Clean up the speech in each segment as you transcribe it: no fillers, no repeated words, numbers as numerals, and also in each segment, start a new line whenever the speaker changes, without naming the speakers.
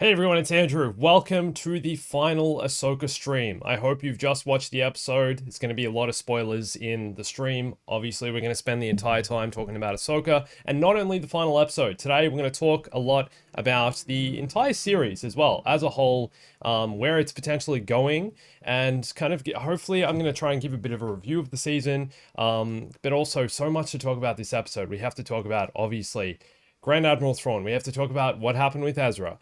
Hey everyone, it's Andrew. Welcome to the final Ahsoka stream. I hope you've just watched the episode. It's going to be a lot of spoilers in the stream. Obviously, we're going to spend the entire time talking about Ahsoka, and not only the final episode. Today, we're going to talk a lot about the entire series as well, as a whole, where it's potentially going, and hopefully, I'm going to try and give a bit of a review of the season, but also so much to talk about this episode. We have to talk about, obviously, Grand Admiral Thrawn. We have to talk about what happened with Ezra.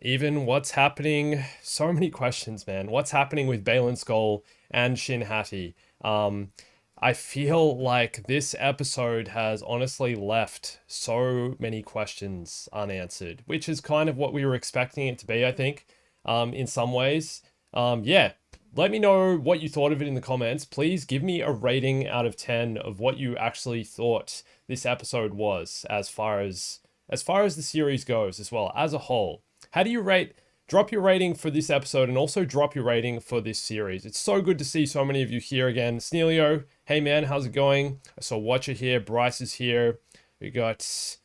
Even what's happening. So many questions, man. What's happening with Baylan Skoll and Shin Hati? I feel like this episode has honestly left so many questions unanswered, which is kind of what we were expecting it to be, I think, in some ways. Yeah, let me know what you thought of it in the comments. Please give me a rating out of 10 of what you actually thought this episode was as far as the series goes as well as a whole. How do you rate? Drop your rating for this episode and also drop your rating for this series. It's so good to see so many of you here again. Sneelio, hey man, how's it going? I saw Watcher here, Bryce is here. We got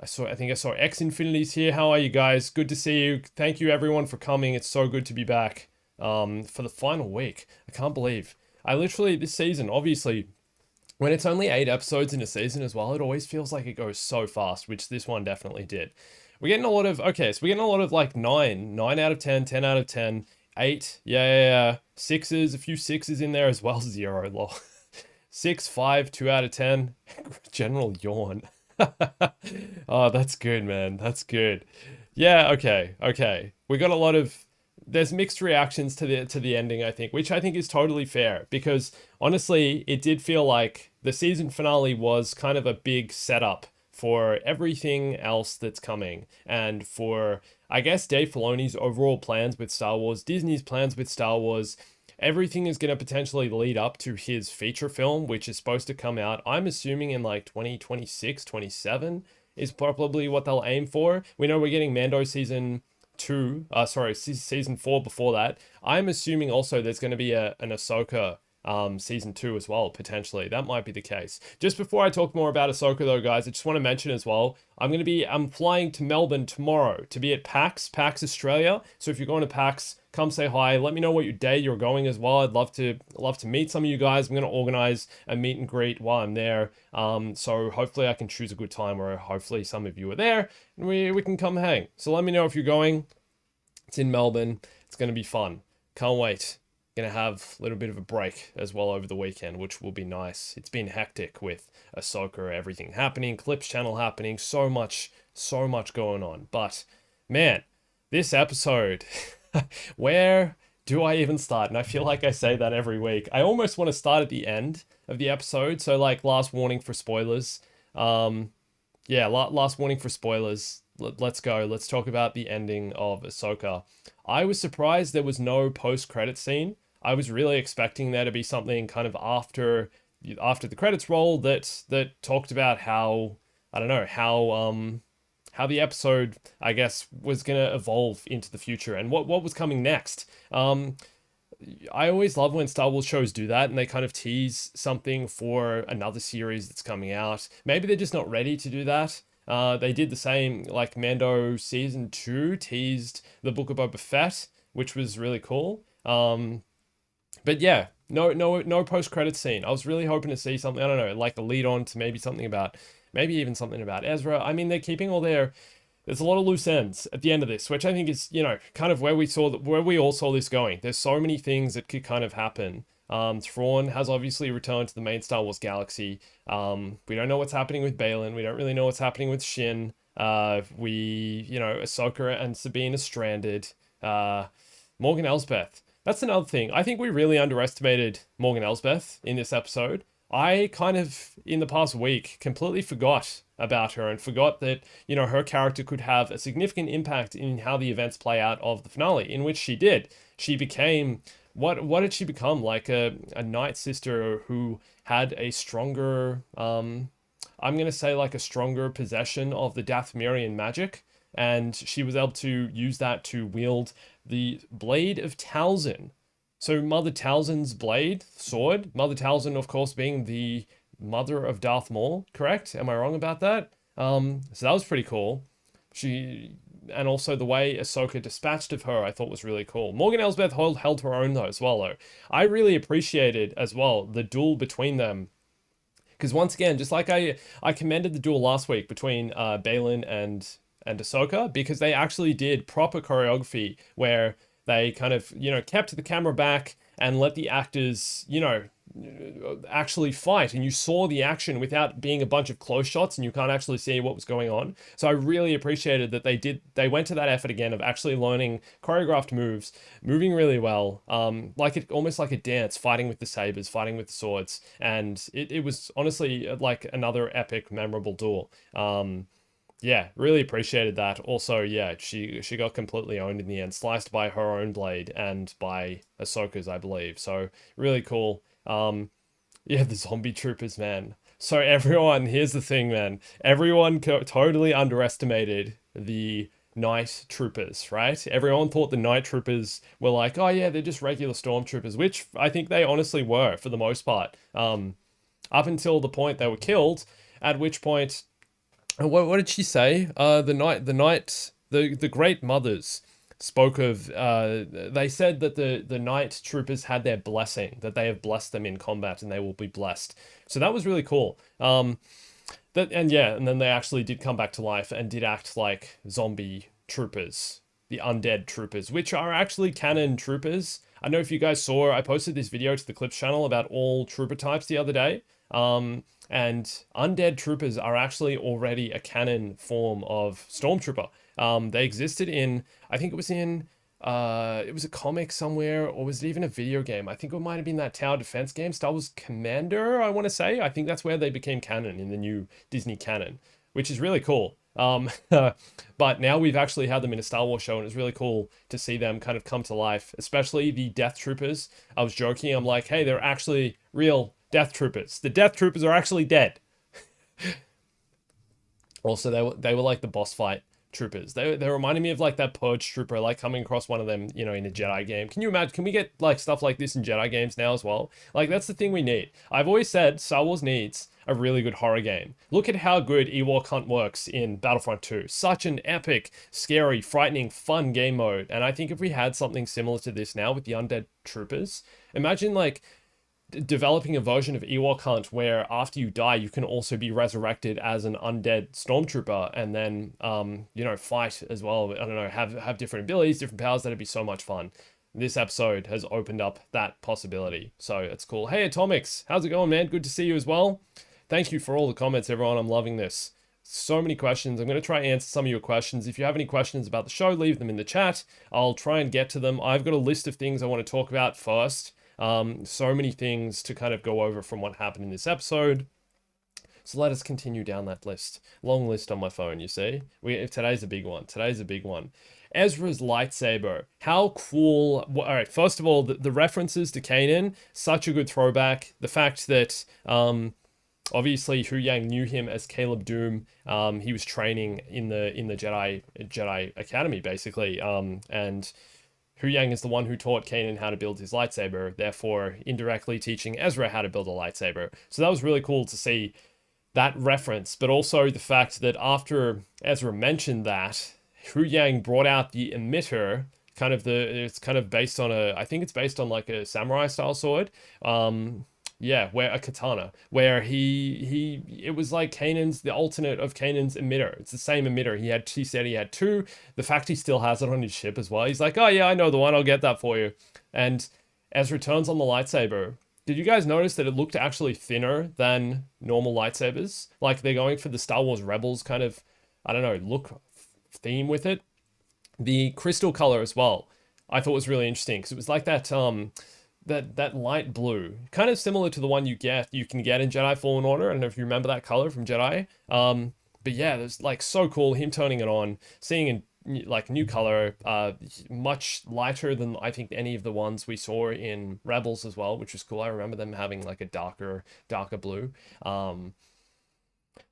I think I saw X Infinity's here. How are you guys? Good to see you. Thank you everyone for coming. It's so good to be back for the final week. I can't believe. This season, obviously, when it's only 8 episodes in a season as well, it always feels like it goes so fast, which this one definitely did. We're getting a lot of, okay, so we're getting a lot of like 9 out of 10, 10 out of 10, 8, yeah, 6s, a few 6s in there as well, 0, lol. 6, 5, 2 out of 10, general yawn. Oh, that's good, man, that's good. Yeah, okay. We got a lot of, there's mixed reactions to the ending, I think, which I think is totally fair because honestly, it did feel like the season finale was kind of a big setup for everything else that's coming and for, I guess, Dave Filoni's overall plans with Star Wars, Disney's plans with Star Wars. Everything is going to potentially lead up to his feature film, which is supposed to come out, I'm assuming in like 2026, 27 is probably what they'll aim for. We know we're getting Mando season 4 before that. I'm assuming also there's going to be an Ahsoka season 2 as well, potentially. That might be the case. Just before I talk more about Ahsoka though, guys, I just want to mention as well, I'm flying to Melbourne tomorrow to be at PAX Australia. So if you're going to PAX, come say hi. Let me know what day you're going as well. I'd love to meet some of you guys. I'm going to organize a meet and greet while I'm there. So hopefully I can choose a good time where hopefully some of you are there and we can come hang. So let me know if you're going. It's in Melbourne. It's going to be fun. Can't wait. Gonna have a little bit of a break as well over the weekend, which will be nice. It's been hectic with Ahsoka, everything happening, Clips channel happening, so much going on. But man, this episode, where do I even start? And I feel like I say that every week. I almost want to start at the end of the episode. So like last warning for spoilers. Yeah, last warning for spoilers. Let's go. Let's talk about the ending of Ahsoka. I was surprised there was no post-credit scene. I was really expecting there to be something kind of after the credits roll that talked about how, I don't know, how the episode, I guess, was going to evolve into the future and what was coming next. I always love when Star Wars shows do that and they kind of tease something for another series that's coming out. Maybe they're just not ready to do that. They did the same, like Mando season 2 teased the Book of Boba Fett, which was really cool. But yeah, no post-credit scene. I was really hoping to see something, I don't know, like a lead on to maybe even something about Ezra. I mean, they're keeping there's a lot of loose ends at the end of this, which I think is, kind of where we all saw this going. There's so many things that could kind of happen. Thrawn has obviously returned to the main Star Wars galaxy. We don't know what's happening with Baylan. We don't really know what's happening with Shin. Ahsoka and Sabine are stranded. Morgan Elsbeth. That's another thing. I think we really underestimated Morgan Elsbeth in this episode. I kind of, in the past week, completely forgot about her and forgot that, her character could have a significant impact in how the events play out of the finale, in which she did. She became, what did she become? Like a Night Sister who had a stronger, I'm going to say like a stronger possession of the Dathomirian magic. And she was able to use that to wield the Blade of Talzin. So Mother Talzin's sword. Mother Talzin, of course, being the mother of Darth Maul, correct? Am I wrong about that? So that was pretty cool. She and also the way Ahsoka dispatched of her, I thought was really cool. Morgan Elsbeth held her own though as well though. I really appreciated as well the duel between them, because once again, just like I commended the duel last week between Balin and Ahsoka, because they actually did proper choreography where they kind of, kept the camera back and let the actors, actually fight, and you saw the action without being a bunch of close shots and you can't actually see what was going on. So I really appreciated that they went to that effort again of actually learning choreographed moves, moving really well, almost like a dance, fighting with the sabers, fighting with the swords, and it was honestly like another epic, memorable duel. Yeah, really appreciated that. Also, yeah, she got completely owned in the end, sliced by her own blade and by Ahsoka's, I believe. So really cool. Yeah, the zombie troopers, man. So everyone, here's the thing, man. Everyone totally underestimated the night troopers, right? Everyone thought the night troopers were like, oh yeah, they're just regular stormtroopers, which I think they honestly were for the most part. Up until the point they were killed, at which point, what did she say? The great mothers spoke of, they said that the night troopers had their blessing, that they have blessed them in combat and they will be blessed. So that was really cool. And then they actually did come back to life and did act like zombie troopers, the undead troopers, which are actually canon troopers. I don't know if you guys saw, I posted this video to the Clips channel about all trooper types the other day. And undead troopers are actually already a canon form of stormtrooper. They existed in, I think it was a comic somewhere, or was it even a video game? I think it might have been that tower defense game, Star Wars Commander, I want to say. I think that's where they became canon in the new Disney canon, which is really cool. But now we've actually had them in a Star Wars show, and it's really cool to see them kind of come to life, especially the Death Troopers. I was joking, I'm like, hey, they're actually real Death Troopers. The Death Troopers are actually dead. Also, they were like the boss fight troopers. They reminded me of like that Purge trooper, like coming across one of them, in a Jedi game. Can you imagine? Can we get like stuff like this in Jedi games now as well? Like, that's the thing we need. I've always said Star Wars needs a really good horror game. Look at how good Ewok Hunt works in Battlefront 2. Such an epic, scary, frightening, fun game mode. And I think if we had something similar to this now with the undead troopers, imagine like developing a version of Ewok Hunt where after you die, you can also be resurrected as an undead stormtrooper and then, fight as well. I don't know, have different abilities, different powers. That'd be so much fun. This episode has opened up that possibility. So it's cool. Hey, Atomics, how's it going, man? Good to see you as well. Thank you for all the comments, everyone. I'm loving this. So many questions. I'm going to try and answer some of your questions. If you have any questions about the show, leave them in the chat. I'll try and get to them. I've got a list of things I want to talk about first. So many things to kind of go over from what happened in this episode. So let us continue down that list. Long list on my phone, you see. Today's a big one. Ezra's lightsaber. How cool. All right, first of all, the references to Kanan, such a good throwback. The fact that obviously Hu Yang knew him as Caleb Doom. He was training in the Jedi Academy, basically. And Hu Yang is the one who taught Kanan how to build his lightsaber, therefore indirectly teaching Ezra how to build a lightsaber. So that was really cool to see that reference, but also the fact that after Ezra mentioned that, Hu Yang brought out the emitter, it's kind of based on I think it's based on like a samurai style sword. Where a katana, where it was like the alternate of Kanan's emitter. It's the same emitter. He said he had two. The fact he still has it on his ship as well. He's like, oh yeah, I know the one. I'll get that for you. And Ezra turns on the lightsaber. Did you guys notice that it looked actually thinner than normal lightsabers? Like they're going for the Star Wars Rebels kind of, I don't know, look theme with it. The crystal color as well, I thought was really interesting because it was like that that light blue, kind of similar to the one you can get in Jedi Fallen Order. I don't know if you remember that color from Jedi. But yeah, there's like so cool him turning it on, seeing in like new color, much lighter than I think any of the ones we saw in Rebels as well, which was cool. I remember them having like a darker blue.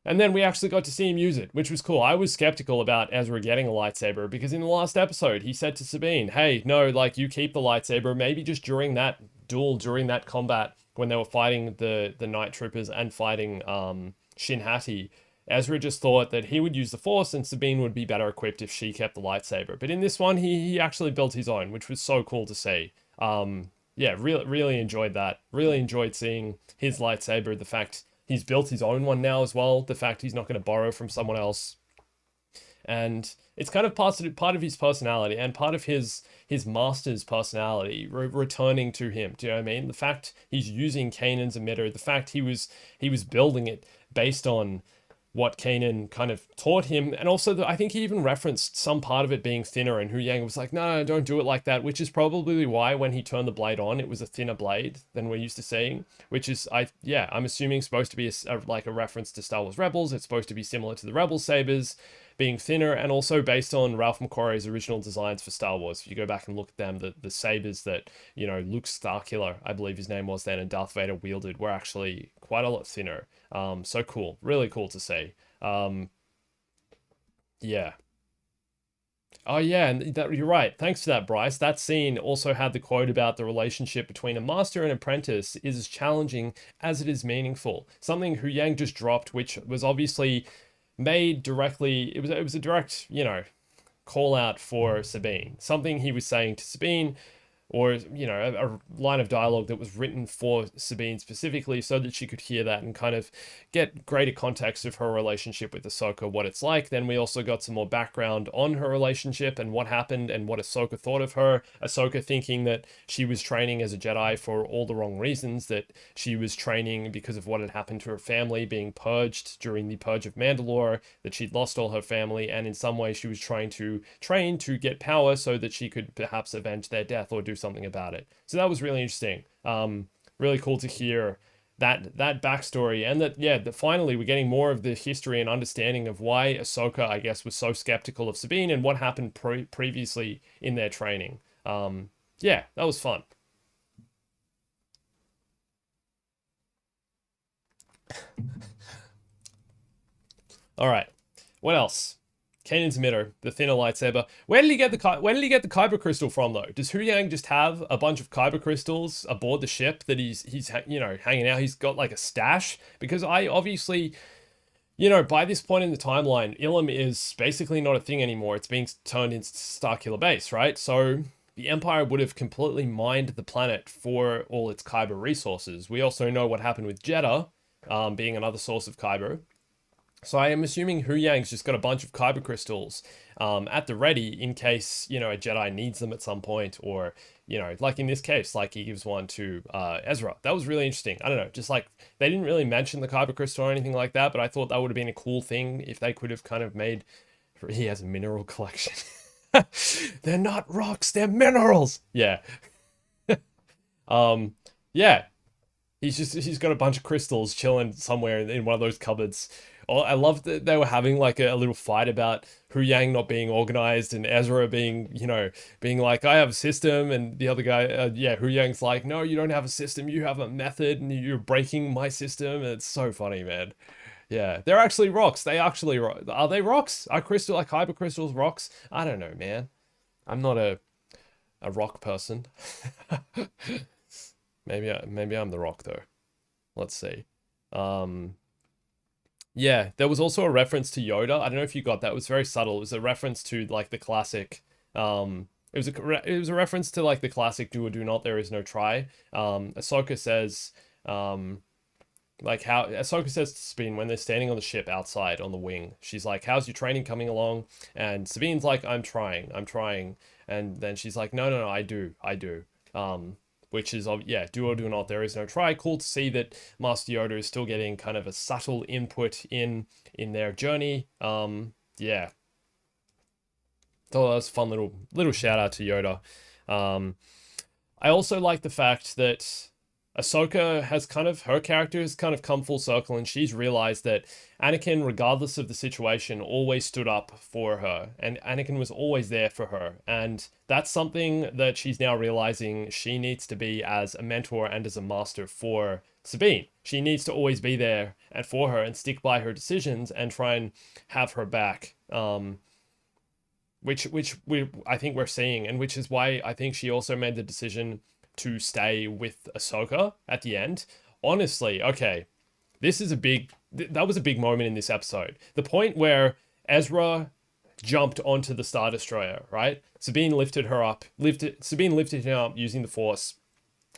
And then we actually got to see him use it, which was cool. I was skeptical about Ezra getting a lightsaber because in the last episode, he said to Sabine, hey, no, like you keep the lightsaber, maybe just during that duel, during that combat, when they were fighting the night troopers and fighting Shin Hati, Ezra just thought that he would use the Force and Sabine would be better equipped if she kept the lightsaber. But in this one, he actually built his own, which was so cool to see. Yeah, really enjoyed that. Really enjoyed seeing his lightsaber. The fact he's built his own one now as well. The fact he's not going to borrow from someone else. And it's kind of part of his personality and part of his master's personality returning to him. Do you know what I mean? The fact he's using Kanan's emitter, the fact he was building it based on what Kanan kind of taught him, and also I think he even referenced some part of it being thinner, and Hu Yang was like, no, don't do it like that, which is probably why when he turned the blade on, it was a thinner blade than we're used to seeing, which is, I'm assuming supposed to be like a reference to Star Wars Rebels. It's supposed to be similar to the Rebel sabers being thinner, and also based on Ralph McQuarrie's original designs for Star Wars. If you go back and look at them, the sabers that, Luke Starkiller, I believe his name was then, and Darth Vader wielded were actually quite a lot thinner. So cool, really cool to see. Yeah. Oh yeah, and you're right. Thanks for that, Bryce. That scene also had the quote about the relationship between a master and apprentice is as challenging as it is meaningful. Something Hu Yang just dropped, which was obviously made directly. It was a direct, call out for Sabine. Something he was saying to Sabine, or a line of dialogue that was written for Sabine specifically so that she could hear that and kind of get greater context of her relationship with Ahsoka, what it's like. Then we also got some more background on her relationship and what happened and what Ahsoka thought of her. Ahsoka thinking that she was training as a Jedi for all the wrong reasons, that she was training because of what had happened to her family being purged during the Purge of Mandalore, that she'd lost all her family, and in some way she was trying to train to get power so that she could perhaps avenge their death or do something about it. So that was really interesting. Really cool to hear that backstory, and that finally we're getting more of the history and understanding of why Ahsoka, I guess, was so skeptical of Sabine and what happened previously in their training. Yeah, that was fun. All right, what else? Kanan's emitter, the thinner lightsaber. Where did he get the kyber crystal from, though? Does Hu Yang just have a bunch of kyber crystals aboard the ship that he's hanging out? He's got like a stash, because I obviously, by this point in the timeline, Ilum is basically not a thing anymore. It's being turned into Starkiller Base, right? So the Empire would have completely mined the planet for all its kyber resources. We also know what happened with Jeddah, being another source of kyber. So I am assuming Hu Yang's just got a bunch of kyber crystals at the ready in case, a Jedi needs them at some point, or, like in this case, like he gives one to Ezra. That was really interesting. I don't know, just like they didn't really mention the kyber crystal or anything like that, but I thought that would have been a cool thing if they could have kind of made. He has a mineral collection. They're not rocks, they're minerals. Yeah. Yeah. He's got a bunch of crystals chilling somewhere in one of those cupboards. Oh, I love that they were having like a little fight about Hu Yang not being organized and Ezra being, being like, I have a system, and the other guy, Hu Yang's like, no, you don't have a system, you have a method, and you're breaking my system. And it's so funny, man. Yeah, they're actually rocks. Are they rocks? Are kyber crystals rocks? I don't know, man. I'm not a rock person. Maybe I'm the rock though. Let's see. Yeah, there was also a reference to Yoda. I don't know if you got that. It was very subtle. It was a reference to like the classic. It was a reference to like the classic "Do or do not, there is no try." Ahsoka says, like how Ahsoka says to Sabine when they're standing on the ship outside on the wing. She's like, "How's your training coming along?" And Sabine's like, I'm trying." And then she's like, "No, I do." Which is, do or do not, there is no try. Cool to see that Master Yoda is still getting kind of a subtle input in their journey. Yeah. So that was a fun little shout out to Yoda. I also like the fact that Ahsoka her character has kind of come full circle, and she's realized that Anakin, regardless of the situation, always stood up for her, and Anakin was always there for her. And that's something that she's now realizing she needs to be as a mentor and as a master for Sabine. She needs to always be there and for her and stick by her decisions and try and have her back. Which I think we're seeing, and which is why I think she also made the decision to stay with Ahsoka at the end. Honestly, okay, this is a big that was a big moment in this episode. The point where Ezra jumped onto the Star Destroyer, right? Sabine lifted him up using the Force.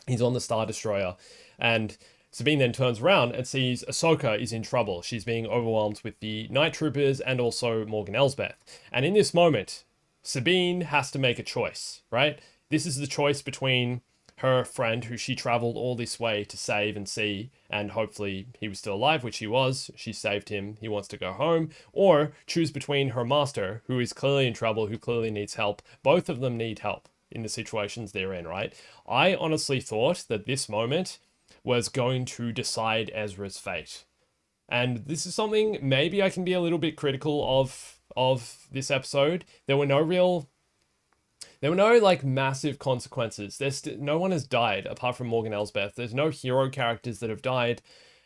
He's on the Star Destroyer, and Sabine then turns around and sees Ahsoka is in trouble. She's being overwhelmed with the Night Troopers and also Morgan Elsbeth. And in this moment, Sabine has to make a choice, right? This is the choice between her friend who she traveled all this way to save and see, and hopefully he was still alive, which he was. She saved him. He wants to go home. Or choose between her master, who is clearly in trouble, who clearly needs help. Both of them need help in the situations they're in, right? I honestly thought that this moment was going to decide Ezra's fate. And this is something maybe I can be a little bit critical of this episode. There were no like massive consequences. No one has died apart from Morgan Elsbeth. There's no hero characters that have died,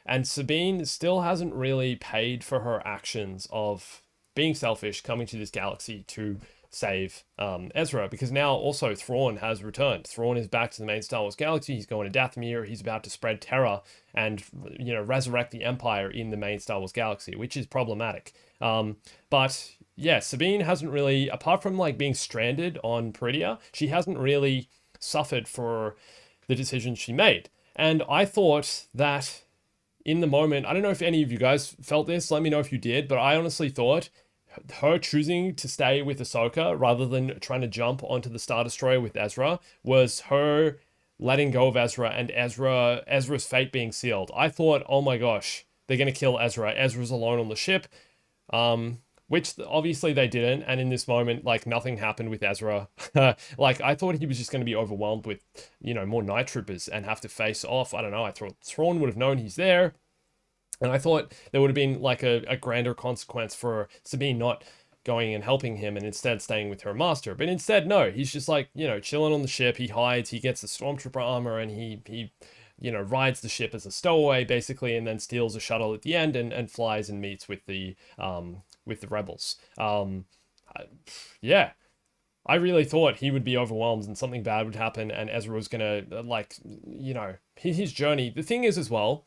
and Sabine still hasn't really paid for her actions of being selfish, coming to this galaxy to save Ezra, because now also Thrawn has returned. Thrawn is back to the main Star Wars galaxy. He's going to Dathomir. He's about to spread terror and, you know, resurrect the Empire in the main Star Wars galaxy, which is problematic. But yeah, Sabine hasn't really, apart from like being stranded on Peridia, she hasn't really suffered for the decisions she made. And I thought that in the moment, I don't know if any of you guys felt this, let me know if you did, but I honestly thought her choosing to stay with Ahsoka rather than trying to jump onto the Star Destroyer with Ezra was her letting go of Ezra and Ezra's fate being sealed. I thought, oh my gosh, they're going to kill Ezra. Ezra's alone on the ship. Which obviously they didn't, and in this moment, like, nothing happened with Ezra. Like, I thought he was just going to be overwhelmed with, you know, more Night Troopers and have to face off. I don't know, I thought Thrawn would have known he's there, and I thought there would have been, like, a grander consequence for Sabine not going and helping him and instead staying with her master. But instead, no, he's just, like, you know, chilling on the ship. He hides, he gets the Stormtrooper armor, and he you know, rides the ship as a stowaway, basically, and then steals a shuttle at the end and flies and meets with the rebels. Yeah, I really thought he would be overwhelmed and something bad would happen and Ezra was gonna, like, you know, his journey. The thing is as well,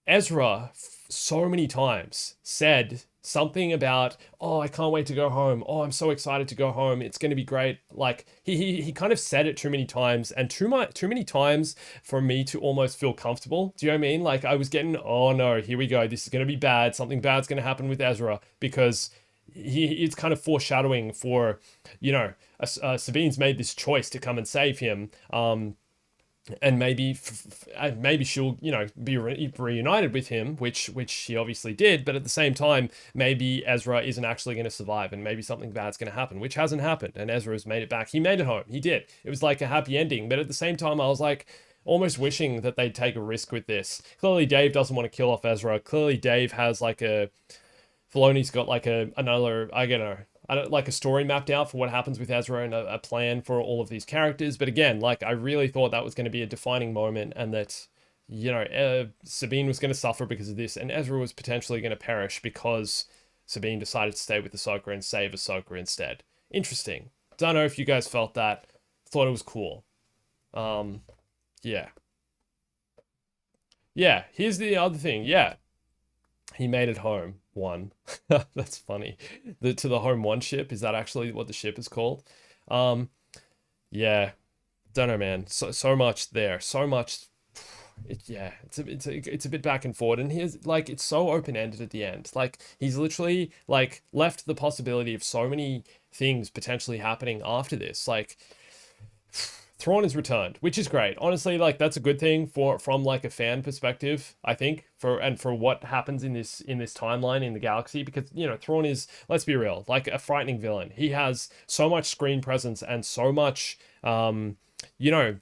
Ezra so many times said something about, oh, I can't wait to go home. Oh, I'm so excited to go home. It's going to be great. Like, he kind of said it too many times, and too many times for me to almost feel comfortable. Do you know what I mean? Like, I was getting, oh no, here we go. This is going to be bad. Something bad's going to happen with Ezra, because it's kind of foreshadowing for, you know, Sabine's made this choice to come and save him. And maybe she'll, you know, be reunited with him, which she obviously did. But at the same time, maybe Ezra isn't actually going to survive, and maybe something bad's going to happen, which hasn't happened. And Ezra has made it back. He made it home. He did. It was like a happy ending. But at the same time, I was like, almost wishing that they'd take a risk with this. Clearly, Dave doesn't want to kill off Ezra. Clearly, Dave has like Filoni's got like another, I don't know, like a story mapped out for what happens with Ezra and a plan for all of these characters. But again, like, I really thought that was going to be a defining moment, and that, you know, Sabine was going to suffer because of this, and Ezra was potentially going to perish because Sabine decided to stay with Ahsoka and save Ahsoka instead. Interesting. Don't know if you guys felt that. Thought it was cool. Yeah. Yeah, here's the other thing. Yeah. He made it home. One. That's funny. To the Home One ship, is that actually what the ship is called? Yeah. Don't know, man. So much there. So much. It's a bit back and forward, and here's, like, it's so open-ended at the end. Like, he's literally, like, left the possibility of so many things potentially happening after this. Like, Thrawn has returned, which is great. Honestly, like, that's a good thing from like a fan perspective, I think, for what happens in this timeline in the galaxy, because, you know, Thrawn is, let's be real, like a frightening villain. He has so much screen presence and so much, you know,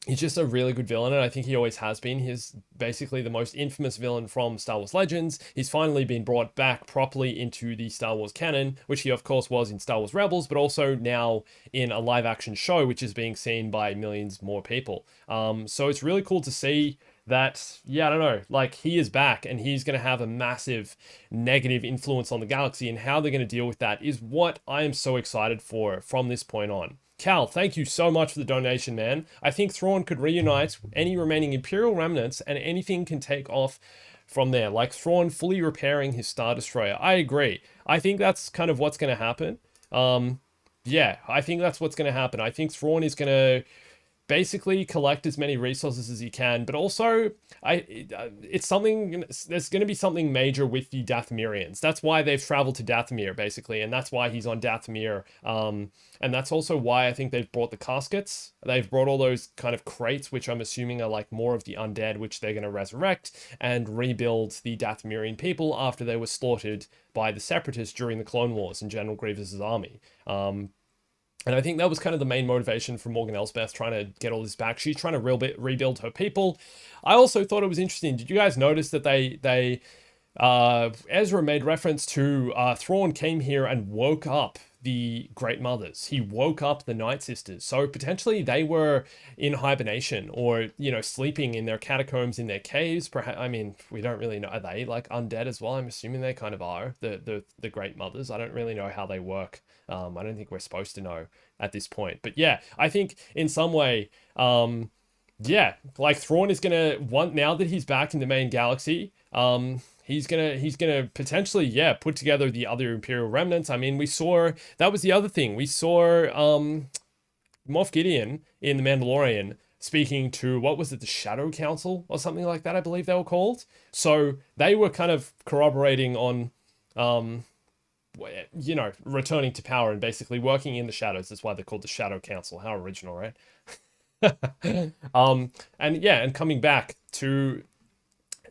he's just a really good villain, and I think he always has been. He's basically the most infamous villain from Star Wars Legends. He's finally been brought back properly into the Star Wars canon, which he of course was in Star Wars Rebels, but also now in a live action show, which is being seen by millions more people. So it's really cool to see that, yeah, I don't know, like, he is back, and he's going to have a massive negative influence on the galaxy, and how they're going to deal with that is what I am so excited for from this point on. Cal, thank you so much for the donation, man. I think Thrawn could reunite any remaining Imperial remnants, and anything can take off from there. Like Thrawn fully repairing his Star Destroyer. I agree. I think that's kind of what's going to happen. Yeah, I think that's what's going to happen. I think Thrawn is going to basically collect as many resources as he can, but also it's something, there's going to be something major with the Dathomirians. That's why they've traveled to Dathomir basically, and that's why he's on Dathomir. And that's also why I think they've brought the caskets. They've brought all those kind of crates, which I'm assuming are like more of the undead, which they're going to resurrect and rebuild the Dathomirian people after they were slaughtered by the Separatists during the Clone Wars and General Grievous's army. And I think that was kind of the main motivation for Morgan Elsbeth trying to get all this back. She's trying to rebuild her people. I also thought it was interesting. Did you guys notice that Ezra made reference to Thrawn came here and woke up the Great Mothers. He woke up the Night Sisters. So potentially they were in hibernation or, you know, sleeping in their catacombs, in their caves. Perhaps, I mean, we don't really know. Are they like undead as well? I'm assuming they kind of are, the Great Mothers. I don't really know how they work. I don't think we're supposed to know at this point. But yeah, I think in some way, yeah, like Thrawn is gonna now that he's back in the main galaxy, he's gonna potentially, yeah, put together the other Imperial remnants. I mean, that was the other thing. We saw Moff Gideon in The Mandalorian speaking to, what was it, the Shadow Council or something like that, I believe they were called. So they were kind of corroborating on you know, returning to power and basically working in the shadows. That's why they're called the Shadow Council. How original, right? And yeah, and coming back to,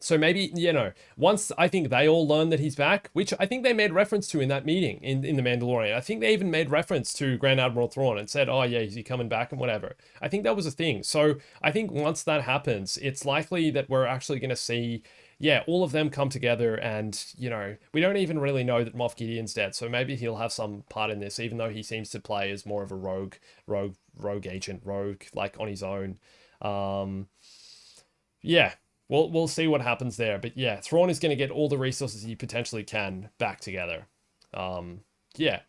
so maybe, you know, once I think they all learn that he's back, which I think they made reference to in that meeting in The Mandalorian. I think they even made reference to Grand Admiral Thrawn and said, oh yeah, is he coming back and whatever. I think that was a thing. So I think once that happens, it's likely that we're actually going to see, yeah, all of them come together. And, you know, we don't even really know that Moff Gideon's dead. So maybe he'll have some part in this, even though he seems to play as more of a rogue agent, like on his own. Yeah, we'll see what happens there. But yeah, Thrawn is going to get all the resources he potentially can back together. Yeah.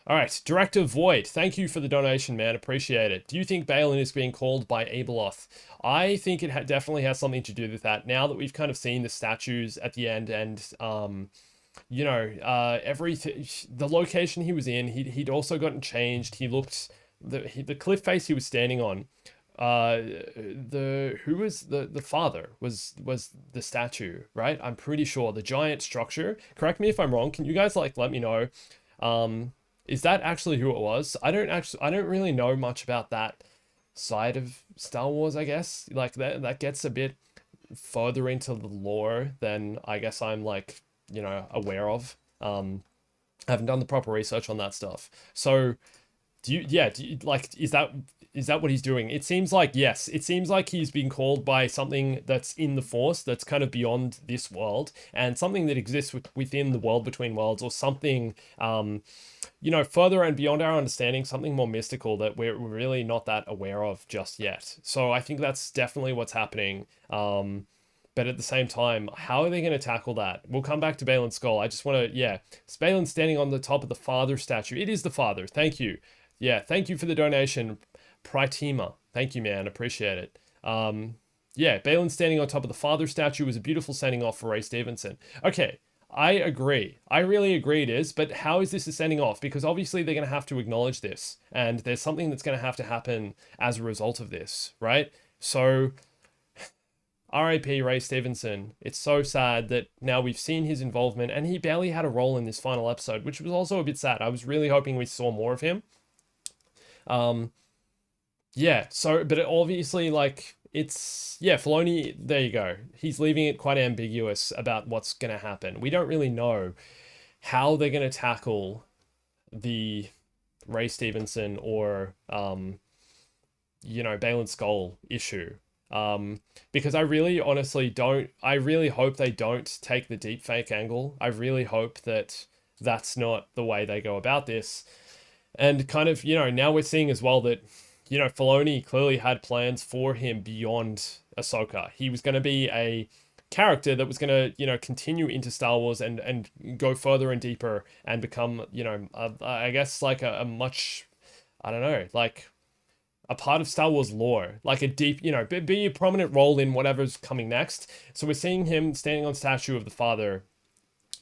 All right, Director Void, thank you for the donation, man. Appreciate it. Do you think Balin is being called by Abeloth? I think it definitely has something to do with that. Now that we've kind of seen the statues at the end and, you know, everything, the location he was in, he'd also gotten changed. He looked, the cliff face he was standing on, who was the father was the statue, right? I'm pretty sure the giant structure. Correct me if I'm wrong. Can you guys like let me know? Is that actually who it was? I don't really know much about that side of Star Wars, I guess. Like that gets a bit further into the lore than I guess I'm like, you know, aware of. I haven't done the proper research on that stuff. So do you like, is that what he's doing? It seems like, yes, it seems like he's being called by something that's in the Force, that's kind of beyond this world, and something that exists within the world between worlds, or something, you know, further and beyond our understanding, something more mystical that we're really not that aware of just yet. So I think that's definitely what's happening. But at the same time, how are they going to tackle that? We'll come back to Balin's skull. I just want to, yeah, it's Balin standing on the top of the father statue. It is the father. Thank you. Yeah, thank you for the donation, Pritima. Thank you, man. Appreciate it. Yeah, Balin standing on top of the father statue was a beautiful sending off for Ray Stevenson. Okay, I agree. I really agree it is, but how is this a sending off? Because obviously they're going to have to acknowledge this, and there's something that's going to have to happen as a result of this, right? So, R.I.P. Ray Stevenson. It's so sad that now we've seen his involvement, and he barely had a role in this final episode, which was also a bit sad. I was really hoping we saw more of him. Yeah, so, but it obviously, like, it's, yeah, Filoni, there you go. He's leaving it quite ambiguous about what's going to happen. We don't really know how they're going to tackle the Ray Stevenson or, you know, Balin Skull issue. Because I really honestly I really hope they don't take the deepfake angle. I really hope that that's not the way they go about this. And kind of, you know, now we're seeing as well that, you know, Filoni clearly had plans for him beyond Ahsoka. He was going to be a character that was going to, you know, continue into Star Wars and go further and deeper and become, you know, I guess like a much, I don't know, like a part of Star Wars lore, like a deep, be a prominent role in whatever's coming next. So we're seeing him standing on statue of the father,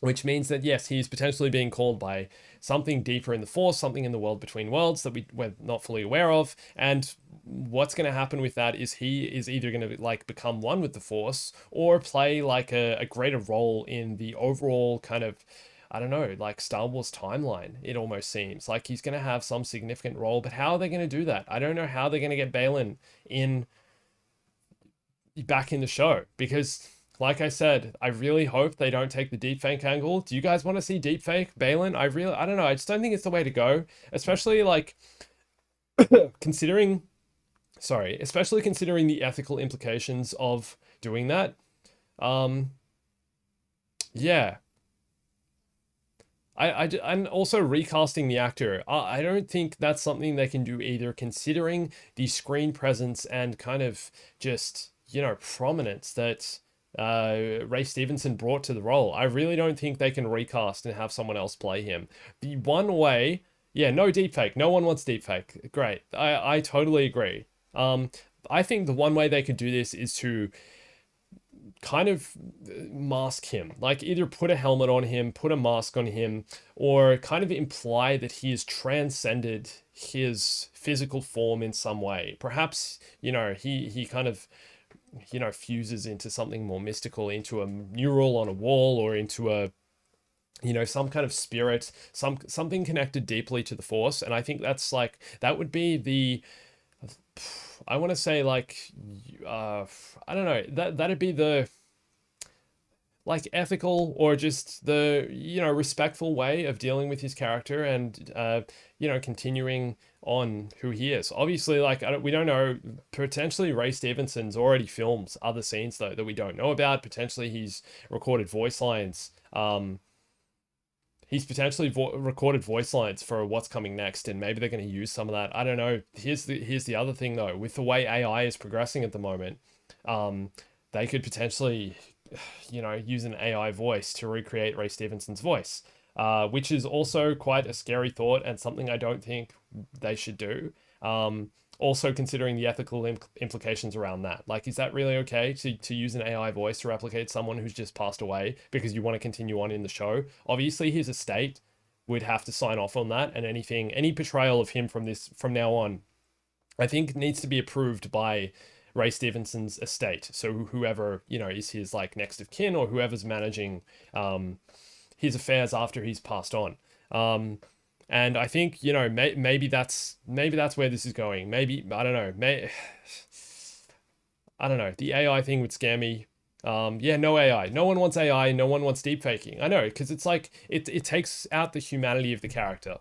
which means that yes, he's potentially being called by something deeper in the Force, something in the world between worlds that we're not fully aware of. And what's going to happen with that is he is either going to like become one with the Force or play like a greater role in the overall kind of, I don't know, like Star Wars timeline. It almost seems like he's going to have some significant role, but how are they going to do that? I don't know how they're going to get Balin in back in the show, because like I said, I really hope they don't take the deepfake angle. Do you guys want to see deepfake Balin? I don't know. I just don't think it's the way to go, especially like considering, especially considering the ethical implications of doing that. Um, yeah. And also recasting the actor. I don't think that's something they can do either, considering the screen presence and kind of just, prominence that Ray Stevenson brought to the role. I really don't think they can recast and have someone else play him. The one way, yeah, no deepfake. No one wants deepfake. Great. I totally agree. I think the one way they could do this is to kind of mask him, like either put a helmet on him, put a mask on him, or kind of imply that he has transcended his physical form in some way. Perhaps, he kind of, fuses into something more mystical, into a mural on a wall, or into a, some kind of spirit, something connected deeply to the Force. And I think that's like, that would be the, I want to say like, I don't know, that'd be the like ethical or just the, respectful way of dealing with his character and, continuing on who he is. Obviously, like, we don't know, potentially Ray Stevenson's already filmed other scenes though that we don't know about. Potentially he's recorded voice lines. He's potentially recorded voice lines for what's coming next, and maybe they're going to use some of that. I don't know. Here's the other thing though, with the way AI is progressing at the moment, they could potentially, use an AI voice to recreate Ray Stevenson's voice, which is also quite a scary thought and something I don't think they should do. Also considering the ethical implications around that. Like, is that really okay to use an AI voice to replicate someone who's just passed away because you want to continue on in the show? Obviously, his estate would have to sign off on that, and any portrayal of him from now on, I think needs to be approved by Ray Stevenson's estate. So whoever, is his like next of kin, or whoever's managing his affairs after he's passed on. And I think, maybe that's where this is going. Maybe, I don't know. I don't know. The AI thing would scare me. Yeah, no AI. No one wants AI. No one wants deepfaking. I know, because it's like, it takes out the humanity of the character.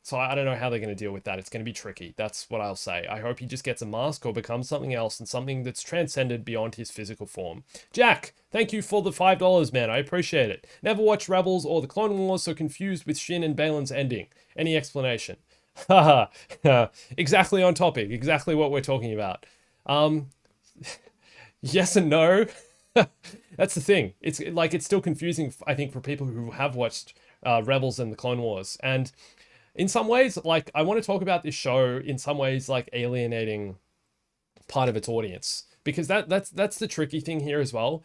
So I don't know how they're going to deal with that. It's going to be tricky. That's what I'll say. I hope he just gets a mask or becomes something else, and something that's transcended beyond his physical form. Jack, thank you for the $5, man. I appreciate it. Never watched Rebels or the Clone Wars, so confused with Shin and Balin's ending. Any explanation? Haha. Exactly on topic. Exactly what we're talking about. Yes and no. That's the thing. It's like, it's still confusing, I think, for people who have watched Rebels and the Clone Wars. And in some ways, like, I want to talk about this show in some ways like alienating part of its audience, because that's the tricky thing here as well.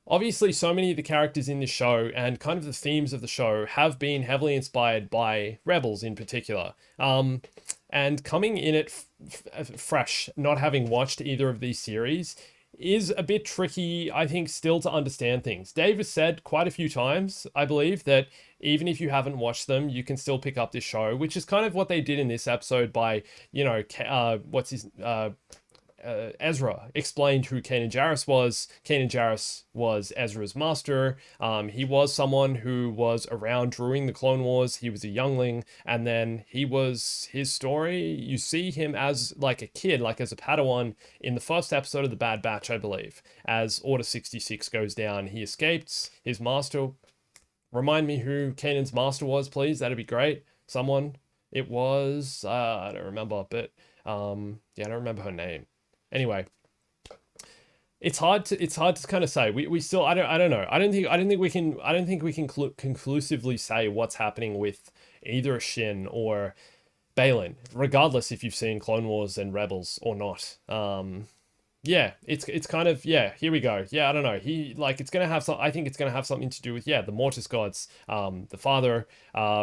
Obviously, so many of the characters in this show and kind of the themes of the show have been heavily inspired by Rebels in particular. And coming in it fresh, not having watched either of these series, is a bit tricky, I think, still to understand things. Dave has said quite a few times, I believe, that even if you haven't watched them, you can still pick up this show, which is kind of what they did in this episode by, Ezra explained who Kanan Jarrus was. Kanan Jarrus was Ezra's master. He was someone who was around during the Clone Wars. He was a youngling, and then his story, you see him as like a kid, like as a Padawan in the first episode of The Bad Batch, I believe. As Order 66 goes down, he escapes his master. Remind me who Kanan's master was, please. That'd be great. Someone. It was, I don't remember, but yeah, I don't remember her name. Anyway, it's hard to kind of say. We still, I don't know. I don't think we can conclusively say what's happening with either Shin or Balin, regardless if you've seen Clone Wars and Rebels or not. Yeah, it's kind of, yeah, here we go. Yeah, I don't know. He, like, it's gonna have some, I think it's gonna have something to do with, yeah, the Mortis gods, the father,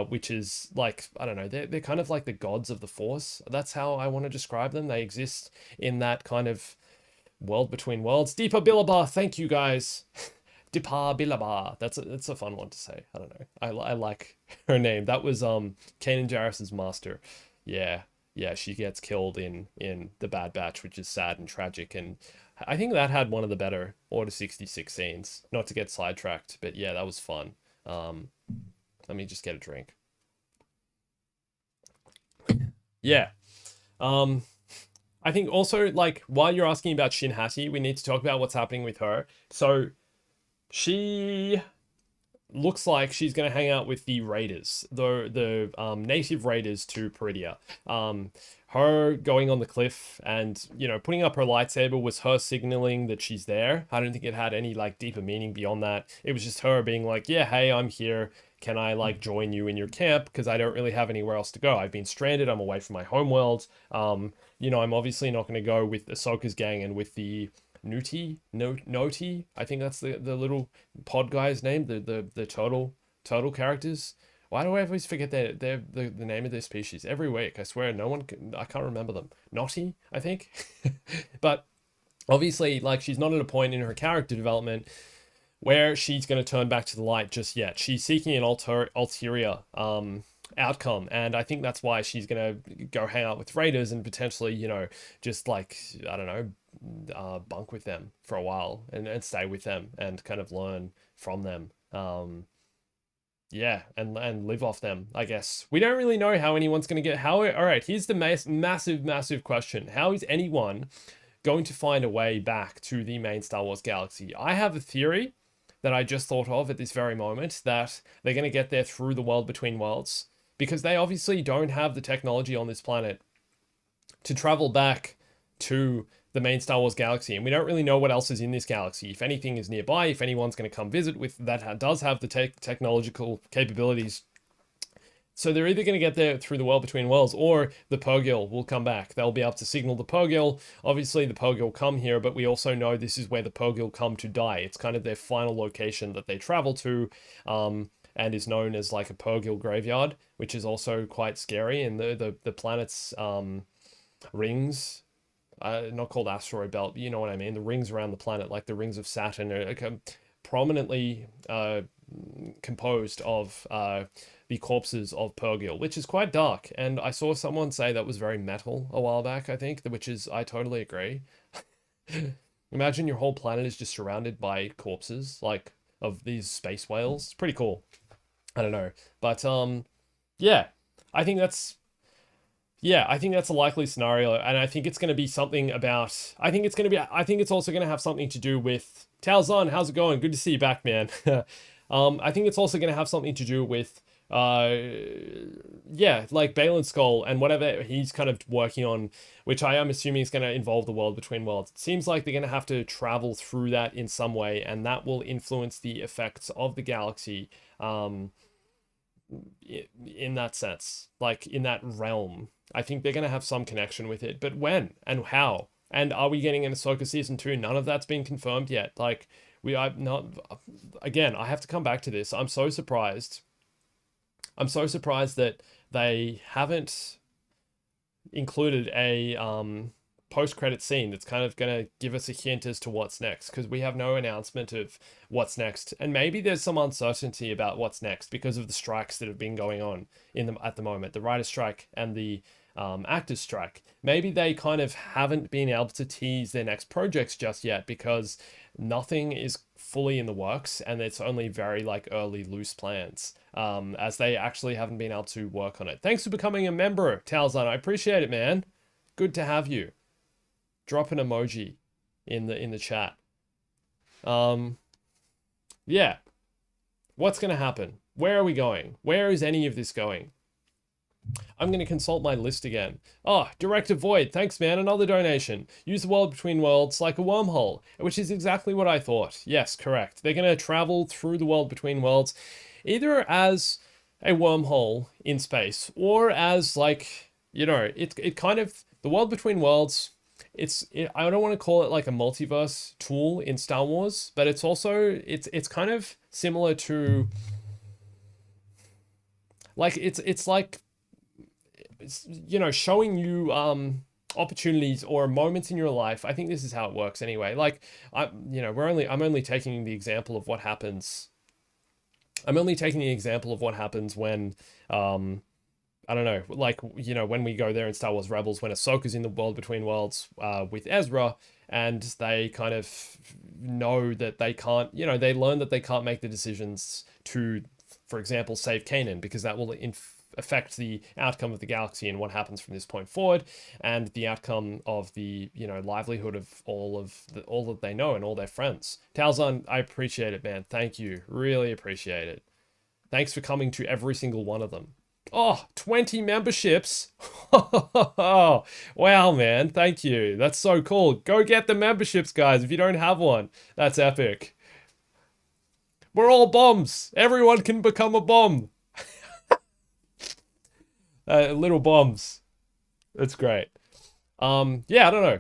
which is like, I don't know, they're kind of like the gods of the Force. That's how I want to describe them. They exist in that kind of world between worlds. Deepa Billaba, thank you guys. Deepa Billaba. That's a fun one to say. I don't know. I like her name. That was Kanan Jarrus's master. Yeah. Yeah, she gets killed in the Bad Batch, which is sad and tragic, and I think that had one of the better Order 66 scenes. Not to get sidetracked, but yeah, that was fun. Let me just get a drink. Yeah. I think also, like, while you're asking about Shin Hati, we need to talk about what's happening with her. So she looks like she's going to hang out with the raiders, the native raiders to Peridia. Her going on the cliff and, you know, putting up her lightsaber was her signaling that she's there. I don't think it had any, like, deeper meaning beyond that. It was just her being like, yeah, hey, I'm here. Can I, like, join you in your camp? Because I don't really have anywhere else to go. I've been stranded. I'm away from my homeworld. You know, I'm obviously not going to go with Ahsoka's gang and with the Noti, I think that's the little pod guy's name, the turtle characters. Why do I always forget the name of their species every week? I swear, I can't remember them. Noti, I think. But obviously, like, she's not at a point in her character development where she's going to turn back to the light just yet. She's seeking an ulterior outcome, and I think that's why she's going to go hang out with raiders and potentially, you know, just like, I don't know, bunk with them for a while and stay with them and kind of learn from them. Yeah, and live off them, I guess. We don't really know how anyone's going to get, all right, here's the massive question. How is anyone going to find a way back to the main Star Wars galaxy? I have a theory that I just thought of at this very moment, that they're going to get there through the world between worlds, because they obviously don't have the technology on this planet to travel back to the main Star Wars galaxy, and we don't really know what else is in this galaxy. If anything is nearby, if anyone's going to come visit with that does have the technological capabilities. So they're either going to get there through the world between worlds, or the Purgil will come back. They'll be able to signal the Purgil. Obviously, the Purgil come here, but we also know this is where the Purgil come to die. It's kind of their final location that they travel to, and is known as like a Purgil graveyard, which is also quite scary. And the planet's rings, not called asteroid belt, but you know what I mean. The rings around the planet, like the rings of Saturn, are prominently composed of the corpses of Purgil, which is quite dark. And I saw someone say that was very metal a while back, I think, which is, I totally agree. Imagine your whole planet is just surrounded by corpses, like, of these space whales. It's pretty cool. I don't know. But, yeah, I think that's a likely scenario, and I think it's going to be something about, I think it's also going to have something to do with, Talzon, how's it going? Good to see you back, man. I think it's also going to have something to do with, yeah, like Balin's Skull and whatever he's kind of working on, which I am assuming is going to involve the world between worlds. It seems like they're going to have to travel through that in some way, and that will influence the effects of the galaxy, in that sense, like in that realm. I think they're going to have some connection with it, but when and how? And are we getting an Ahsoka season 2? None of that's been confirmed yet. Like, I'm not, again, I have to come back to this. I'm so surprised that they haven't included a post-credit scene that's kind of going to give us a hint as to what's next, because we have no announcement of what's next. And maybe there's some uncertainty about what's next because of the strikes that have been going on at the moment, the writer's strike and the actors strike. Maybe they kind of haven't been able to tease their next projects just yet because nothing is fully in the works, and it's only very like early loose plans, as they actually haven't been able to work on it. Thanks for becoming a member, Talzan. I appreciate it, man. Good to have you. Drop an emoji in the chat. Yeah. What's going to happen? Where are we going? Where is any of this going? I'm going to consult my list again. Oh, Director Void, thanks, man. Another donation. Use the world between worlds like a wormhole, which is exactly what I thought. Yes, correct. They're going to travel through the world between worlds, either as a wormhole in space or as, like, it kind of, the world between worlds, I don't want to call it like a multiverse tool in Star Wars, but it's also, it's kind of similar to, like, it's like, showing you opportunities or moments in your life. I think this is how it works anyway. Like, I'm only taking the example of what happens. I'm only taking the example of what happens when, I don't know, like, when we go there in Star Wars Rebels, when Ahsoka's in the world between worlds with Ezra, and they kind of know that they can't, they learn that they can't make the decisions to, for example, save Kanan, because that will affect the outcome of the galaxy and what happens from this point forward, and the outcome of the, livelihood of all that they know and all their friends. Talzan, I appreciate it, man. Thank you. Really appreciate it. Thanks for coming to every single one of them. Oh, 20 memberships. Oh, wow, man. Thank you. That's so cool. Go get the memberships, guys, if you don't have one. That's epic. We're all bombs. Everyone can become a bomb. Little bombs. That's great. Yeah, I don't know.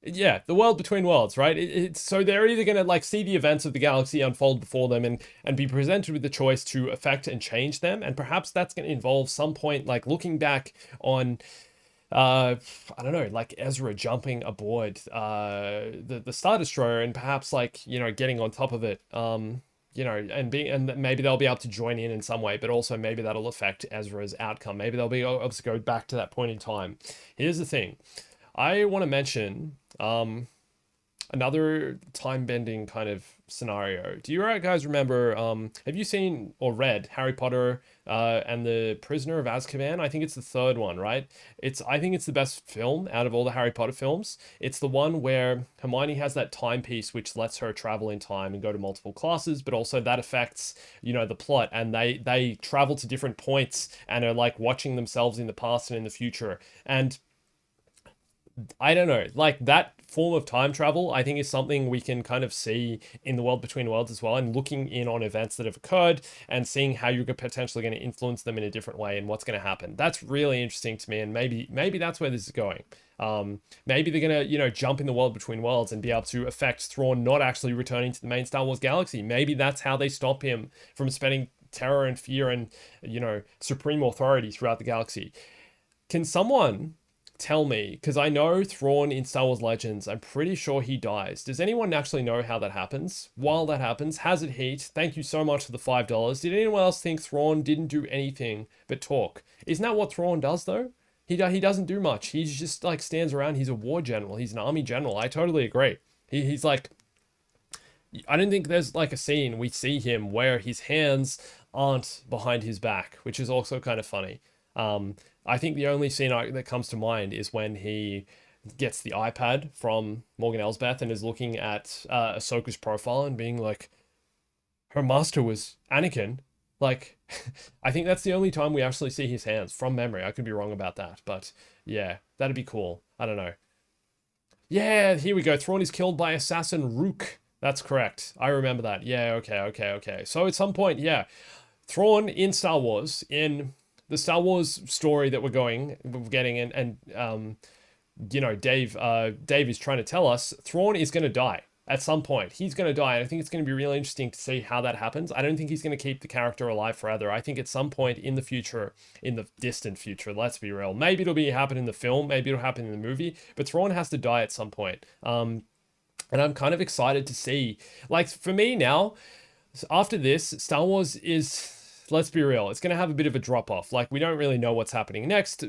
Yeah, the world between worlds, right? So they're either going to like see the events of the galaxy unfold before them and be presented with the choice to affect and change them. And perhaps that's going to involve some point, like looking back on, I don't know, like Ezra jumping aboard the Star Destroyer and perhaps like, getting on top of it, and maybe they'll be able to join in some way, but also maybe that'll affect Ezra's outcome. Maybe they'll be able to go back to that point in time. Here's the thing. I want to mention another time-bending kind of scenario. Do you guys remember, have you seen or read Harry Potter and the Prisoner of Azkaban? I think it's the third one, right? I think it's the best film out of all the Harry Potter films. It's the one where Hermione has that timepiece which lets her travel in time and go to multiple classes, but also that affects, the plot, and they travel to different points and are like watching themselves in the past and in the future. And I don't know, like that form of time travel, I think is something we can kind of see in the world between worlds as well, and looking in on events that have occurred and seeing how you're potentially going to influence them in a different way and what's going to happen. That's really interesting to me, and maybe that's where this is going. Maybe they're going to, jump in the world between worlds and be able to affect Thrawn not actually returning to the main Star Wars galaxy. Maybe that's how they stop him from spreading terror and fear and, supreme authority throughout the galaxy. Can someone tell me, because I know Thrawn in Star Wars Legends, I'm pretty sure he dies. Does anyone actually know how that happens? While that happens, Hazard Heat, thank you so much for the $5. Did anyone else think Thrawn didn't do anything but talk? Isn't that what Thrawn does, though? He doesn't do much. He's just like stands around. He's a war general. He's an army general. I totally agree. He's like, I don't think there's like a scene we see him where his hands aren't behind his back, which is also kind of funny. I think the only scene that comes to mind is when he gets the iPad from Morgan Elsbeth and is looking at Ahsoka's profile and being like, her master was Anakin. Like, I think that's the only time we actually see his hands from memory. I could be wrong about that, but yeah, that'd be cool. I don't know. Yeah, here we go. Thrawn is killed by assassin Rook. That's correct. I remember that. Yeah, okay. So at some point, yeah, Thrawn in Star Wars, in the Star Wars story that we're getting, and Dave is trying to tell us, Thrawn is going to die at some point. He's going to die, and I think it's going to be really interesting to see how that happens. I don't think he's going to keep the character alive forever. I think at some point in the future, in the distant future, let's be real, maybe it'll happen in the film, maybe it'll happen in the movie, but Thrawn has to die at some point. And I'm kind of excited to see, like, for me now, after this, Star Wars is, let's be real, it's going to have a bit of a drop off. Like, we don't really know what's happening next.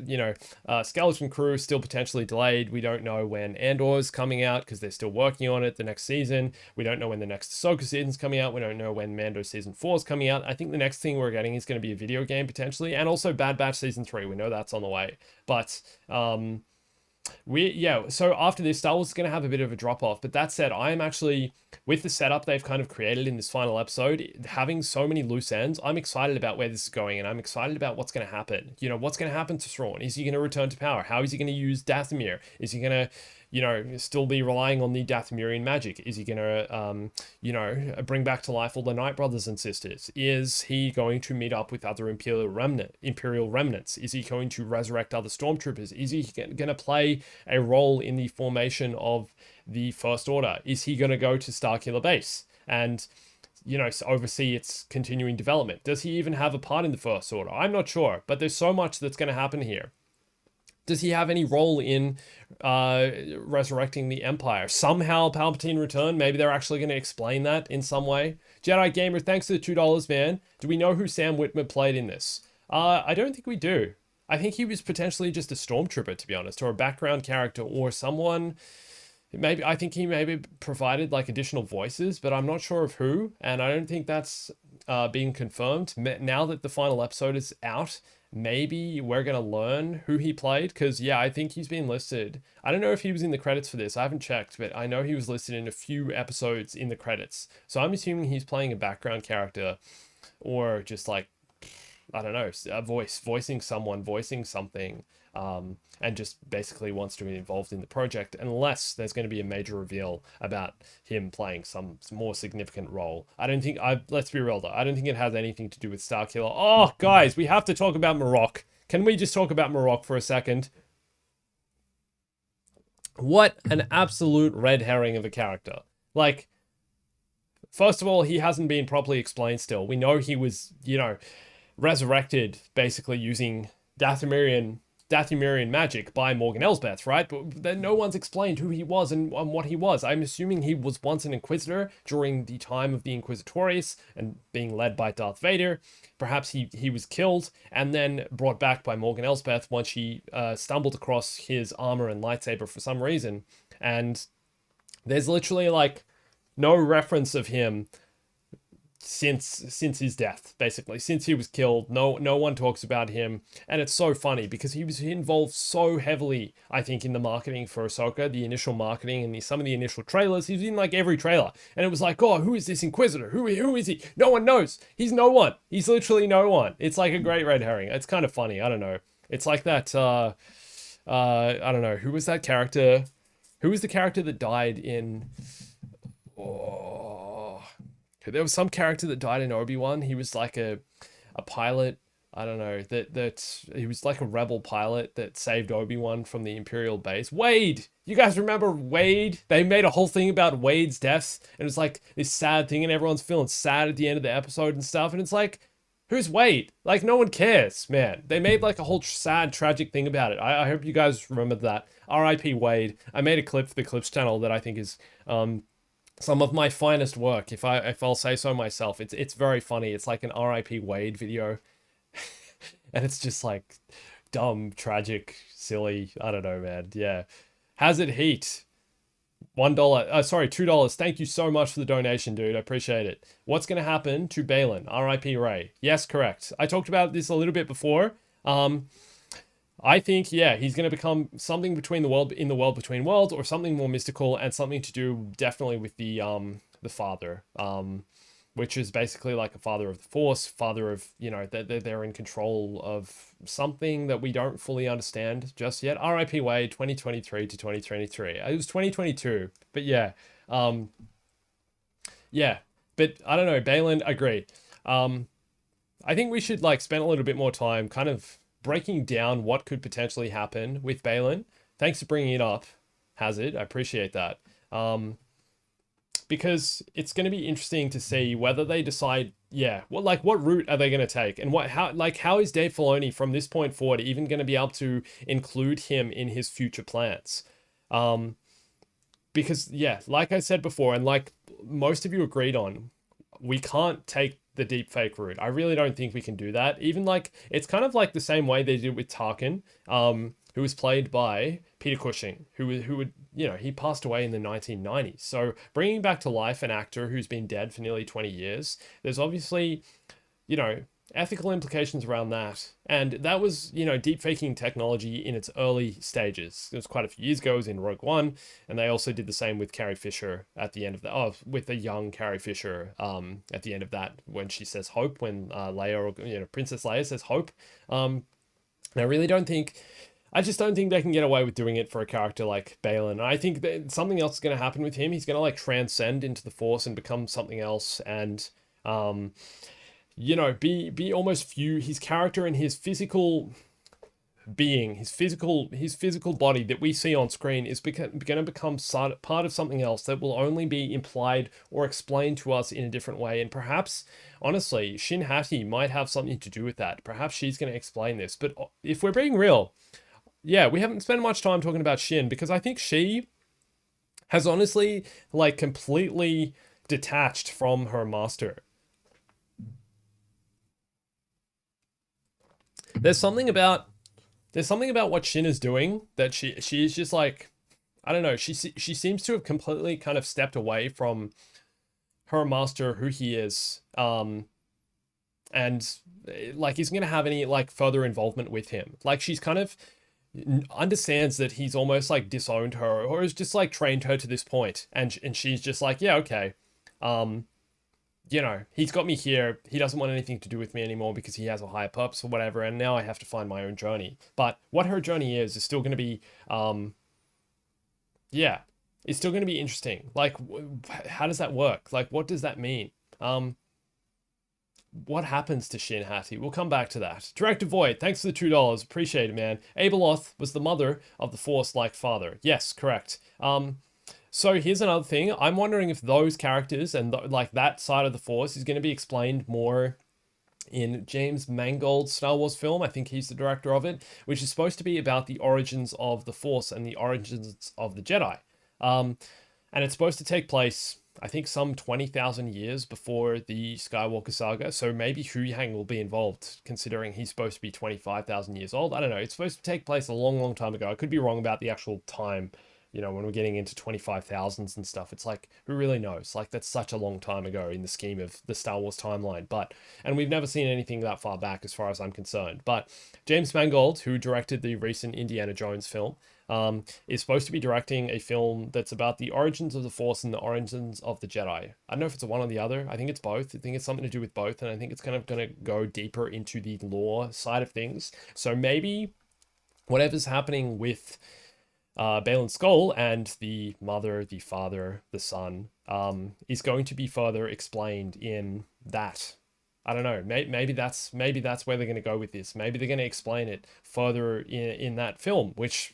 Skeleton Crew still potentially delayed. We don't know when Andor's coming out because they're still working on it the next season. We don't know when the next Ahsoka season's coming out. We don't know when Mando season 4 is coming out. I think the next thing we're getting is going to be a video game potentially, and also Bad Batch season 3. We know that's on the way. But so after this, Star Wars is going to have a bit of a drop off. But that said, I am actually, with the setup they've kind of created in this final episode, having so many loose ends, I'm excited about where this is going, and I'm excited about what's going to happen. What's going to happen to Thrawn? Is he going to return to power? How is he going to use Dathomir? Is he going to, still be relying on the Dathomirian magic? Is he going to, bring back to life all the Night Brothers and Sisters? Is he going to meet up with other Imperial remnants? Is he going to resurrect other stormtroopers? Is he going to play a role in the formation of the First Order? Is he going to go to Starkiller Base and oversee its continuing development? Does he even have a part in the First Order? I'm not sure, but there's so much that's going to happen here. Does he have any role in resurrecting the Empire? Somehow Palpatine returned. Maybe they're actually going to explain that in some way. Jedi Gamer, thanks for the $2, man. Do we know who Sam Witwer played in this? I don't think we do. I think he was potentially just a stormtrooper, to be honest, or a background character, or someone. Maybe I think he maybe provided like additional voices, but I'm not sure of who, and I don't think that's being confirmed. Now that the final episode is out, maybe we're going to learn who he played, because yeah, I think he's been listed. I don't know if he was in the credits for this. I haven't checked, but I know he was listed in a few episodes in the credits. So I'm assuming he's playing a background character, or just like, I don't know, a voicing someone, voicing something, and just basically wants to be involved in the project, unless there's going to be a major reveal about him playing some more significant role. Let's be real though, I don't think it has anything to do with Starkiller. Oh, guys, we have to talk about Marok. Can we just talk about Marok for a second? What an absolute red herring of a character. Like, first of all, he hasn't been properly explained still. We know he was, resurrected basically using Dathomirian magic by Morgan Elsbeth, right? But then no one's explained who he was and what he was. I'm assuming he was once an Inquisitor during the time of the Inquisitorius and being led by Darth Vader. Perhaps he was killed and then brought back by Morgan Elsbeth once she stumbled across his armor and lightsaber for some reason. And there's literally like no reference of him since his death, basically. Since he was killed, no one talks about him. And it's so funny because he was involved so heavily, I think, in the marketing for Ahsoka, the initial marketing and some of the initial trailers. He was in like every trailer, and it was like, oh, who is this Inquisitor? Who is he? No one knows. He's no one. He's literally no one. It's like a great red herring. It's kind of funny. I don't know. It's like that, I don't know. Who was that character? Who was the character that died in... There was some character that died in Obi-Wan. He was like a pilot. I don't know, that he was like a rebel pilot that saved Obi-Wan from the Imperial base. Wade! You guys remember Wade? They made a whole thing about Wade's death. And it was like this sad thing, and everyone's feeling sad at the end of the episode and stuff. And it's like, who's Wade? Like, no one cares, man. They made like a whole sad, tragic thing about it. I hope you guys remember that. R.I.P. Wade. I made a clip for the Clips channel that I think is... some of my finest work, if I'll say so myself. It's very funny. It's like an R.I.P. Wade video, and it's just like dumb, tragic, silly. I don't know, man. Yeah, Hazard Heat, $1. Sorry, $2. Thank you so much for the donation, dude. I appreciate it. What's gonna happen to Balin? R.I.P. Ray. Yes, correct. I talked about this a little bit before. I think, yeah, he's going to become something in the world between worlds, or something more mystical, and something to do definitely with the father, which is basically like a father of the Force, father of, they're in control of something that we don't fully understand just yet. R.I.P. Wade, 2023 to 2023. It was 2022, but yeah. Yeah, but I don't know, Balin, agree. I think we should like spend a little bit more time kind of breaking down what could potentially happen with Balin. Thanks for bringing it up, Hazard. I appreciate that. Because it's going to be interesting to see whether they decide, what route are they going to take, and how is Dave Filoni from this point forward even going to be able to include him in his future plans? Because yeah, like I said before, and like most of you agreed on, we can't take the deep fake route. I really don't think we can do that. Even like, it's kind of like the same way they did with Tarkin, who was played by Peter Cushing, who would, he passed away in the 1990s. So bringing back to life an actor who's been dead for nearly 20 years, there's obviously, ethical implications around that. And that was, deep faking technology in its early stages. It was quite a few years ago. It was in Rogue One. And they also did the same with Carrie Fisher at the end of that, with a young Carrie Fisher at the end of that, when she says hope, when Leia, or Princess Leia says hope. And I really don't think, I just don't think they can get away with doing it for a character like Balin. I think that something else is going to happen with him. He's going to like transcend into the Force and become something else, and um, be almost few. His character and his physical being, his physical body that we see on screen is going to become part of something else that will only be implied or explained to us in a different way. And perhaps, honestly, Shin Hati might have something to do with that. Perhaps she's going to explain this. But if we're being real, yeah, we haven't spent much time talking about Shin because I think she has honestly like completely detached from her master. There's something about what Shin is doing that she's just like, I don't know, she seems to have completely kind of stepped away from her master, who he is, and like isn't gonna have any like further involvement with him. Like she's kind of understands that he's almost like disowned her or has just like trained her to this point, and she's just like, yeah, okay, um, he's got me here. He doesn't want anything to do with me anymore because he has a higher purpose or whatever. And now I have to find my own journey. But what her journey is still going to be, yeah, it's still going to be interesting. Like, how does that work? Like, what does that mean? What happens to Shin Hati? We'll come back to that. Director Void, thanks for the $2. Appreciate it, man. Abeloth was the mother of the Force-like father. Yes, correct. So here's another thing. I'm wondering if those characters and like that side of the Force is going to be explained more in James Mangold's Star Wars film. I think he's the director of it, which is supposed to be about the origins of the Force and the origins of the Jedi. And it's supposed to take place, I think, some 20,000 years before the Skywalker saga. So maybe Hu Yang will be involved, considering he's supposed to be 25,000 years old. I don't know. It's supposed to take place a long, long time ago. I could be wrong about the actual time. When we're getting into 25,000s and stuff, it's like, who really knows? Like, that's such a long time ago in the scheme of the Star Wars timeline. And we've never seen anything that far back as far as I'm concerned. But James Mangold, who directed the recent Indiana Jones film, is supposed to be directing a film that's about the origins of the Force and the origins of the Jedi. I don't know if it's one or the other. I think it's both. I think it's something to do with both. And I think it's kind of going to go deeper into the lore side of things. So maybe whatever's happening with Balin's skull and the mother, the father, the son, is going to be further explained in that. I don't know. Maybe that's where they're going to go with this. Maybe they're going to explain it further in that film. Which,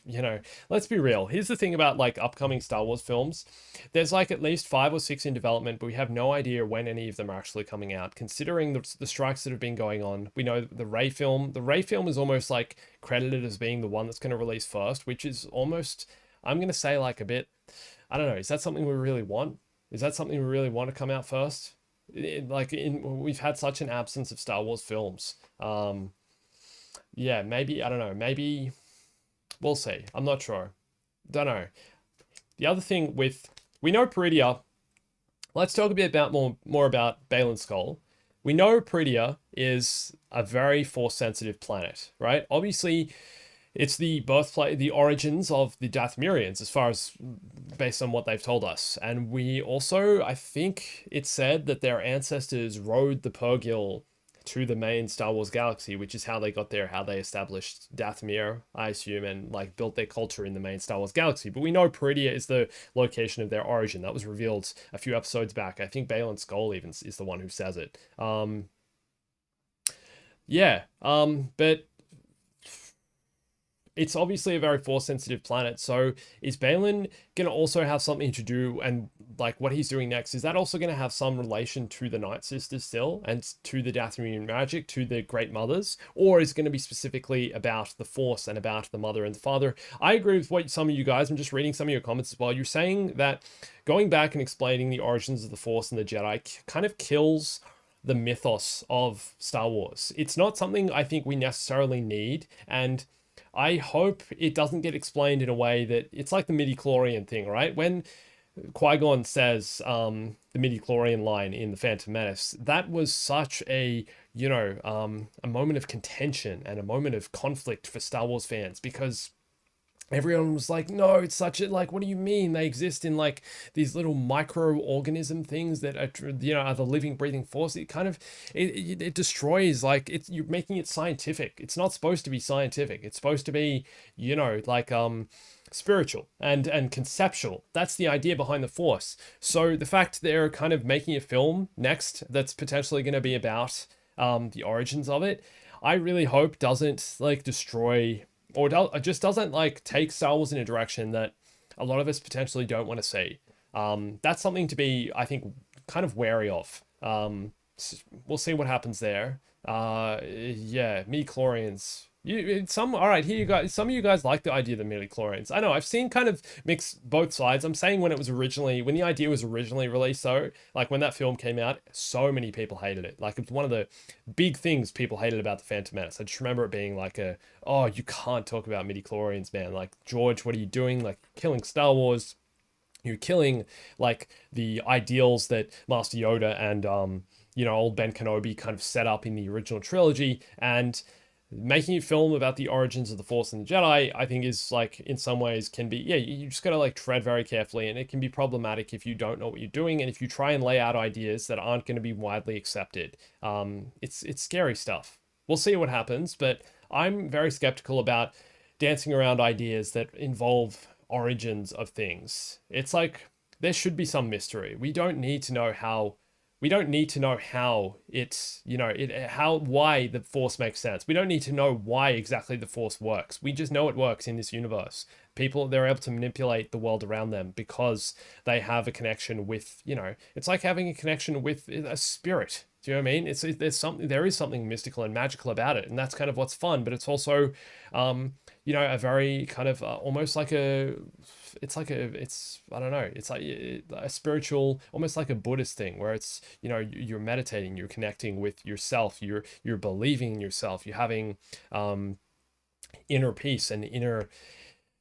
let's be real. Here's the thing about like upcoming Star Wars films. There's like at least 5 or 6 in development, but we have no idea when any of them are actually coming out. Considering the strikes that have been going on, we know the Rey film. The Rey film is almost like credited as being the one that's going to release first, which is almost, I'm going to say, like a bit, I don't know. Is that something we really want? Is that something we really want to come out first? We've had such an absence of Star Wars films. Yeah, maybe, I don't know, maybe we'll see. I'm not sure. Don't know. The other thing we know Peridia. Let's talk a bit about more about Balin's Skull. We know Peridia is a very Force sensitive planet, right? Obviously, it's the birthplace, the origins of the Dathomirians, as far as based on what they've told us. And we also, I think it said that their ancestors rode the Purgil to the main Star Wars galaxy, which is how they got there, how they established Dathomir, I assume, and like built their culture in the main Star Wars galaxy. But we know Peridia is the location of their origin. That was revealed a few episodes back. I think Balin Skull even is the one who says it. But it's obviously a very Force-sensitive planet, so is Balin going to also have something to do, and like what he's doing next, is that also going to have some relation to the Night Sisters still, and to the Dathomirian magic, to the Great Mothers, or is it going to be specifically about the Force and about the Mother and the Father? I agree with what some of you guys, I'm just reading some of your comments as well, you're saying that going back and explaining the origins of the Force and the Jedi kind of kills the mythos of Star Wars. It's not something I think we necessarily need, and I hope it doesn't get explained in a way that it's like the midi-chlorian thing, right? When Qui-Gon says the midi-chlorian line in The Phantom Menace, that was such a moment of contention and a moment of conflict for Star Wars fans, because everyone was like, no, it's such a, like, what do you mean they exist in like these little microorganism things that are, are the living breathing force? It kind of, it destroys, like, it's, you're making it scientific. It's not supposed to be scientific. It's supposed to be, like spiritual and conceptual. That's the idea behind the force. So the fact they're kind of making a film next that's potentially going to be about the origins of it, I really hope doesn't like destroy, or just doesn't like take Star Wars in a direction that a lot of us potentially don't want to see. That's something to be, I think, kind of wary of. We'll see what happens there. Yeah, midi-chlorians. Some, all right, here you guys, some of you guys like the idea of the midi-chlorians. I know, I've seen kind of mix both sides. I'm saying when the idea was originally released, though, like when that film came out, so many people hated it. Like, it's one of the big things people hated about the Phantom Menace. I just remember it being like oh, you can't talk about midi-chlorians, man. Like, George, what are you doing? Like, killing Star Wars. You're killing like the ideals that Master Yoda and old Ben Kenobi kind of set up in the original trilogy, and making a film about the origins of the Force and the Jedi, I think is like, in some ways can be, yeah, you just gotta like tread very carefully, and it can be problematic if you don't know what you're doing, and if you try and lay out ideas that aren't going to be widely accepted. It's scary stuff. We'll see what happens, but I'm very skeptical about dancing around ideas that involve origins of things. It's like, there should be some mystery. We don't need to know how it's, why the force makes sense. We don't need to know why exactly the force works. We just know it works in this universe. People, they're able to manipulate the world around them because they have a connection with, it's like having a connection with a spirit. Do you know what I mean? There is something mystical and magical about it, and that's kind of what's fun. But it's also, a very kind of almost like I don't know, it's like a spiritual, almost like a Buddhist thing, where it's, you're meditating, you're connecting with yourself, you're believing in yourself, you're having inner peace and inner,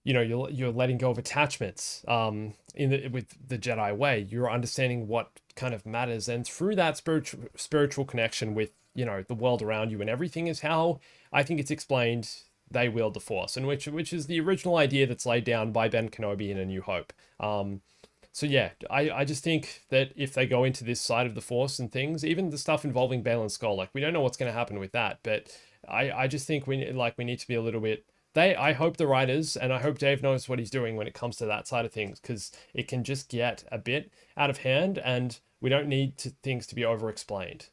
you're letting go of attachments with the Jedi way. You're understanding what kind of matters, and through that spiritual connection with, the world around you and everything, is how I think it's explained they wield the Force, and which is the original idea that's laid down by Ben Kenobi in A New Hope. So yeah, I just think that if they go into this side of the Force and things, even the stuff involving Bale and Skull, like, we don't know what's going to happen with that, but I just think we need to be a little bit. I hope the writers, and I hope Dave knows what he's doing when it comes to that side of things, because it can just get a bit out of hand, and we don't need things to be over-explained.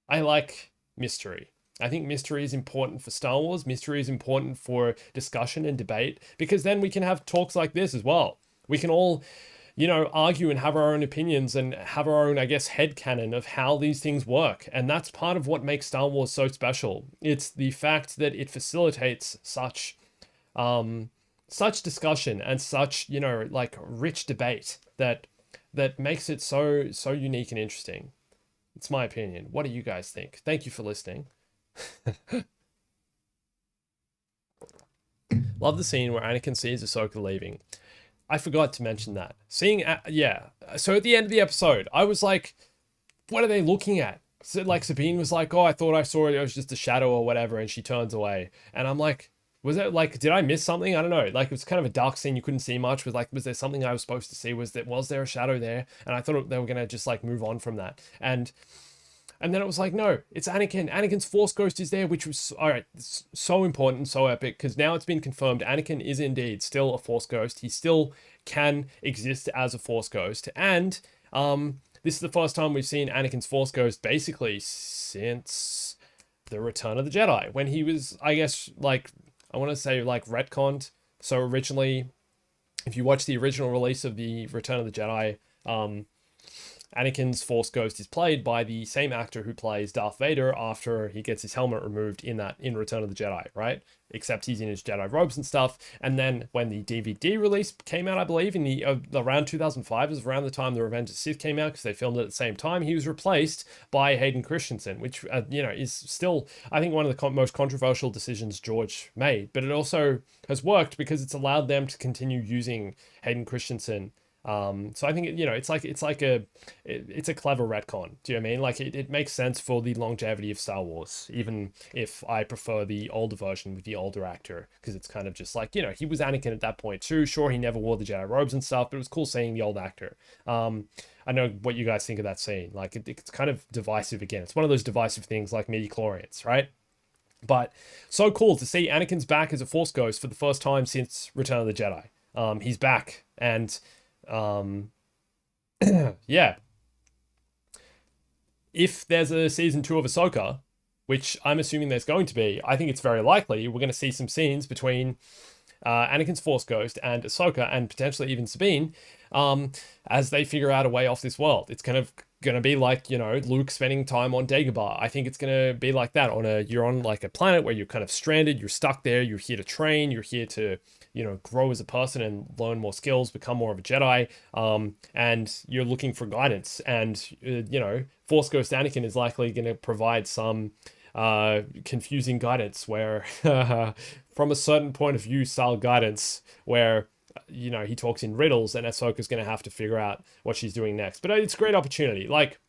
I like mystery. I think mystery is important for Star Wars. Mystery is important for discussion and debate, because then we can have talks like this as well. We can all, argue and have our own opinions and have our own, I guess, headcanon of how these things work. And that's part of what makes Star Wars so special. It's the fact that it facilitates such discussion and such, like, rich debate that makes it so unique and interesting. It's my opinion. What do you guys think? Thank you for listening. Love the scene where Anakin sees Ahsoka leaving. I forgot to mention that. Yeah. So at the end of the episode, I was like, what are they looking at? So, like, Sabine was like, oh, I thought I saw it. It was just a shadow or whatever. And she turns away. And I'm like, was it like, did I miss something? I don't know. Like, it was kind of a dark scene. You couldn't see much. Was there something I was supposed to see? Was there a shadow there? And I thought they were going to just like move on from that. And then it was like, no, it's Anakin. Anakin's Force Ghost is there, which was, all right, so important, so epic, because now it's been confirmed Anakin is indeed still a Force Ghost. He still can exist as a Force Ghost. And this is the first time we've seen Anakin's Force Ghost basically since the Return of the Jedi, when he was, I guess, like, I want to say, like, retconned. So originally, if you watch the original release of the Return of the Jedi, Anakin's Force Ghost is played by the same actor who plays Darth Vader after he gets his helmet removed in Return of the Jedi, right? Except he's in his Jedi robes and stuff. And then when the DVD release came out, I believe in the around 2005, is around the time the Revenge of the Sith came out, because they filmed it at the same time, he was replaced by Hayden Christensen, which is still, I think, one of the most controversial decisions George made. But it also has worked because it's allowed them to continue using Hayden Christensen So I think, you know, it's a clever retcon. Do you know what I mean? Like it makes sense for the longevity of Star Wars, even if I prefer the older version with the older actor, because it's kind of just like, you know, he was Anakin at that point too. Sure, he never wore the Jedi robes and stuff, but it was cool seeing the old actor. I know what you guys think of that scene. Like it's kind of divisive again. It's one of those divisive things like midi-chlorians, right? But so cool to see Anakin's back as a Force ghost for the first time since Return of the Jedi. He's back, and um, yeah, if there's a season 2 of Ahsoka, which I'm assuming there's going to be, I think it's very likely we're going to see some scenes between Anakin's Force Ghost and Ahsoka, and potentially even Sabine, as they figure out a way off this world. It's kind of going to be like, you know, Luke spending time on Dagobah. I think it's going to be like that. You're on like a planet where you're kind of stranded, you're stuck there, you're here to train, you're here to, you know, grow as a person and learn more skills, become more of a Jedi, and you're looking for guidance. And, you know, Force Ghost Anakin is likely going to provide some confusing guidance where, from a certain point of view style guidance, where, you know, he talks in riddles and Ahsoka's going to have to figure out what she's doing next. But it's a great opportunity. Like,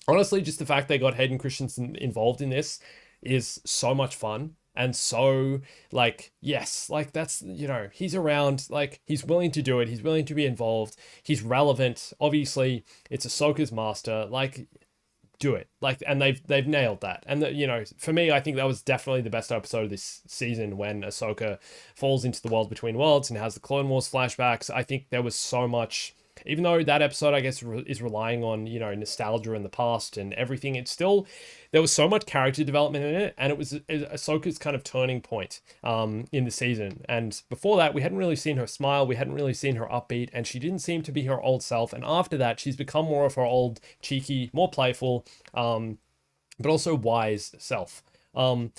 honestly, just the fact they got Hayden Christensen involved in this is so much fun. And so, like, yes, like that's, you know, he's around, like, he's willing to do it. He's willing to be involved. He's relevant. Obviously, it's Ahsoka's master. Like, do it. Like, and they've nailed that. And you know, for me, I think that was definitely the best episode of this season, when Ahsoka falls into the world between worlds and has the Clone Wars flashbacks. I think there was so much, even though that episode, I guess, is relying on, you know, nostalgia in the past and everything, it's still, there was so much character development in it, and it was Ahsoka's kind of turning point in the season. And before that, we hadn't really seen her smile, we hadn't really seen her upbeat, and she didn't seem to be her old self. And after that, she's become more of her old, cheeky, more playful, but also wise self, and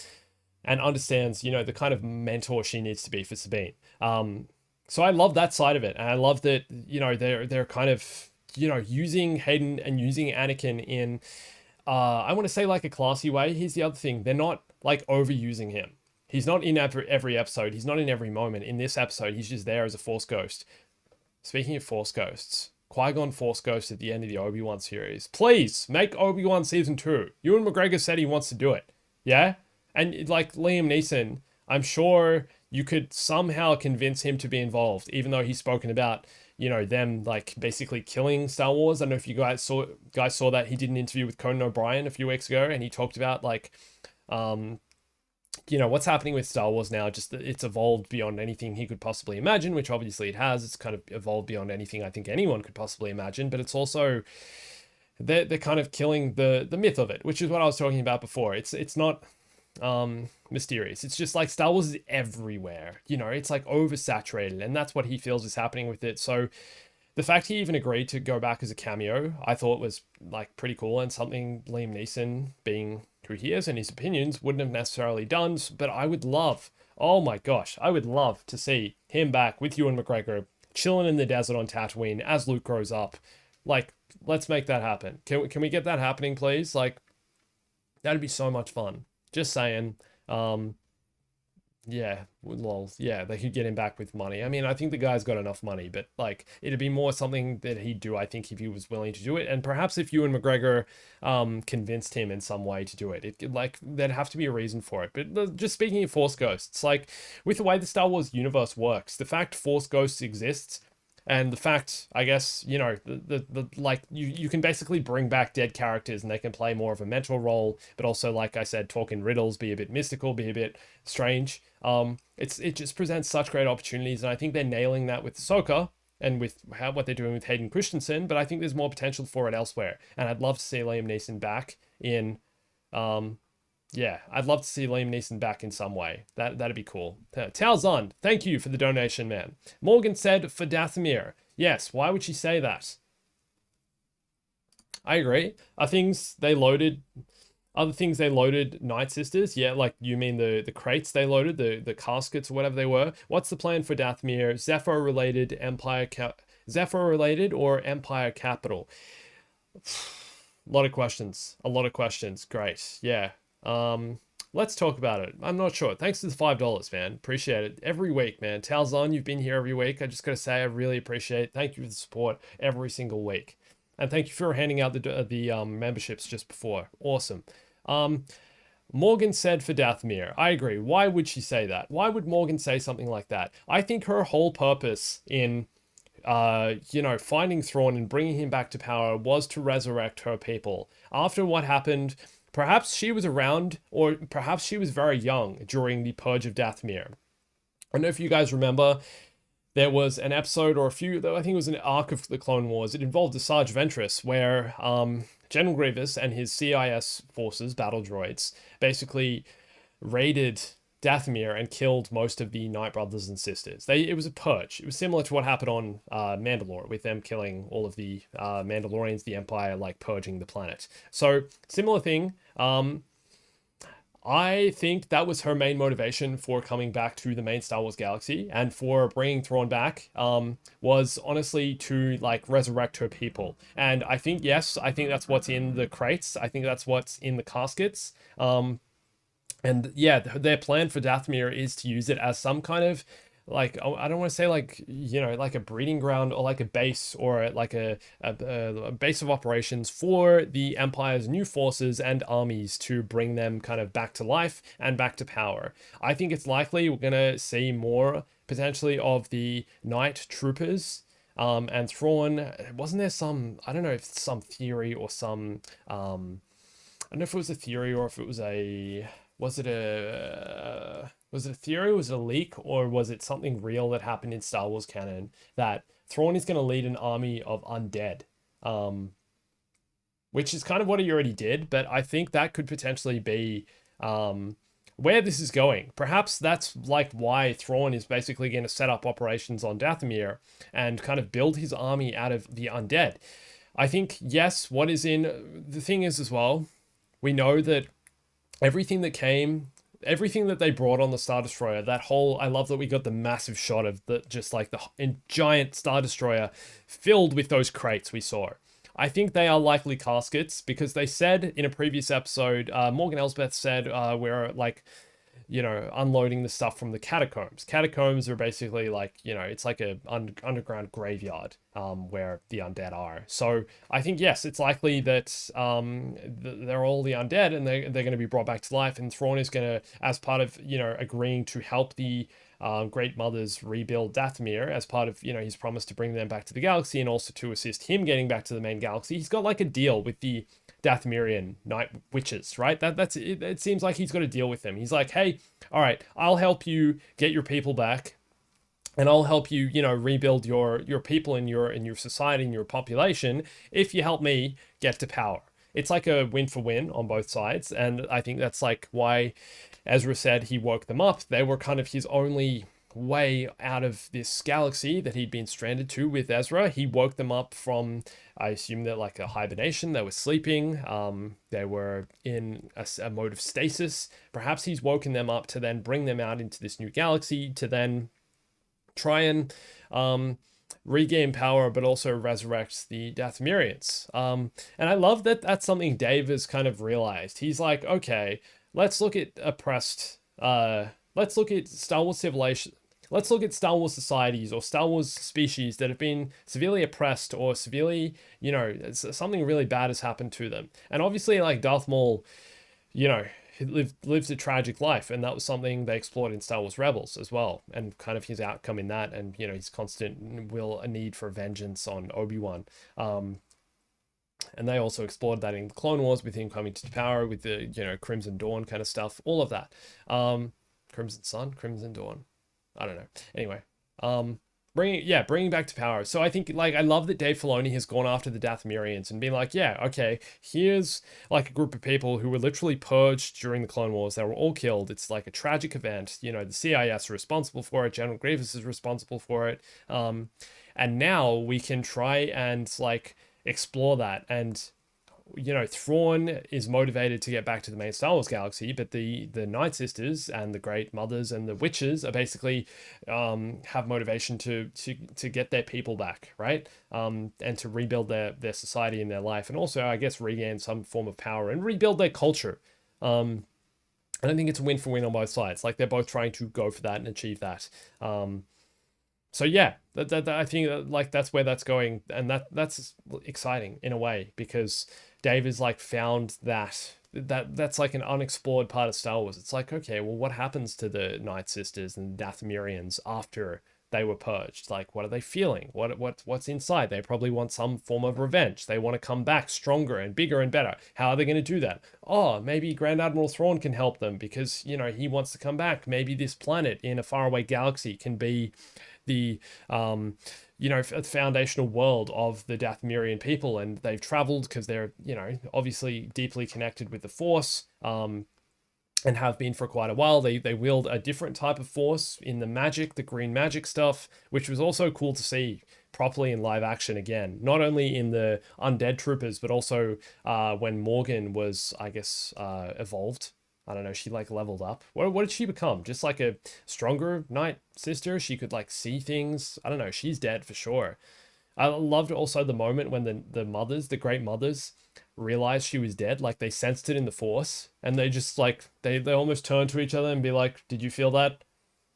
understands, you know, the kind of mentor she needs to be for Sabine. So I love that side of it, and I love that, you know, they're kind of, you know, using Hayden and using Anakin in, I want to say, like, a classy way. Here's the other thing: they're not like overusing him. He's not in every episode. He's not in every moment. In this episode, he's just there as a Force ghost. Speaking of Force ghosts, Qui-Gon Force Ghost at the end of the Obi-Wan series. Please make Obi-Wan season 2. Ewan McGregor said he wants to do it. Yeah, and like Liam Neeson, I'm sure you could somehow convince him to be involved, even though he's spoken about, you know, them like basically killing Star Wars. I don't know if you guys saw that. He did an interview with Conan O'Brien a few weeks ago, and he talked about, like, you know, what's happening with Star Wars now. Just that it's evolved beyond anything he could possibly imagine, which obviously it has. It's kind of evolved beyond anything I think anyone could possibly imagine. But it's also, they're kind of killing the myth of it, which is what I was talking about before. It's not mysterious. It's just like Star Wars is everywhere, you know, it's like oversaturated, and that's what he feels is happening with it. So the fact he even agreed to go back as a cameo, I thought was like pretty cool, and something Liam Neeson, being who he is and his opinions, wouldn't have necessarily done. But I would love, oh my gosh, I would love to see him back with Ewan McGregor chilling in the desert on Tatooine as Luke grows up. Like, let's make that happen. Can we get that happening, please? Like, that'd be so much fun. Just saying. Yeah, lol. Yeah, they could get him back with money. I mean, I think the guy's got enough money, but like, it'd be more something that he'd do, I think, if he was willing to do it. And perhaps if Ewan McGregor convinced him in some way to do it, like, there'd have to be a reason for it. But just speaking of Force Ghosts, like, with the way the Star Wars universe works, the fact Force Ghosts exists, and the fact, I guess, you know, the like, you can basically bring back dead characters and they can play more of a mentor role, but also, like I said, talk in riddles, be a bit mystical, be a bit strange. It just presents such great opportunities, and I think they're nailing that with Ahsoka and with what they're doing with Hayden Christensen, but I think there's more potential for it elsewhere. And I'd love to see Liam Neeson back in, yeah, I'd love to see Liam Neeson back in some way. That'd be cool. Talzund, thank you for the donation, man. Morgan said, for Dathomir. Yes, why would she say that? I agree. Other things they loaded Night Sisters? Yeah, like, you mean the crates they loaded, the caskets or whatever they were? What's the plan for Dathomir? Zephyr related or Empire capital? A lot of questions. Great. Yeah. Let's talk about it. I'm not sure. Thanks to the $5, man. Appreciate it. Every week, man. Talzon, you've been here every week. I just got to say, I really appreciate it. Thank you for the support every single week. And thank you for handing out the memberships just before. Awesome. Morgan said for Dathomir. I agree. Why would she say that? Why would Morgan say something like that? I think her whole purpose in finding Thrawn and bringing him back to power was to resurrect her people. After what happened, perhaps she was around, or perhaps she was very young during the Purge of Dathomir. I don't know if you guys remember, there was an episode or a few, I think it was an arc of the Clone Wars. It involved the Sarge Ventress, where General Grievous and his CIS forces, battle droids, basically raided Dathomir and killed most of the Night Brothers and Sisters. It was a purge. It was similar to what happened on Mandalore, with them killing all of the Mandalorians, the Empire, like purging the planet. So, similar thing. I think that was her main motivation for coming back to the main Star Wars galaxy and for bringing Thrawn back, was honestly to like resurrect her people. And I think, yes, I think that's what's in the crates. I think that's what's in the caskets. And yeah, their plan for Dathomir is to use it as some kind of, like, I don't want to say like, like a breeding ground or like a base or like a base of operations for the Empire's new forces and armies to bring them kind of back to life and back to power. I think it's likely we're going to see more potentially of the Night Troopers. And Thrawn, wasn't there some, I don't know if it's some theory or some, I don't know if it was a theory or if it was was it a theory, was it a leak, or was it something real that happened in Star Wars canon that Thrawn is going to lead an army of undead? Which is kind of what he already did, but I think that could potentially be where this is going. Perhaps that's like why Thrawn is basically going to set up operations on Dathomir and kind of build his army out of the undead. I think, yes, the thing is as well, we know that everything that they brought on the Star Destroyer, I love that we got the massive shot of the giant Star Destroyer filled with those crates we saw. I think they are likely caskets because they said in a previous episode, Morgan Elsbeth said, we're like, unloading the stuff from the catacombs. Catacombs are basically like, it's like a underground graveyard where the undead are. So I think, yes, it's likely that they're all the undead and they're going to be brought back to life. And Thrawn is going to, as part of, agreeing to help the Great Mothers rebuild Dathomir as part of, his promise to bring them back to the galaxy and also to assist him getting back to the main galaxy. He's got like a deal with the Dathomirian Night Witches, right? That's it. It seems like he's got to deal with them. He's like, hey, all right, I'll help you get your people back, and I'll help you, rebuild your people and your society and your population if you help me get to power. It's like a win for win on both sides, and I think that's like why Ezra said he woke them up. They were kind of his only way out of this galaxy that he'd been stranded to with Ezra. He woke them up from, I assume that like a hibernation. They were sleeping. They were in a mode of stasis. Perhaps he's woken them up to then bring them out into this new galaxy to then try and regain power, but also resurrect the Dathomirians. And I love that that's something Dave has kind of realized. He's like, okay, let's look at oppressed, let's look at Star Wars civilization. Let's look at Star Wars societies or Star Wars species that have been severely oppressed or severely, something really bad has happened to them. And obviously, like Darth Maul, lived a tragic life, and that was something they explored in Star Wars Rebels as well, and kind of his outcome in that, and his constant a need for vengeance on Obi-Wan. And they also explored that in the Clone Wars with him coming to power with the Crimson Dawn kind of stuff, all of that. Crimson Sun, Crimson Dawn. I don't know. Anyway, bringing back to power. So I think, like, I love that Dave Filoni has gone after the Dathomirians and been like, yeah, okay, here's like a group of people who were literally purged during the Clone Wars. They were all killed. It's like a tragic event. The CIS are responsible for it. General Grievous is responsible for it. And now we can try and like explore that. And Thrawn is motivated to get back to the main Star Wars galaxy, but the Night Sisters and the Great Mothers and the Witches are basically have motivation to get their people back, right? And to rebuild their society and their life, and also, I guess, regain some form of power and rebuild their culture. I don't think it's a win for win on both sides. Like they're both trying to go for that and achieve that. So yeah, I think that, like that's where that's going, and that's exciting in a way because Dave has like found that's like an unexplored part of Star Wars. It's like, okay, well, what happens to the Night Sisters and Dathomirians after they were purged? Like, what are they feeling? What's inside? They probably want some form of revenge. They want to come back stronger and bigger and better. How are they going to do that? Oh, maybe Grand Admiral Thrawn can help them because, you know, he wants to come back. Maybe this planet in a faraway galaxy can be the you know, foundational world of the Dathomirian people, and they've traveled because they're, you know, obviously deeply connected with the Force, and have been for quite a while. They wield a different type of Force in the magic, the green magic stuff, which was also cool to see properly in live action again. Not only in the Undead Troopers, but also when Morgan was, I guess, evolved. I don't know, she like leveled up. What did she become? Just like a stronger Night Sister? She could like see things. I don't know, she's dead for sure. I loved also the moment when the mothers, the great mothers, realized she was dead. Like they sensed it in the Force, and they just like they almost turned to each other and be like, "Did you feel that?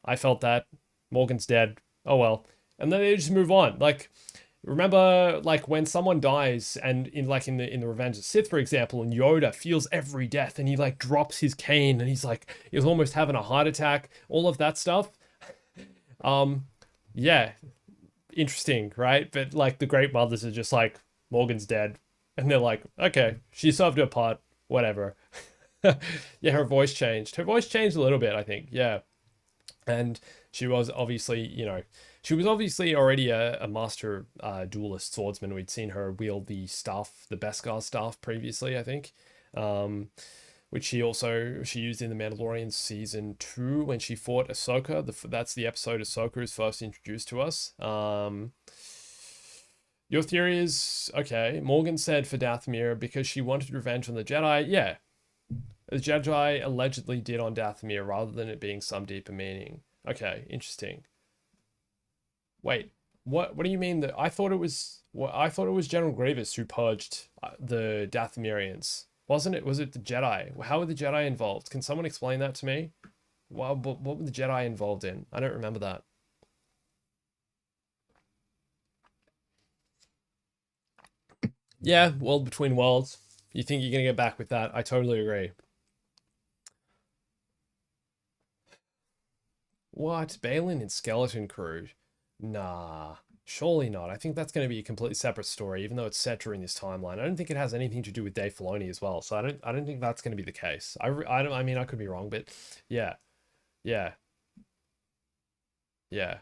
I felt that. Morgan's dead. Oh well." And then they just move on. Like remember, like when someone dies, and in like in the Revenge of the Sith, for example, and Yoda feels every death, and he like drops his cane, and he's almost having a heart attack. All of that stuff. Yeah, interesting, right? But like the Great Mothers are just like Morgan's dead, and they're like, okay, she served her part, whatever. Yeah, her voice changed. Her voice changed a little bit, I think. Yeah, and she was obviously, you know, she was obviously already a master duelist swordsman. We'd seen her wield the staff, the Beskar staff previously, I think. Which she used in the Mandalorian season 2 when she fought Ahsoka. That's the episode Ahsoka is first introduced to us. Your theory is okay. Morgan said for Dathomir because she wanted revenge on the Jedi. Yeah, the Jedi allegedly did on Dathomir rather than it being some deeper meaning. Okay, interesting. Wait, what do you mean that I thought it was General Grievous who purged the Dathomirians. Wasn't it? Was it the Jedi? How were the Jedi involved? Can someone explain that to me? What were the Jedi involved in? I don't remember that. Yeah, World Between Worlds. You think you're gonna get back with that? I totally agree. What? Balin and Skeleton Crew? Nah, surely not. I think that's going to be a completely separate story, even though it's set during this timeline. I don't think it has anything to do with Dave Filoni as well. So I don't think that's going to be the case. I don't. I mean, I could be wrong, but yeah, yeah, yeah.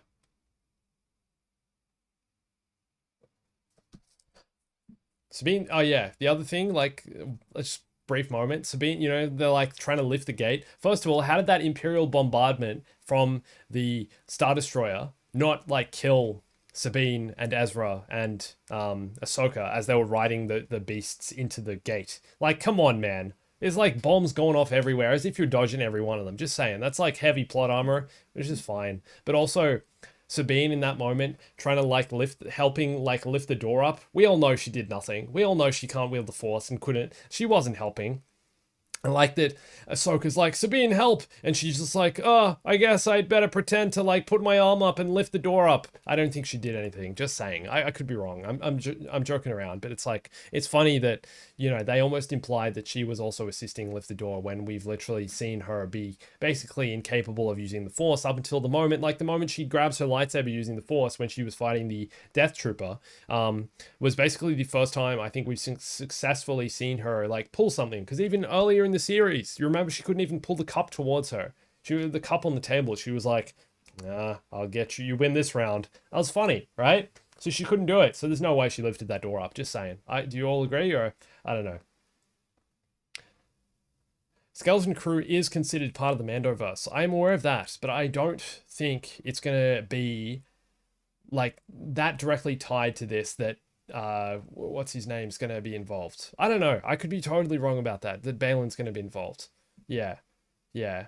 Sabine. Oh yeah, the other thing, like, let's brief moment. Sabine, you know, they're like trying to lift the gate. First of all, how did that Imperial bombardment from the Star Destroyer not like kill Sabine and Ezra and Ahsoka as they were riding the beasts into the gate? Like, come on, man. There's like bombs going off everywhere as if you're dodging every one of them. Just saying. That's like heavy plot armor, which is fine. But also, Sabine in that moment trying to like helping like lift the door up. We all know she did nothing. We all know she can't wield the Force and couldn't. She wasn't helping. I like that Ahsoka's like, Sabine, help! And she's just like, oh, I guess I'd better pretend to like put my arm up and lift the door up. I don't think she did anything. Just saying. I could be wrong. I'm joking around, but it's like, it's funny that, you know, they almost implied that she was also assisting lift the door when we've literally seen her be basically incapable of using the Force up until the moment, like the moment she grabs her lightsaber using the Force when she was fighting the Death Trooper, was basically the first time I think we've successfully seen her like pull something. Because even earlier in the series, you remember she couldn't even pull the cup towards her. She the cup on the table. She was like, "Nah, I'll get you. You win this round." That was funny, right? So she couldn't do it. So there's no way she lifted that door up. Just saying. Do you all agree, or I don't know? Skeleton Crew is considered part of the Mandoverse. I am aware of that, but I don't think it's gonna be like that directly tied to this. That what's his name's gonna be involved. I don't know. I could be totally wrong about that. That Balin's gonna be involved. Yeah, yeah.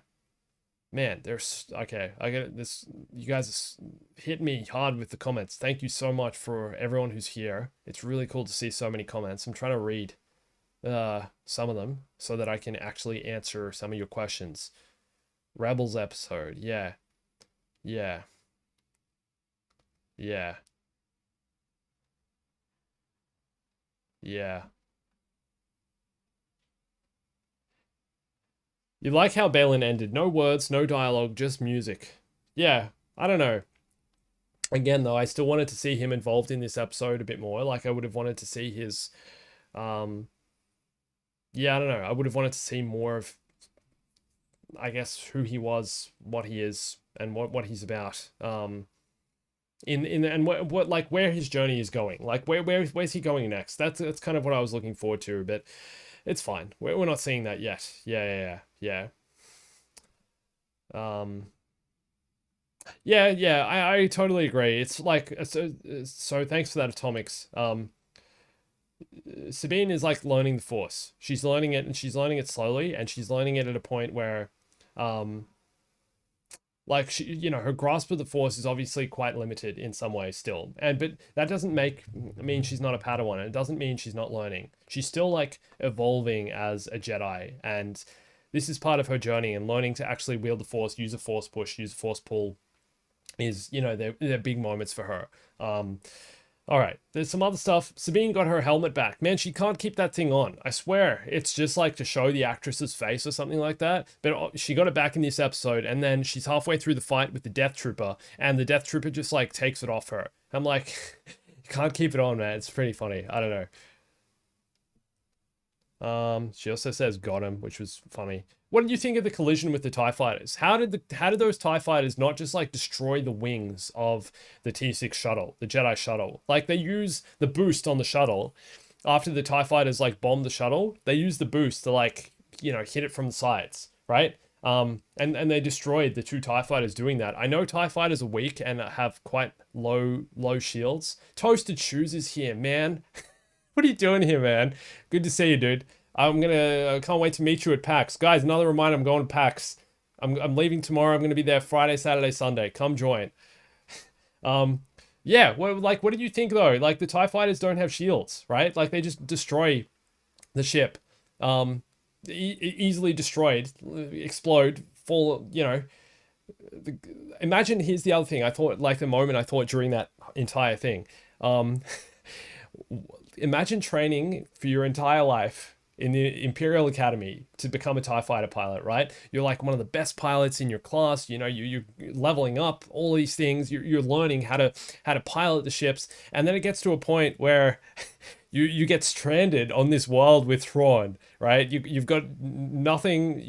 Man, there's okay. I get it. This. You guys hit me hard with the comments. Thank you so much for everyone who's here. It's really cool to see so many comments. I'm trying to read. some of them so that I can actually answer some of your questions. Rebels episode. Yeah. Yeah. Yeah. Yeah. You like how Balin ended? No words, no dialogue, just music. Yeah. I don't know. Again, though, I still wanted to see him involved in this episode a bit more. Like, I would have wanted to see his, um, yeah, I don't know. I would have wanted to see more of, I guess, who he was, what he is, and what he's about. In and what like where his journey is going. Like, where's he going next? That's kind of what I was looking forward to. But it's fine. We're not seeing that yet. Yeah. Um, yeah. I totally agree. It's like so. Thanks for that, Atomics. Sabine is like learning the Force. She's learning it, and she's learning it slowly, and she's learning it at a point where, um, like she, her grasp of the Force is obviously quite limited in some ways still. And but that doesn't mean she's not a Padawan. And it doesn't mean she's not learning. She's still like evolving as a Jedi, and this is part of her journey and learning to actually wield the Force, use a Force push, use a Force pull. Is they're big moments for her. All right, there's some other stuff. Sabine got her helmet back. Man, she can't keep that thing on. I swear, it's just like to show the actress's face or something like that. But she got it back in this episode, and then she's halfway through the fight with the Death Trooper, and the Death Trooper just like takes it off her. I'm like, you can't keep it on, man. It's pretty funny. I don't know. She also says got him, which was funny. What did you think of the collision with the TIE fighters? How did those TIE fighters not just like destroy the wings of the T6 shuttle, the Jedi shuttle? Like they use the boost on the shuttle after the TIE fighters like bomb the shuttle, they use the boost to like, hit it from the sides, right? And they destroyed the two TIE fighters doing that. I know TIE fighters are weak and have quite low shields. Toasted Shoes is here, man. What are you doing here, man? Good to see you, dude. I can't wait to meet you at PAX. Guys, another reminder, I'm going to PAX. I'm leaving tomorrow. I'm going to be there Friday, Saturday, Sunday. Come join. Yeah, what did you think though? Like the TIE fighters don't have shields, right? Like they just destroy the ship. Easily destroyed, explode, fall, imagine, here's the other thing. I thought, like the moment I thought during that entire thing. Imagine training for your entire life in the Imperial Academy to become a TIE fighter pilot, right? You're like one of the best pilots in your class. You're leveling up all these things. You're learning how to pilot the ships, and then it gets to a point where you get stranded on this world with Thrawn, right? You've got nothing.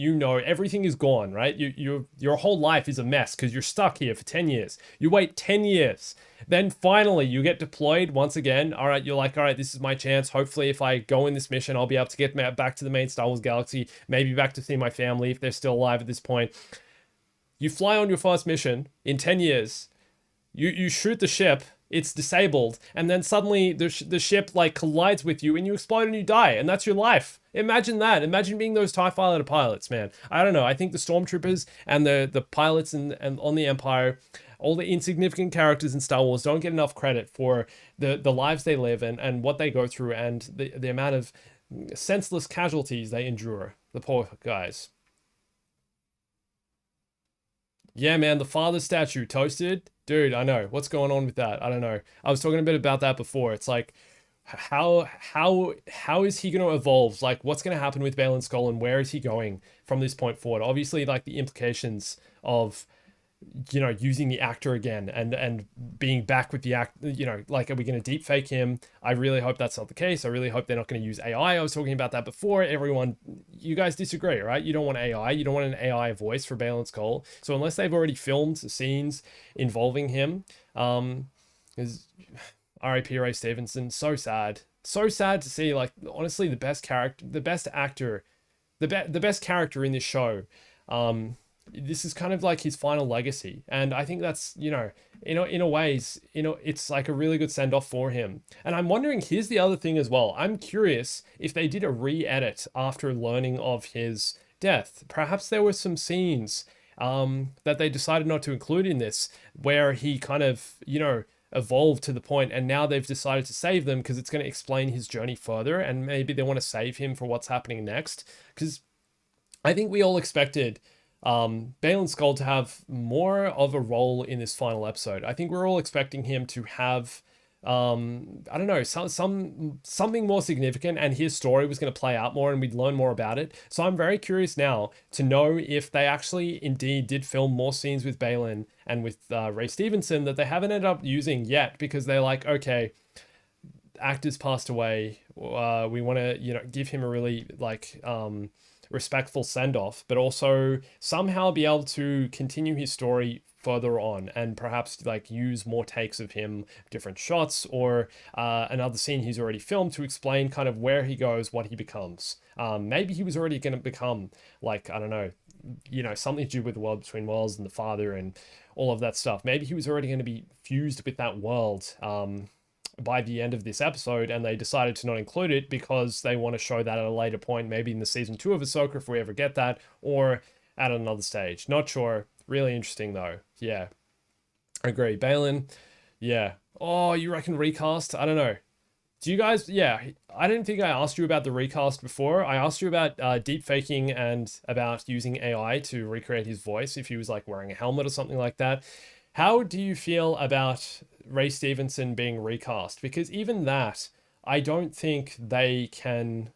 Everything is gone, right? Your whole life is a mess because you're stuck here for 10 years. You wait 10 years. Then finally you get deployed once again. All right, you're like, all right, this is my chance. Hopefully if I go in this mission, I'll be able to get back to the main Star Wars galaxy, maybe back to see my family if they're still alive at this point. You fly on your first mission in 10 years. You shoot the ship, it's disabled, and then suddenly the ship like collides with you and you explode and you die, and that's your life. Imagine that. Imagine being those TIE fighter pilots, man. I don't know. I think the stormtroopers and the pilots and on the Empire, all the insignificant characters in Star Wars don't get enough credit for the lives they live and what they go through and the amount of senseless casualties they endure. The poor guys. Yeah, man, the father statue toasted. Dude, I know. What's going on with that? I don't know. I was talking a bit about that before. It's like how is he going to evolve? Like what's going to happen with Baylan Skoll and where is he going from this point forward? Obviously, like the implications of using the actor again and being back with the act, like, are we going to deep fake him? I really hope that's not the case. I really hope they're not going to use AI. I was talking about that before. You guys disagree, right? You don't want AI. You don't want an AI voice for Baylan Skoll. So unless they've already filmed scenes involving him, is R.I.P. Ray Stevenson. So sad. So sad to see, like, honestly, the best actor, the best character in this show, this is kind of like his final legacy, and I think that's in a ways it's like a really good send off for him. And I'm wondering, here's the other thing as well, I'm curious if they did a re-edit after learning of his death. Perhaps there were some scenes that they decided not to include in this where he kind of evolved to the point, and now they've decided to save them because it's going to explain his journey further, and maybe they want to save him for what's happening next. Because I think we all expected Balin Skull to have more of a role in this final episode. I think we're all expecting him to have I don't know, something more significant, and his story was going to play out more and we'd learn more about it. So I'm very curious now to know if they actually indeed did film more scenes with Balin and with Ray Stevenson that they haven't ended up using yet, because they're like, okay, actor's passed away, we want to, you know, give him a really like respectful send-off, but also somehow be able to continue his story further on, and perhaps like use more takes of him, different shots, or another scene he's already filmed to explain kind of where he goes, what he becomes. Maybe he was already going to become like, I don't know, you know, something to do with the world between worlds and the father and all of that stuff. Maybe he was already going to be fused with that world by the end of this episode, and they decided to not include it because they want to show that at a later point, maybe in the season 2 of Ahsoka, if we ever get that, or at another stage. Not sure. Really interesting though. Yeah. I agree. Balin. Yeah. Oh, you reckon recast? I don't know. Do you guys, yeah, I didn't think I asked you about the recast before. I asked you about deep faking and about using AI to recreate his voice if he was like wearing a helmet or something like that. How do you feel about Ray Stevenson being recast? Because even that, I don't think they can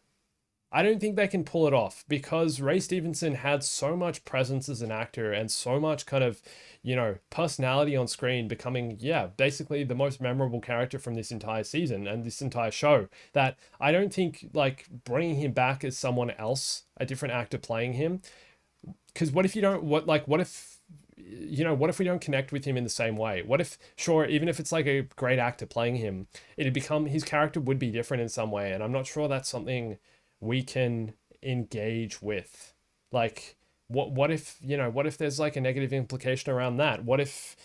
pull it off, because Ray Stevenson had so much presence as an actor and so much kind of, you know, personality on screen, becoming, yeah, basically the most memorable character from this entire season and this entire show, that I don't think like bringing him back as someone else, a different actor playing him, because what if you don't, what if, you know, what if we don't connect with him in the same way? What if, sure, even if it's like a great actor playing him, it'd become, his character would be different in some way, and I'm not sure that's something we can engage with. Like, what if, you know, what if there's like a negative implication around that? What if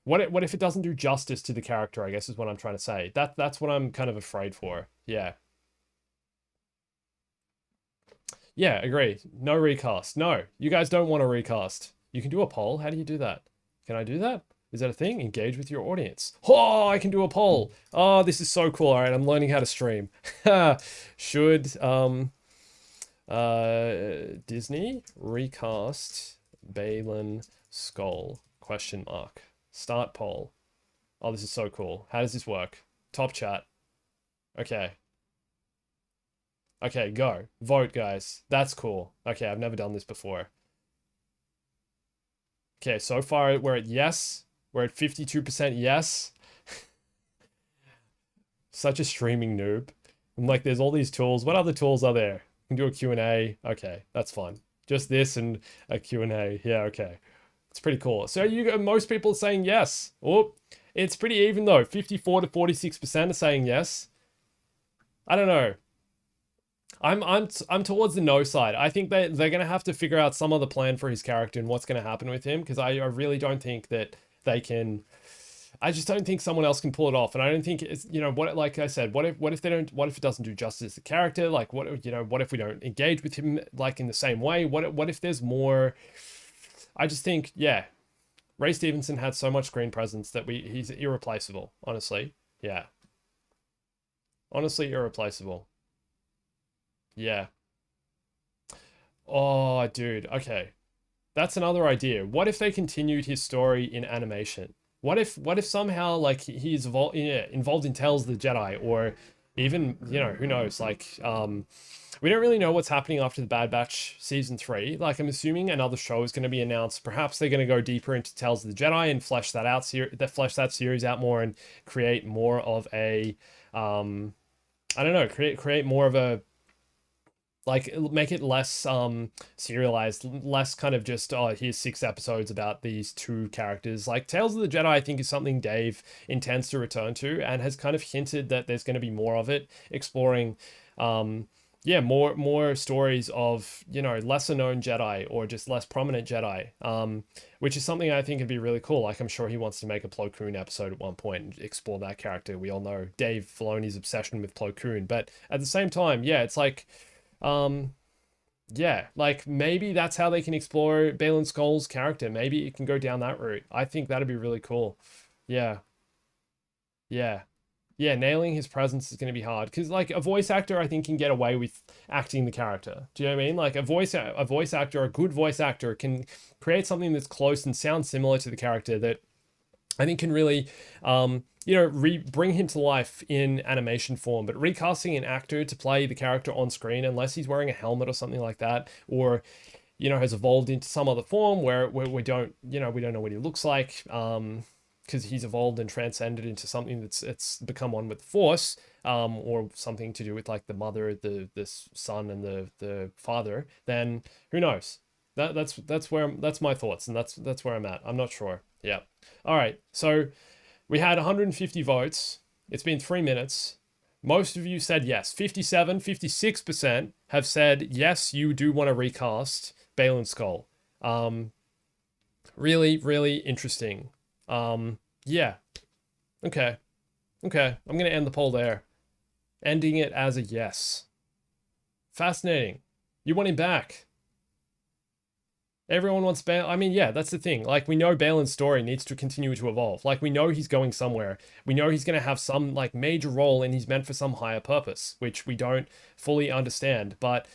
it doesn't do justice to the character, I guess is what I'm trying to say. That's what I'm kind of afraid for. Yeah. Yeah, agree. No recast. No, you guys don't want a recast. You can do a poll. How do you do that? Can I do that? Is that a thing? Engage with your audience. Oh, I can do a poll. Oh, this is so cool. All right, I'm learning how to stream. Should Disney recast Balin Skull? Question mark. Start poll. Oh, this is so cool. How does this work? Top chat. Okay. Okay, go. Vote, guys. That's cool. Okay, I've never done this before. Okay, so far we're at yes. We're at 52% yes. Such a streaming noob. I'm like, there's all these tools. What other tools are there? You can do a Q&A. Okay, that's fun. Just this and a Q&A. Yeah, okay. It's pretty cool. So most people are saying yes. Oh, it's pretty even though. 54 to 46% are saying yes. I don't know. I'm towards the no side. I think they're gonna have to figure out some other plan for his character and what's gonna happen with him, because I really don't think that they can. I just don't think someone else can pull it off, and I don't think it's, you know, what, like I said, what if they don't, what if it doesn't do justice to the character? Like, what, you know, what if we don't engage with him like in the same way? What if there's more? I just think, yeah, Ray Stevenson had so much screen presence that he's irreplaceable. Honestly, yeah, honestly irreplaceable. Yeah. Oh, dude. Okay. That's another idea. What if they continued his story in animation? What if somehow like he's involved in Tales of the Jedi, or even, you know, who knows, like we don't really know what's happening after the Bad Batch season 3. Like, I'm assuming another show is going to be announced. Perhaps they're going to go deeper into Tales of the Jedi and flesh that series out more and create more of a I don't know, create more of a, like, make it less serialized, less kind of just, oh, here's 6 episodes about these 2 characters. Like, Tales of the Jedi, I think, is something Dave intends to return to, and has kind of hinted that there's going to be more of it, exploring yeah, more stories of, you know, lesser known Jedi, or just less prominent Jedi, which is something I think would be really cool. Like, I'm sure he wants to make a Plo Koon episode at one point and explore that character. We all know Dave Filoni's obsession with Plo Koon, but at the same time, yeah, it's like, yeah, like maybe that's how they can explore Balin Skull's character. Maybe it can go down that route. I think that'd be really cool. Yeah. Yeah. Yeah, nailing his presence is going to be hard because, like, a voice actor, I think, can get away with acting the character. Do you know what I mean? Like, a voice actor, a good voice actor, can create something that's close and sounds similar to the character that I think can really, bring him to life in animation form. But recasting an actor to play the character on screen, unless he's wearing a helmet or something like that, or has evolved into some other form where we don't know what he looks like, because he's evolved and transcended into something that's it's become one with the Force, or something to do with like the mother, the son, and the father. Then who knows? That's my thoughts, and that's where I'm at. I'm not sure. Yeah. All right. So we had 150 votes. It's been 3 minutes. Most of you said yes. 57, 56% have said yes, you do want to recast Balin Skull. Really, really interesting. Yeah. Okay. Okay. I'm going to end the poll there. Ending it as a yes. Fascinating. You want him back. Everyone wants Balin. I mean, yeah, that's the thing. Like, we know Balin's story needs to continue to evolve. Like, we know he's going somewhere. We know he's going to have some, like, major role and he's meant for some higher purpose, which we don't fully understand. But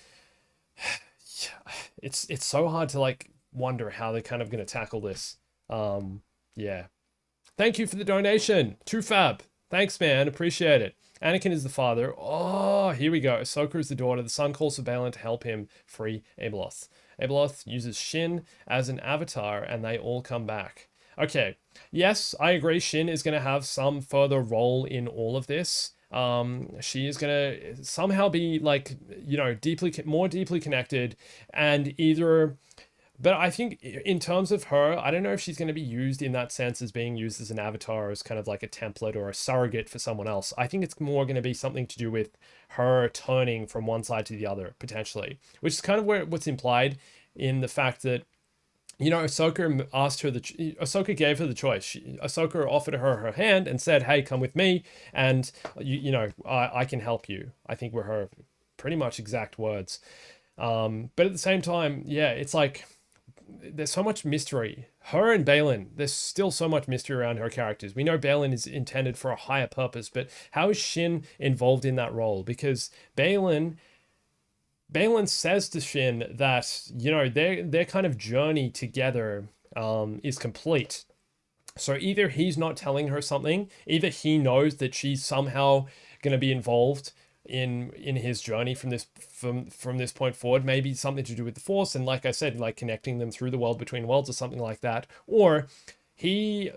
it's so hard to, like, wonder how they're kind of going to tackle this. Yeah. Thank you for the donation. Too fab. Thanks, man. Appreciate it. Anakin is the father. Oh, here we go. Ahsoka is the daughter. The son calls for Balin to help him free Abeloth. Abeloth uses Shin as an avatar and they all come back. Okay. Yes, I agree. Shin is going to have some further role in all of this. She is going to somehow be like, more deeply connected, and either... But I think in terms of her, I don't know if she's going to be used in that sense as being used as an avatar, as kind of like a template or a surrogate for someone else. I think it's more going to be something to do with her turning from one side to the other, potentially, which is kind of what's implied in the fact that, Ahsoka gave her the choice. Ahsoka offered her hand and said, hey, come with me, and, I can help you. I think were her pretty much exact words. But at the same time, yeah, it's like... there's so much mystery. Her and Balin, there's still so much mystery around her characters. We know Balin is intended for a higher purpose, but how is Shin involved in that role? Because Balin says to Shin that, their kind of journey together is complete. So either he's not telling her something, either he knows that she's somehow going to be involved in his journey from this point forward, maybe something to do with the Force, and like I said, like connecting them through the world between worlds or something like that. Or the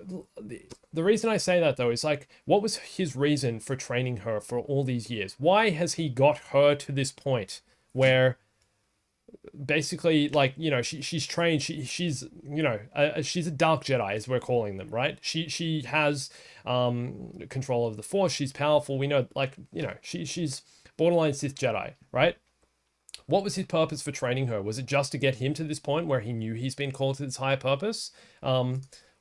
reason I say that though is, like, what was his reason for training her for all these years? Why has he got her to this point where basically, like, she's trained, she's she's a dark Jedi, as we're calling them, right? She has control of the Force, she's powerful, we know, like, she's borderline Sith Jedi, right? What was his purpose for training her? Was it just to get him to this point where he knew he's been called to this higher purpose?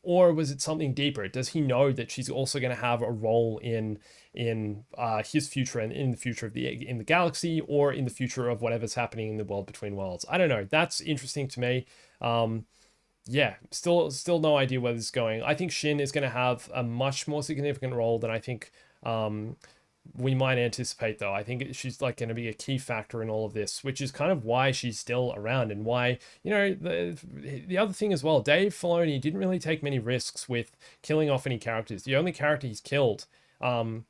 Or was it something deeper? Does he know that she's also going to have a role in his future and in the future of in the galaxy, or in the future of whatever's happening in the world between worlds? I don't know. That's interesting to me. Yeah, still no idea where this is going. I think Shin is going to have a much more significant role than I think we might anticipate, though. I think she's like going to be a key factor in all of this, which is kind of why she's still around, and why, the other thing as well, Dave Filoni didn't really take many risks with killing off any characters. The only character he's killed, I mean,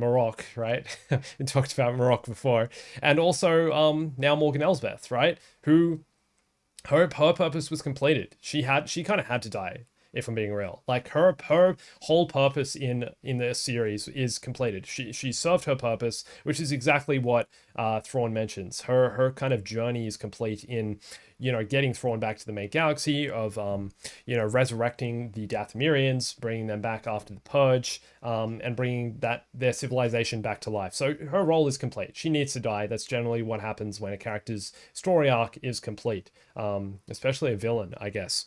Marok, right? We talked about Marok before. And also now Morgan Elsbeth, right? Who, her purpose was completed. She kind of had to die, if I'm being real. Like, her whole purpose in the series is completed. She served her purpose, which is exactly what Thrawn mentions. Her kind of journey is complete in, getting Thrawn back to the main galaxy, of resurrecting the Dathomirians, bringing them back after the purge, and bringing their civilization back to life. So her role is complete. She needs to die. That's generally what happens when a character's story arc is complete, especially a villain, I guess.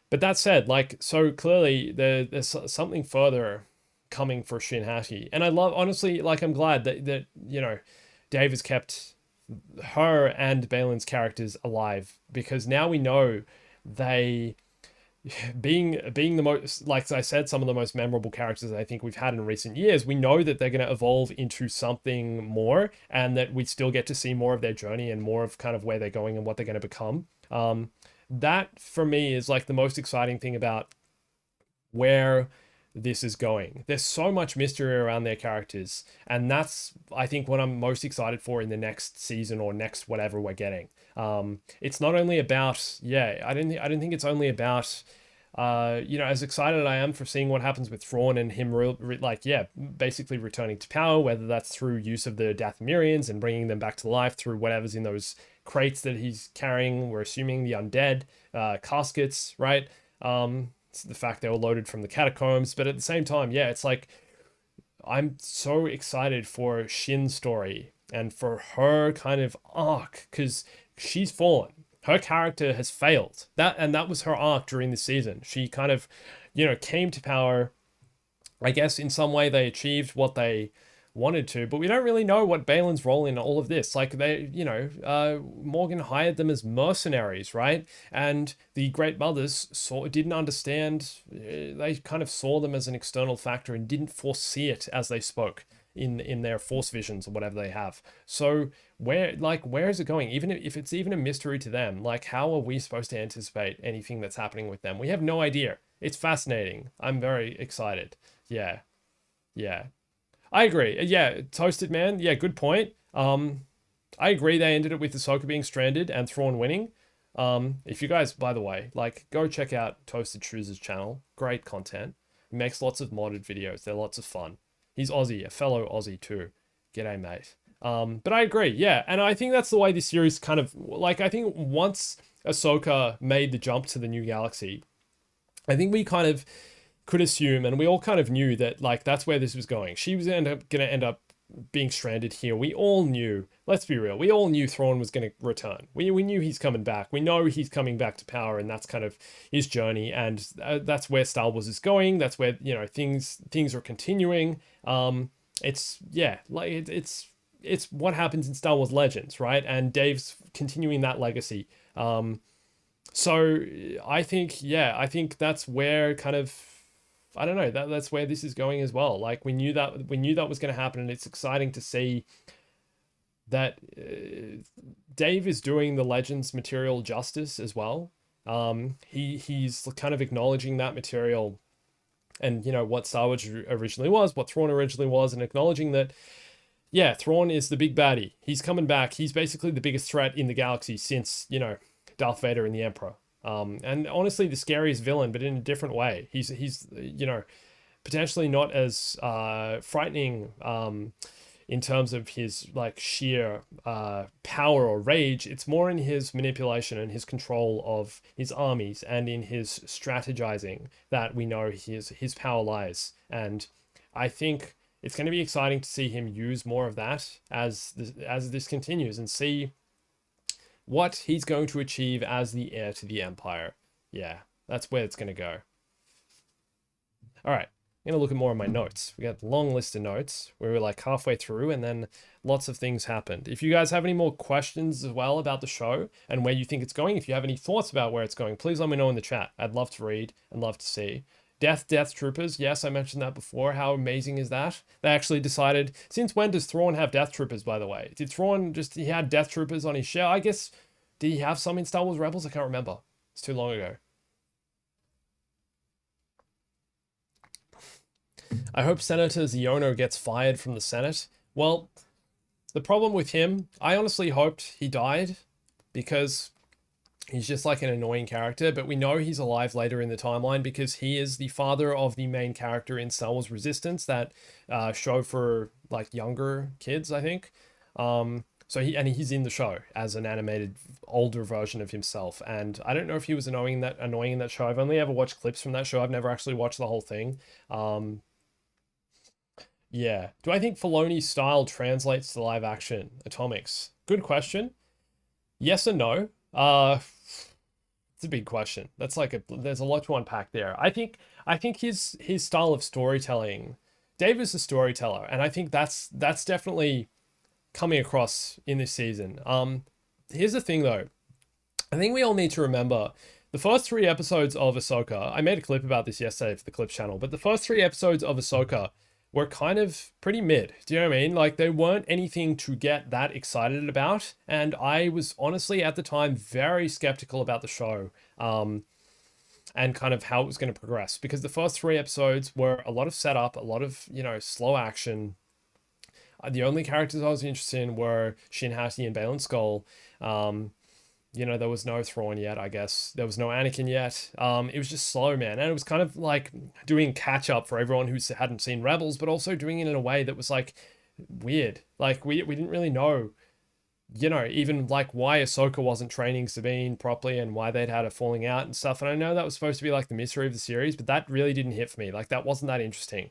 But that said, like, so clearly there's something further coming for Shin Hati. And I love, honestly, like, I'm glad that Dave has kept her and Balin's characters alive, because now we know they being the most, like I said, some of the most memorable characters I think we've had in recent years, we know that they're going to evolve into something more, and that we still get to see more of their journey and more of kind of where they're going and what they're going to become. That for me is like the most exciting thing about where this is going. There's so much mystery around their characters, and that's, I think, what I'm most excited for in the next season or next whatever we're getting. It's not only about, yeah, I don't think it's only about, as excited I am for seeing what happens with Thrawn and him, basically returning to power, whether that's through use of the Dathomirians and bringing them back to life through whatever's in those crates that he's carrying. We're assuming the undead caskets, right? The fact they were loaded from the catacombs, but at the same time, yeah, it's like I'm so excited for Shin's story and for her kind of arc, because she's fallen. Her character has failed. That was her arc during the season. She kind of, came to power. I guess in some way they achieved what they wanted to, but we don't really know what Balin's role in all of this. Like Morgan hired them as mercenaries, right? And the Great Mothers didn't understand. They kind of saw them as an external factor and didn't foresee it as they spoke in their force visions or whatever they have. So where is it going? Even if it's even a mystery to them, like how are we supposed to anticipate anything that's happening with them? We have no idea. It's fascinating. I'm very excited. Yeah. Yeah. I agree. Yeah, Toasted Man. Yeah, good point. I agree they ended it with Ahsoka being stranded and Thrawn winning. If you guys, by the way, go check out Toasted Shoes' channel. Great content. He makes lots of modded videos. They're lots of fun. He's Aussie, a fellow Aussie too. G'day, mate. But I agree. Yeah, and I think that's the way this series kind of, I think once Ahsoka made the jump to the new galaxy, I think we kind of could assume, and we all kind of knew that that's where this was going. She was going to end up being stranded here. We all knew, let's be real, we all knew Thrawn was going to return. We knew he's coming back. We know he's coming back to power, and that's kind of his journey, and that's where Star Wars is going. That's where things are continuing. It's what happens in Star Wars Legends, right? And Dave's continuing that legacy. So I think that's where kind of, I don't know, that's where this is going as well. We knew that was going to happen, and it's exciting to see that Dave is doing the Legends material justice as well. He's kind of acknowledging that material and what Star Wars originally was, what Thrawn originally was, and acknowledging that Thrawn is the big baddie. He's coming back. He's basically the biggest threat in the galaxy since Darth Vader and the Emperor. And honestly, the scariest villain, but in a different way. He's potentially not as frightening in terms of his sheer power or rage. It's more in his manipulation and his control of his armies and in his strategizing that we know his power lies. And I think it's going to be exciting to see him use more of that as this continues, and see what he's going to achieve as the heir to the Empire. Yeah, that's where it's going to go. All right, I'm going to look at more of my notes. We got a long list of notes. We were halfway through, and then lots of things happened. If you guys have any more questions as well about the show and where you think it's going, if you have any thoughts about where it's going, please let me know in the chat. I'd love to read and love to see. Death Troopers. Yes, I mentioned that before. How amazing is that? They actually decided, since when does Thrawn have Death Troopers, by the way? Did Thrawn he had Death Troopers on his shell? I guess, did he have some in Star Wars Rebels? I can't remember. It's too long ago. I hope Senator Ziono gets fired from the Senate. Well, the problem with him, I honestly hoped he died, because he's just an annoying character, but we know he's alive later in the timeline because he is the father of the main character in Star Wars Resistance, that show for younger kids, I think. So he's in the show as an animated older version of himself, and I don't know if he was annoying in that show. I've only ever watched clips from that show. I've never actually watched the whole thing. Yeah. Do I think Filoni's style translates to live action Atomics? Good question. Yes and no. It's a big question. That's there's a lot to unpack there. I think his style of storytelling, Dave is a storyteller, and I think that's definitely coming across in this season. Here's the thing though. I think we all need to remember the first 3 episodes of Ahsoka, I made a clip about this yesterday for the Clips channel, but the first 3 episodes of Ahsoka were kind of pretty mid. Do you know what I mean? Like, they weren't anything to get that excited about. And I was honestly at the time very skeptical about the show. And kind of how it was going to progress, because the first 3 episodes were a lot of setup, a lot of, slow action. The only characters I was interested in were Shin Hati and Baylan Skoll. There was no Thrawn yet, I guess. There was no Anakin yet. It was just slow, man. And it was kind of like doing catch up for everyone who hadn't seen Rebels, but also doing it in a way that was like weird. Like we didn't really know, even like why Ahsoka wasn't training Sabine properly and why they'd had a falling out and stuff. And I know that was supposed to be like the mystery of the series, but that really didn't hit for me. Like, that wasn't that interesting.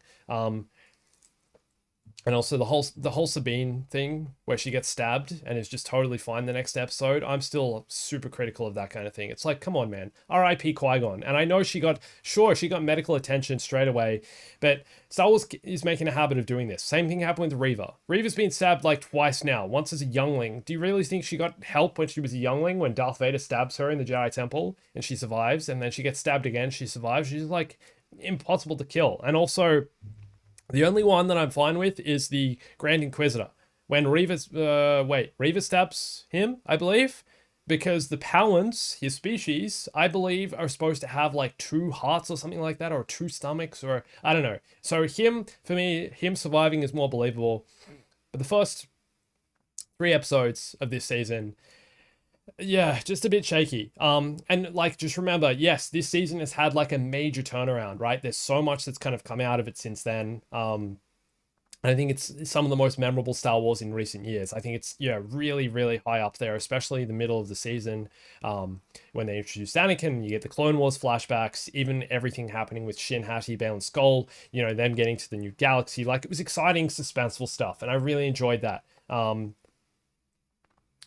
And also the whole Sabine thing where she gets stabbed and is just totally fine the next episode. I'm still super critical of that kind of thing. It's like, come on, man. R.I.P. Qui-Gon. And I know she got medical attention straight away, but Star Wars is making a habit of doing this. Same thing happened with Reva. Reva's been stabbed like twice now. Once as a youngling. Do you really think she got help when she was a youngling, when Darth Vader stabs her in the Jedi Temple and she survives, and then she gets stabbed again, she survives? She's like impossible to kill. And also, the only one that I'm fine with is the Grand Inquisitor. When Reva stabs him, I believe, because the Palans, his species, I believe, are supposed to have like 2 hearts or something like that, or 2 stomachs, or I don't know. So for me, him surviving is more believable. But the first 3 episodes of this season, yeah, just a bit shaky. And like, just remember, yes, this season has had like a major turnaround, right? There's so much that's kind of come out of it since then. And I think it's some of the most memorable Star Wars in recent years. I think it's, really, really high up there, especially the middle of the season, when they introduced Anakin. You get the Clone Wars flashbacks, even everything happening with Shin Hati, Baylan Skoll, them getting to the new galaxy. Like, it was exciting, suspenseful stuff, and I really enjoyed that.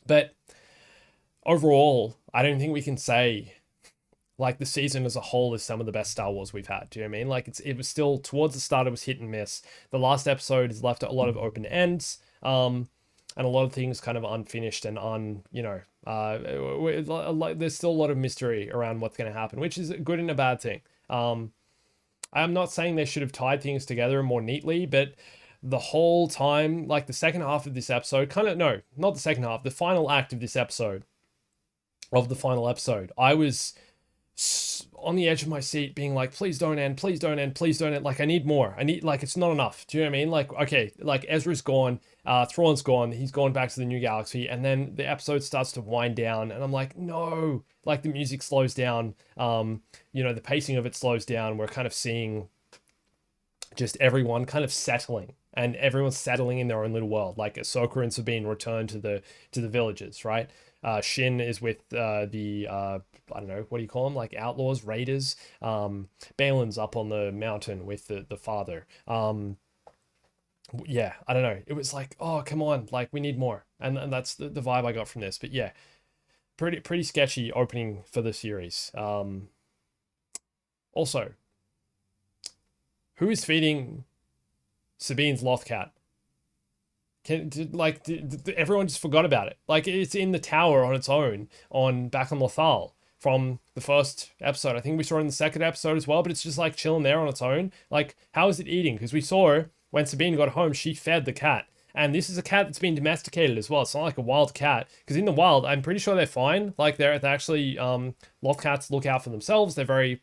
But overall, I don't think we can say like the season as a whole is some of the best Star Wars we've had. Do you know what I mean? Like, it was still towards the start, it was hit and miss. The last episode has left a lot of open ends, and a lot of things kind of unfinished and there's still a lot of mystery around what's going to happen, which is a good and a bad thing. I'm not saying they should have tied things together more neatly, but the whole time, like the second half of this episode, not the second half, the final act of this episode, I was on the edge of my seat being like, please don't end, please don't end, please don't end. Like, I need more. Like, it's not enough. Do you know what I mean? Like, okay, like Ezra's gone, Thrawn's gone, he's gone back to the new galaxy, and then the episode starts to wind down, and I'm like, no, like the music slows down, the pacing of it slows down. We're kind of seeing just everyone kind of settling, and everyone's settling in their own little world. Like, Ahsoka and Sabine return to the villages, right? Shin is with I don't know, what do you call them? Like outlaws, raiders. Baylan's up on the mountain with the father. Yeah, I don't know. It was like, oh, come on, like, we need more. And that's the vibe I got from this. But yeah, pretty sketchy opening for the series. Also, who is feeding Sabine's Loth cat? Everyone just forgot about it. Like, it's in the tower on its own, back on Lothal from the first episode. I think we saw it in the second episode as well, but it's just like chilling there on its own. Like, how is it eating? Because we saw when Sabine got home, she fed the cat. And this is a cat that's been domesticated as well. It's not like a wild cat. Because in the wild, I'm pretty sure they're fine. Like, they're actually, Loth cats look out for themselves. They're very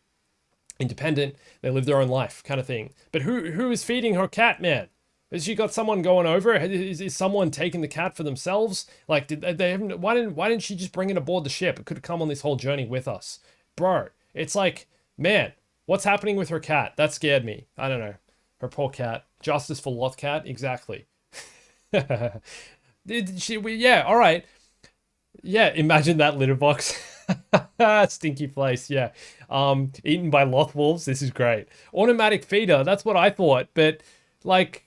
independent. They live their own life, kind of thing. But who is feeding her cat, man? Has she got someone going over? Is someone taking the cat for themselves? Like, why didn't she just bring it aboard the ship? It could have come on this whole journey with us. Bro, it's like, man, what's happening with her cat? That scared me. I don't know. Her poor cat. Justice for Loth cat? Exactly. Yeah, all right. Yeah, imagine that litter box. Stinky place, yeah. Eaten by Loth wolves. This is great. Automatic feeder. That's what I thought. But, like,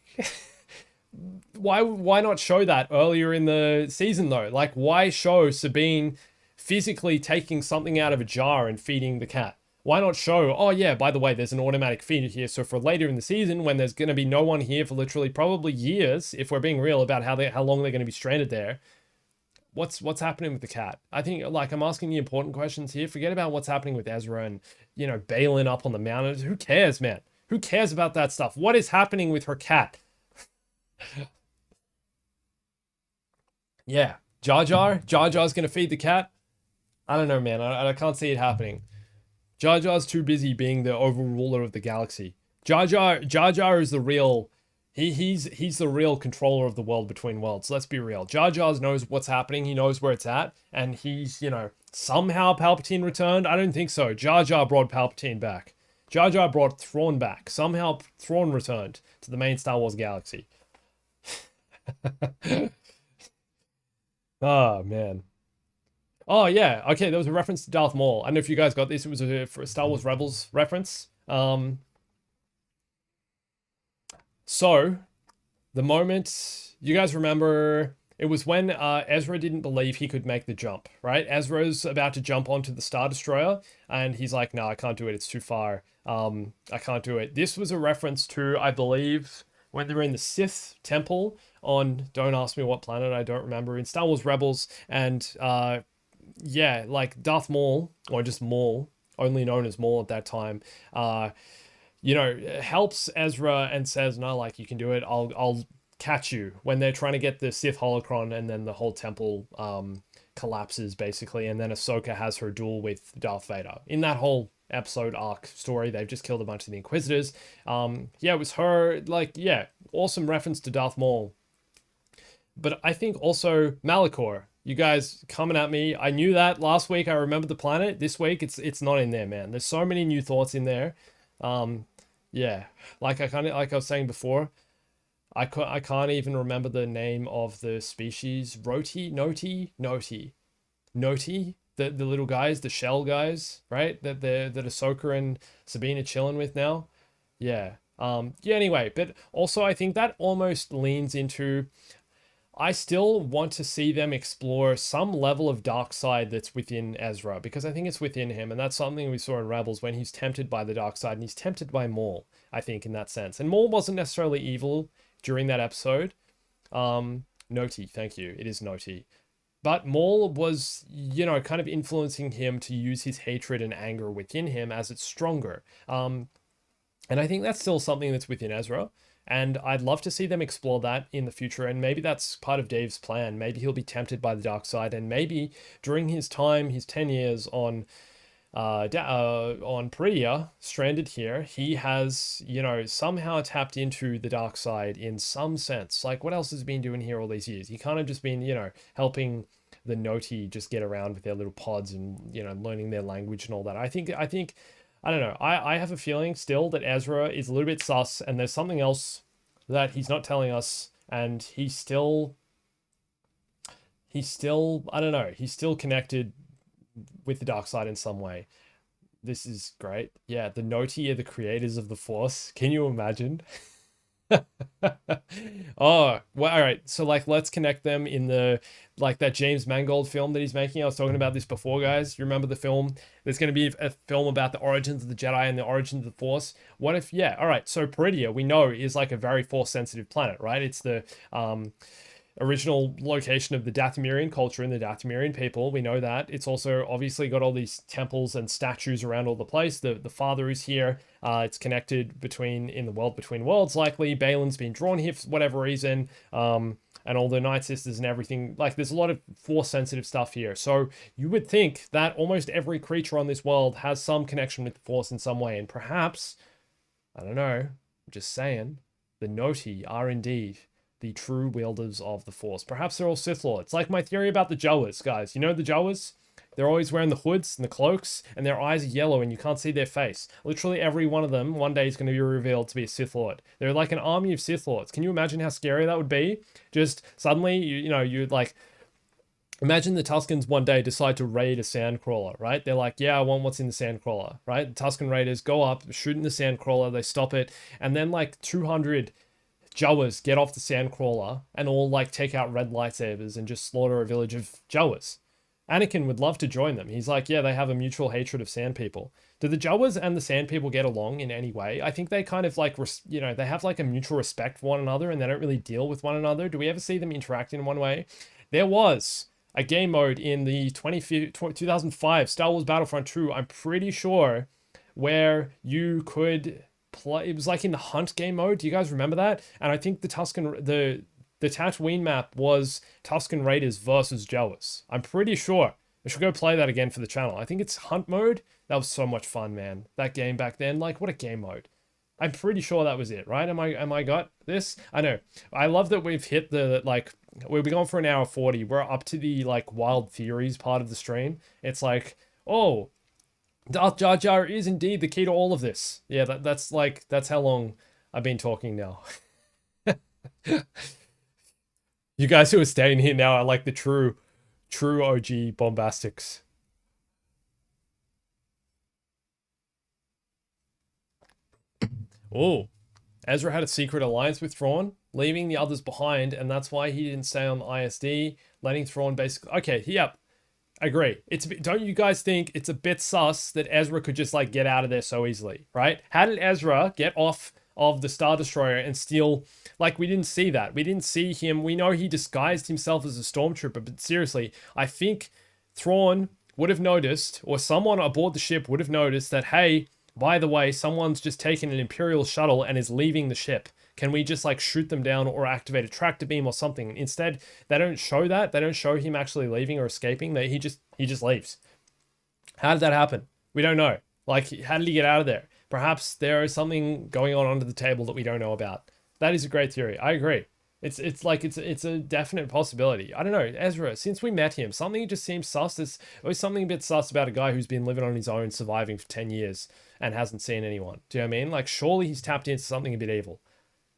why not show that earlier in the season though? Like, why show Sabine physically taking something out of a jar and feeding the cat? Why not show, oh yeah, by the way, there's an automatic feeder here, so for later in the season when there's going to be no one here for literally probably years, if we're being real about how long they're going to be stranded there, what's happening with the cat? I think like I'm asking the important questions here. Forget about what's happening with Ezra and Balin up on the mountains. Who cares, man? Who cares about that stuff? What is happening with her cat? Yeah, Jar Jar's gonna feed the cat. I don't know, man. I can't see it happening. Jar Jar's too busy being the overruler of the galaxy. Jar Jar is the real. He's the real controller of the world between worlds. Let's be real. Jar Jar knows what's happening. He knows where it's at, and he's somehow Palpatine returned. I don't think so. Jar Jar brought Palpatine back. Jar Jar brought Thrawn back. Somehow Thrawn returned to the main Star Wars galaxy. Oh man. Oh yeah. Okay, there was a reference to Darth Maul. I don't know if you guys got this. It was for a Star Wars Rebels reference. So, the moment you guys remember, it was when Ezra didn't believe he could make the jump, right? Ezra's about to jump onto the Star Destroyer, and he's like, "No, I can't do it. It's too far. I can't do it." This was a reference to, I believe, when they were in the Sith Temple on, don't ask me what planet, I don't remember, in Star Wars Rebels, and yeah, like Darth Maul, or just Maul, only known as Maul at that time, helps Ezra and says, "No, like you can do it. I'll catch you," when they're trying to get the Sith holocron, and then the whole temple collapses basically, and then Ahsoka has her duel with Darth Vader. In that whole episode arc story, they've just killed a bunch of the Inquisitors. Yeah, it was her. Like, yeah, awesome reference to Darth Maul. But I think also Malachor. You guys coming at me. I knew that last week. I remembered the planet. This week, it's not in there, man. There's so many new thoughts in there. Yeah, like I was saying before, I can't even remember the name of the species. Noti, the little guys, the shell guys, right? That Ahsoka and Sabine are chilling with now. Yeah. Yeah. Anyway, but also I think that almost leans into, I still want to see them explore some level of dark side that's within Ezra, because I think it's within him, and that's something we saw in Rebels when he's tempted by the dark side, and he's tempted by Maul, I think, in that sense. And Maul wasn't necessarily evil during that episode. Noti, thank you. It is Noti. But Maul was, kind of influencing him to use his hatred and anger within him as it's stronger. And I think that's still something that's within Ezra. And I'd love to see them explore that in the future. And maybe that's part of Dave's plan. Maybe he'll be tempted by the dark side. And maybe during his time, his 10 years on Peridea, stranded here, he has, somehow tapped into the dark side in some sense. Like, what else has he been doing here all these years? He kind of just been, helping the Noti just get around with their little pods and, learning their language and all that. I think I don't know. I have a feeling still that Ezra is a little bit sus, and there's something else that he's not telling us, and he's still, I don't know, he's still connected with the dark side in some way. This is great. Yeah, the Noti are the creators of the Force. Can you imagine? Oh, well, all right. So like, let's connect them in that James Mangold film that he's making. I was talking about this before, guys. You remember the film? There's going to be a film about the origins of the Jedi and the origins of the Force. What if, yeah, all right. So Peridea, we know, is like a very Force sensitive planet, right? It's the original location of the Dathomirian culture and the Dathomirian people. We know that. It's also obviously got all these temples and statues around all the place. The father is here. It's connected in the world between worlds, likely. Balin's been drawn here for whatever reason. And all the Night Sisters and everything. Like, there's a lot of Force sensitive stuff here. So you would think that almost every creature on this world has some connection with the Force in some way. And perhaps, I don't know, I'm just saying, the Noti are indeed the true wielders of the Force. Perhaps they're all Sith Lords. Like my theory about the Jawas, guys. You know the Jawas? They're always wearing the hoods and the cloaks, and their eyes are yellow and you can't see their face. Literally every one of them one day is going to be revealed to be a Sith Lord. They're like an army of Sith Lords. Can you imagine how scary that would be? Just suddenly, you'd like, imagine the Tuskens one day decide to raid a sandcrawler, right? They're like, yeah, I want what's in the sandcrawler, right? The Tusken Raiders go up, shoot in the sandcrawler, they stop it, and then like 200 Jawas get off the sandcrawler and all like take out red lightsabers and just slaughter a village of Jawas. Anakin would love to join them. He's like, yeah, they have a mutual hatred of sand people. Do the Jawas and the sand people get along in any way? I think they kind of like, they have like a mutual respect for one another and they don't really deal with one another. Do we ever see them interact in one way? There was a game mode in the 2005 Star Wars Battlefront 2, I'm pretty sure, where you could play. It was like in the hunt game mode. Do you guys remember that? And I think the Tatooine map was Tusken Raiders versus Jawas. I'm pretty sure. I should go play that again for the channel. I think it's hunt mode. That was so much fun, man. That game back then, like, what a game mode. I'm pretty sure that was it, right? Am I got this? I know. I love that we've hit the, like, we've been going for an hour 40. We're up to the, like, wild theories part of the stream. It's like, oh, Darth Jar Jar is indeed the key to all of this. Yeah, that's how long I've been talking now. You guys who are staying here now are like the true OG Bombastics. Oh, Ezra had a secret alliance with Thrawn, leaving the others behind, and that's why he didn't stay on the ISD, letting Thrawn basically. Okay, yep, agree. Don't you guys think it's a bit sus that Ezra could just like get out of there so easily, right? How did Ezra get off of the Star Destroyer and steal? Like, we didn't see that. We didn't see him. We know he disguised himself as a stormtrooper, but seriously, I think Thrawn would have noticed, or someone aboard the ship would have noticed that, hey, by the way, someone's just taken an Imperial shuttle and is leaving the ship. Can we just like shoot them down or activate a tractor beam or something? Instead, they don't show that. They don't show him actually leaving or escaping. He just leaves. How did that happen? We don't know. Like, how did he get out of there? Perhaps there is something going on under the table that we don't know about. That is a great theory. I agree. It's a definite possibility. I don't know, Ezra, since we met him, something just seems sus. There's always something a bit sus about a guy who's been living on his own, surviving for 10 years and hasn't seen anyone. Do you know what I mean? Like, surely he's tapped into something a bit evil.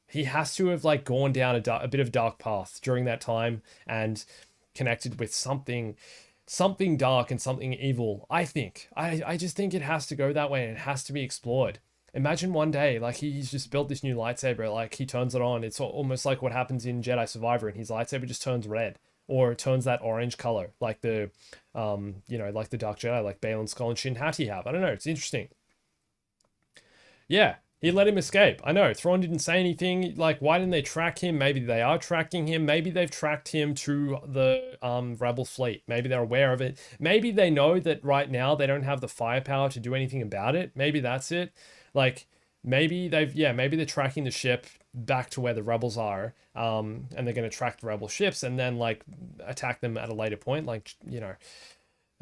He has to have like gone down a bit of a dark path during that time and connected with something dark and something evil. I think. I just think it has to go that way and it has to be explored. Imagine one day, like, he's just built this new lightsaber, like, he turns it on. It's almost like what happens in Jedi Survivor, and his lightsaber just turns red. Or it turns that orange color, like the, like the Dark Jedi, like Balin Skull and Shin Hati have. I don't know, it's interesting. Yeah, he let him escape. I know, Thrawn didn't say anything. Like, why didn't they track him? Maybe they are tracking him. Maybe they've tracked him to the Rebel fleet. Maybe they're aware of it. Maybe they know that right now they don't have the firepower to do anything about it. Maybe that's it. Like, maybe they're tracking the ship back to where the rebels are, and they're going to track the rebel ships and then like attack them at a later point, like,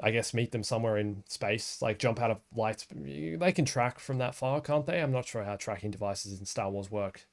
I guess meet them somewhere in space, like jump out of lights. They can track from that far, can't they? I'm not sure how tracking devices in Star Wars work.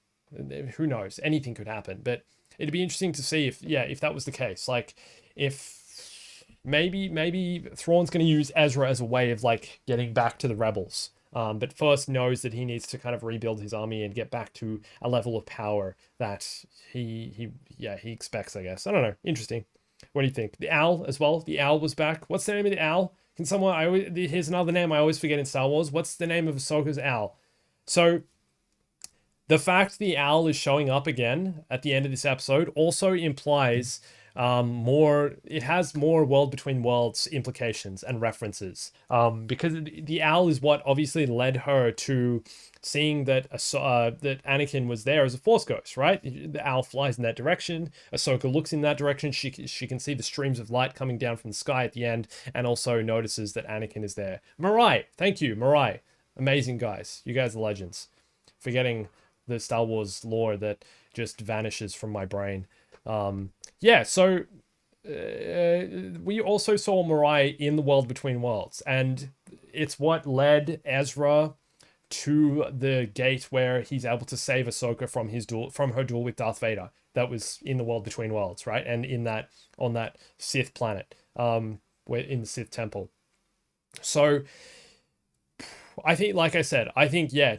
Who knows? Anything could happen, but it'd be interesting to see if that was the case. Like, if maybe Thrawn's going to use Ezra as a way of like getting back to the rebels. But first knows that he needs to kind of rebuild his army and get back to a level of power that he expects, I guess. I don't know. Interesting. What do you think? The owl as well. The owl was back. What's the name of the owl? Can someone? Here's another name I always forget in Star Wars. What's the name of Ahsoka's owl? So the fact the owl is showing up again at the end of this episode also implies it has more world between worlds implications and references, because the owl is what obviously led her to seeing that that Anakin was there as a Force ghost, right? The owl flies in that direction. Ahsoka looks in that direction. She can see the streams of light coming down from the sky at the end, and also notices that Anakin is there. Mirai, thank you, Mirai. Amazing guys. You guys are legends. Forgetting the Star Wars lore that just vanishes from my brain. Yeah, so we also saw Mirai in the World Between Worlds, and it's what led Ezra to the gate where he's able to save Ahsoka from her duel with Darth Vader. That was in the World Between Worlds, right? And on that Sith planet, where in the Sith temple. So I think, like I said,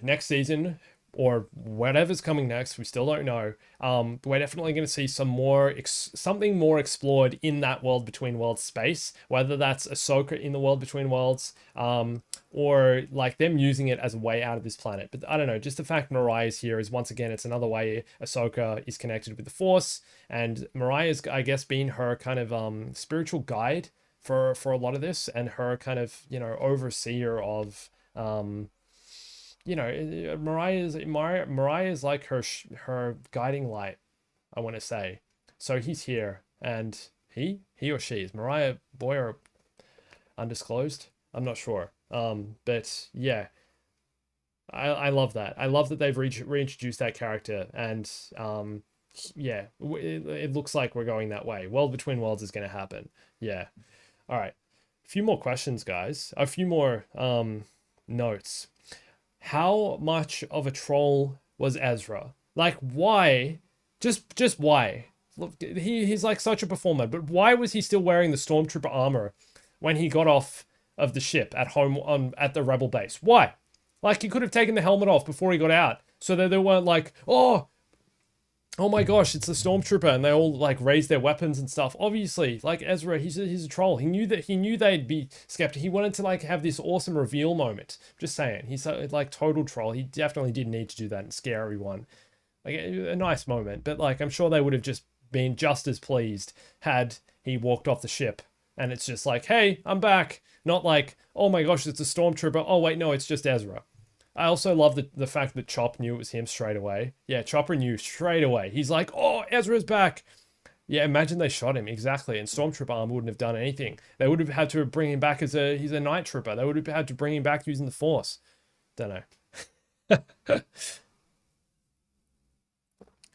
next season, or whatever's coming next, we still don't know. We're definitely going to see something more explored in that World Between Worlds space, whether that's Ahsoka in the World Between Worlds, or like them using it as a way out of this planet. But I don't know, just the fact Mirai is here is, once again, it's another way Ahsoka is connected with the Force, and Mirai is, I guess, been her kind of spiritual guide for a lot of this, and her kind of, overseer of, Mariah is like her guiding light, I want to say. So he's here, and He or she? Is Mariah boy or undisclosed? I'm not sure. But yeah, I love that. I love that they've reintroduced that character, and yeah, it looks like we're going that way. World Between Worlds is going to happen. Yeah. All right. A few more questions, guys. A few more notes. How much of a troll was Ezra? Like, why? Just why? Look, he's like such a performer, but why was he still wearing the stormtrooper armor when he got off of the ship at home on at the rebel base? Why? Like, he could have taken the helmet off before he got out, so that they weren't like, oh my gosh, it's the stormtrooper, and they all like raised their weapons and stuff. Obviously, like Ezra, he's a troll. He knew they'd be skeptical. He wanted to like have this awesome reveal moment. Just saying, he's like total troll. He definitely did need to do that and scare everyone. Like a nice moment, but like I'm sure they would have just been just as pleased had he walked off the ship. And it's just like, hey, I'm back. Not like, oh my gosh, it's a stormtrooper. Oh wait, no, it's just Ezra. I also love the fact that Chop knew it was him straight away. Yeah, Chopper knew straight away. He's like, oh, Ezra's back. Yeah, imagine they shot him. Exactly. And Stormtrooper armor wouldn't have done anything. They would have had to bring him back he's a night trooper. They would have had to bring him back using the Force. Don't know.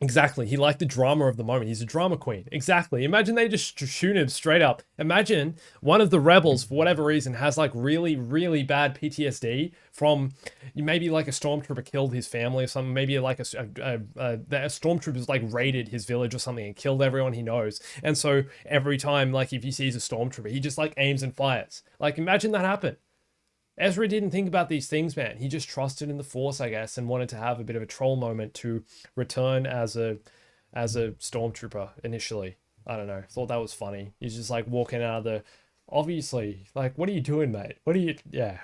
Exactly. He liked the drama of the moment. He's a drama queen. Exactly. Imagine they just shoot him straight up. Imagine one of the rebels, for whatever reason, has like really, really bad PTSD from maybe like a stormtrooper killed his family or something. Maybe like a stormtrooper's like raided his village or something and killed everyone he knows. And so every time, like if he sees a stormtrooper, he just like aims and fires. Like imagine that happen. Ezra didn't think about these things, man. He just trusted in the Force, I guess, and wanted to have a bit of a troll moment to return as a stormtrooper initially. I don't know. Thought that was funny. He's just like walking out of the obviously, like, what are you doing, mate? What are you yeah.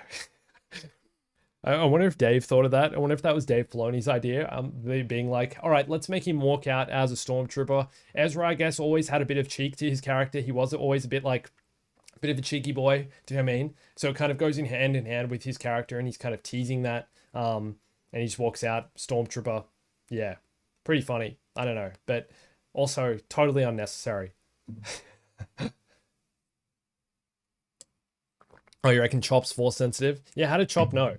I wonder if Dave thought of that. I wonder if that was Dave Filoni's idea. They being like, all right, let's make him walk out as a stormtrooper. Ezra, I guess, always had a bit of cheek to his character. He was always a bit like bit of a cheeky boy, do you know what I mean? So it kind of goes in hand with his character, and he's kind of teasing that. And he just walks out, stormtrooper. Yeah, pretty funny. I don't know, but also totally unnecessary. Oh, you reckon Chop's Force sensitive? Yeah, how did Chop know?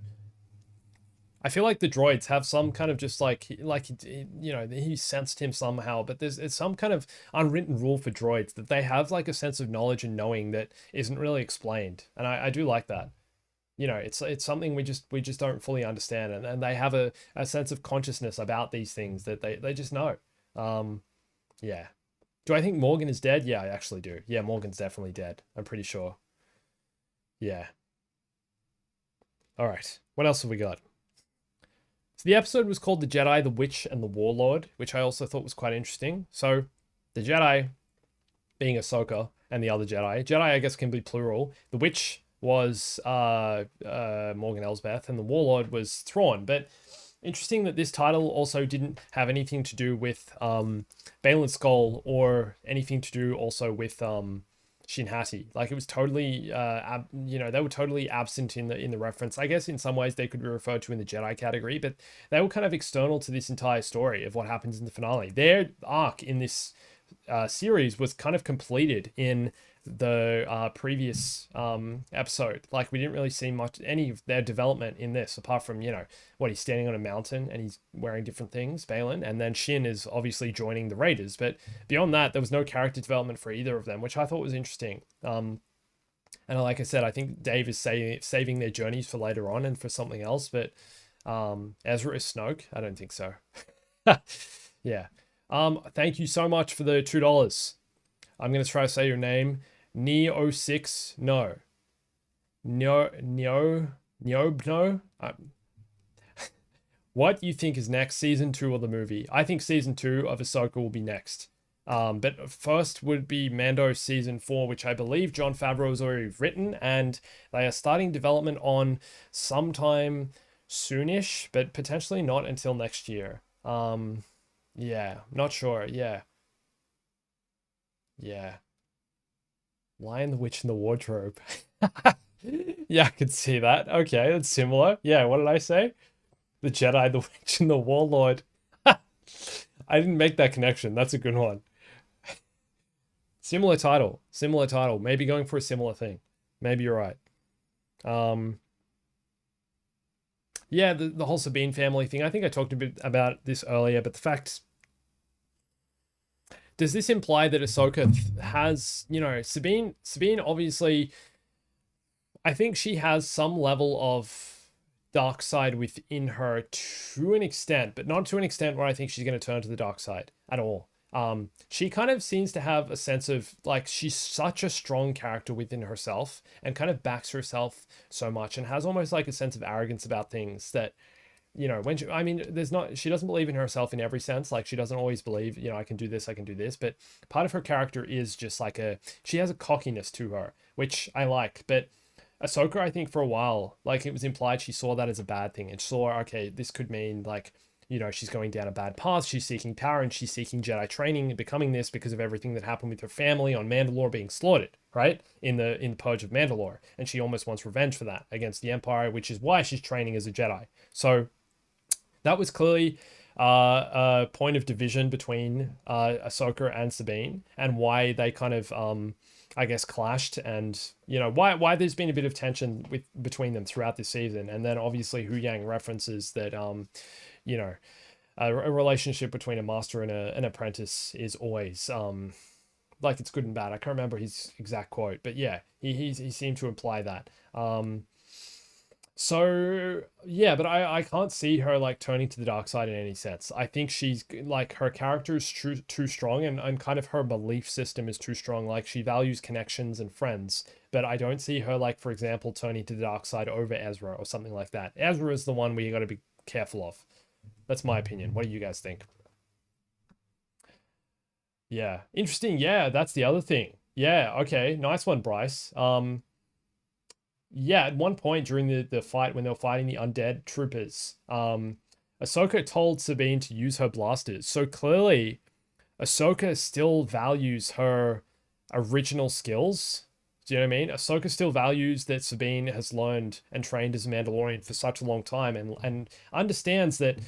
I feel like the droids have some kind of just like you know, he sensed him somehow, but it's some kind of unwritten rule for droids that they have like a sense of knowledge and knowing that isn't really explained, and I do like that. You know, it's something we just don't fully understand, and they have a sense of consciousness about these things that they just know. Yeah. Do I think Morgan is dead? Yeah, I actually do. Yeah, Morgan's definitely dead. I'm pretty sure. Yeah. All right. What else have we got? So the episode was called The Jedi, the Witch, and the Warlord, which I also thought was quite interesting. So the Jedi being Ahsoka and the other Jedi. Jedi, I guess, can be plural. The Witch was Morgan Elsbeth, and the Warlord was Thrawn. But interesting that this title also didn't have anything to do with Baylan Skoll or anything to do also with Shin Hati. Like it was totally, you know, they were totally absent in the reference. I guess in some ways they could be referred to in the Jedi category, but they were kind of external to this entire story of what happens in the finale. Their arc in this series was kind of completed in the previous episode. Like we didn't really see much any of their development in this, apart from, you know, what, he's standing on a mountain and he's wearing different things, Baylan, and then Shin is obviously joining the Raiders. But beyond that, there was no character development for either of them, which I thought was interesting. And like I said, I think Dave is saving their journeys for later on and for something else. But Ezra is Snoke? I don't think so. Yeah. Thank you so much for the $2. I'm going to try to say your name. Neo6, no. No. What you think is next, season 2 of the movie? I think season 2 of Ahsoka will be next. But first would be Mando season 4, which I believe Jon Favreau has already written, and they are starting development on sometime soonish, but potentially not until next year. Yeah, not sure. Yeah. Lion, the Witch, and the Wardrobe. Yeah, I could see that. Okay, that's similar. Yeah, what did I say? The Jedi, the Witch, and the Warlord. I didn't make that connection. That's a good one. Similar title, maybe going for a similar thing. Maybe you're right. Um, yeah, the whole Sabine family thing. I think I talked a bit about this earlier, but the fact, does this imply that Ahsoka has, Sabine obviously, I think she has some level of dark side within her to an extent, but not to an extent where I think she's going to turn to the dark side at all. She kind of seems to have a sense of like she's such a strong character within herself and kind of backs herself so much and has almost like a sense of arrogance about things that, when she, I mean, there's not, she doesn't believe in herself in every sense. Like she doesn't always believe, I can do this, I can do this. But part of her character is just like she has a cockiness to her, which I like. But Ahsoka, I think for a while, like it was implied she saw that as a bad thing and saw, okay, this could mean like, she's going down a bad path. She's seeking power and she's seeking Jedi training and becoming this because of everything that happened with her family on Mandalore being slaughtered, right? In the Purge of Mandalore. And she almost wants revenge for that against the Empire, which is why she's training as a Jedi. So that was clearly a point of division between Ahsoka and Sabine and why they kind of, I guess, clashed and, why there's been a bit of tension between them throughout this season. And then obviously Hu Yang references that, a relationship between a master and an apprentice is always like it's good and bad. I can't remember his exact quote, but yeah, he seemed to imply that. So yeah, but I can't see her like turning to the dark side in any sense. I think she's like her character is too strong and kind of her belief system is too strong. Like she values connections and friends, but I don't see her like, for example, turning to the dark side over Ezra or something like that. Ezra is the one we got to be careful of. That's my opinion. What do you guys think? Yeah, interesting. Yeah, that's the other thing. Yeah, okay, nice one, Bryce. Yeah, at one point during the fight when they were fighting the undead troopers, Ahsoka told Sabine to use her blasters. So clearly, Ahsoka still values her original skills. Do you know what I mean? Ahsoka still values that Sabine has learned and trained as a Mandalorian for such a long time and understands that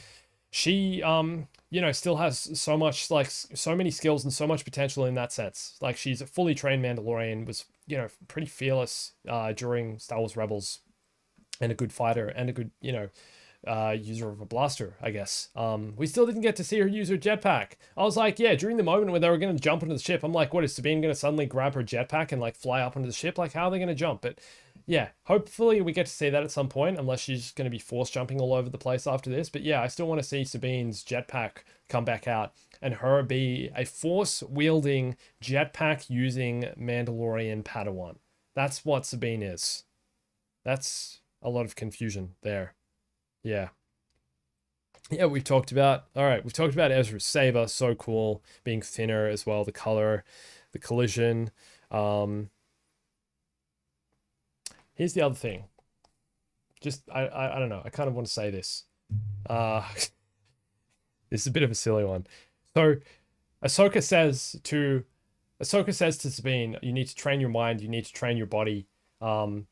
she still has so much, like so many skills and so much potential in that sense. Like she's a fully trained Mandalorian, was pretty fearless during Star Wars Rebels, and a good fighter and a good user of a blaster, I guess. We still didn't get to see her use her jetpack. I was like, yeah, during the moment where they were going to jump into the ship, I'm like, what, is Sabine going to suddenly grab her jetpack and like fly up onto the ship? Like, how are they going to jump? But yeah, hopefully we get to see that at some point, unless she's going to be force jumping all over the place after this. But yeah, I still want to see Sabine's jetpack come back out and her be a force wielding jetpack using Mandalorian Padawan. That's what Sabine is. That's a lot of confusion there. Yeah. Yeah, we've talked about, all right, we've talked about Ezra's saber, so cool, being thinner as well, the color, the collision. Here's the other thing. Just, I don't know, I kind of want to say this. This is a bit of a silly one. So, Ahsoka says to Sabine, you need to train your mind, you need to train your body, and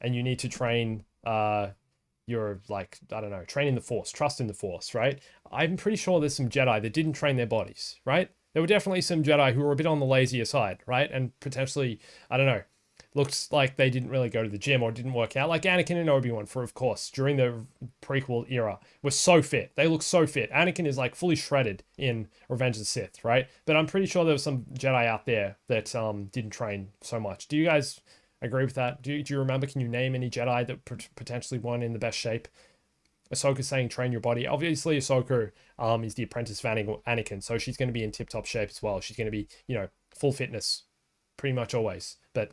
you need to train, your, like, I don't know, training the force, trust in the force, right? I'm pretty sure there's some Jedi that didn't train their bodies, right? There were definitely some Jedi who were a bit on the lazier side, right? And potentially, I don't know, looks like they didn't really go to the gym or didn't work out. Like Anakin and Obi-Wan, for of course, during the prequel era, were so fit. They look so fit. Anakin is like fully shredded in Revenge of the Sith, right? But I'm pretty sure there was some Jedi out there that didn't train so much. Do you guys agree with that? Do you remember? Can you name any Jedi that potentially weren't in the best shape? Ahsoka saying train your body. Obviously, Ahsoka is the apprentice of Anakin, so she's going to be in tip-top shape as well. She's going to be, full fitness pretty much always. But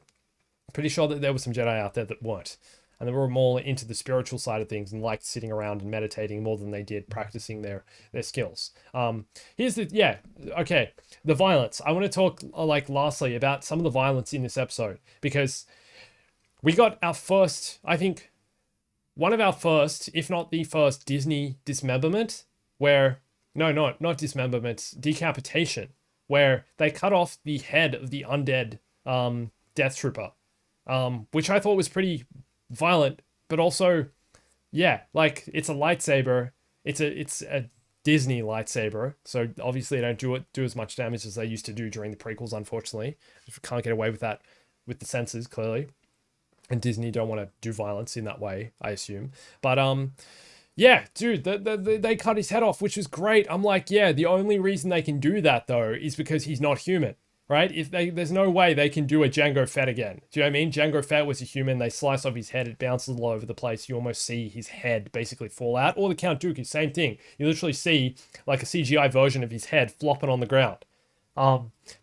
pretty sure that there were some Jedi out there that weren't. And they were more into the spiritual side of things and liked sitting around and meditating more than they did practicing their skills. Here's the, okay, the violence. I want to talk, lastly, about some of the violence in this episode, because we got our first, I think, one of our first, if not the first, Disney dismemberment, where, no, not dismemberment, decapitation, where they cut off the head of the undead Death Trooper, which I thought was pretty violent, but also, yeah, like, it's a lightsaber, it's a Disney lightsaber. So obviously they don't do as much damage as they used to do during the prequels, unfortunately. Can't get away with that with the censors, clearly. And Disney don't want to do violence in that way, I assume. But yeah, dude, they cut his head off, which was great. I'm like, yeah, the only reason they can do that though is because he's not human, right? There's no way they can do a Jango Fett again. Do you know what I mean? Jango Fett was a human. They slice off his head. It bounces all over the place. You almost see his head basically fall out. Or the Count Dooku, same thing. You literally see like a CGI version of his head flopping on the ground.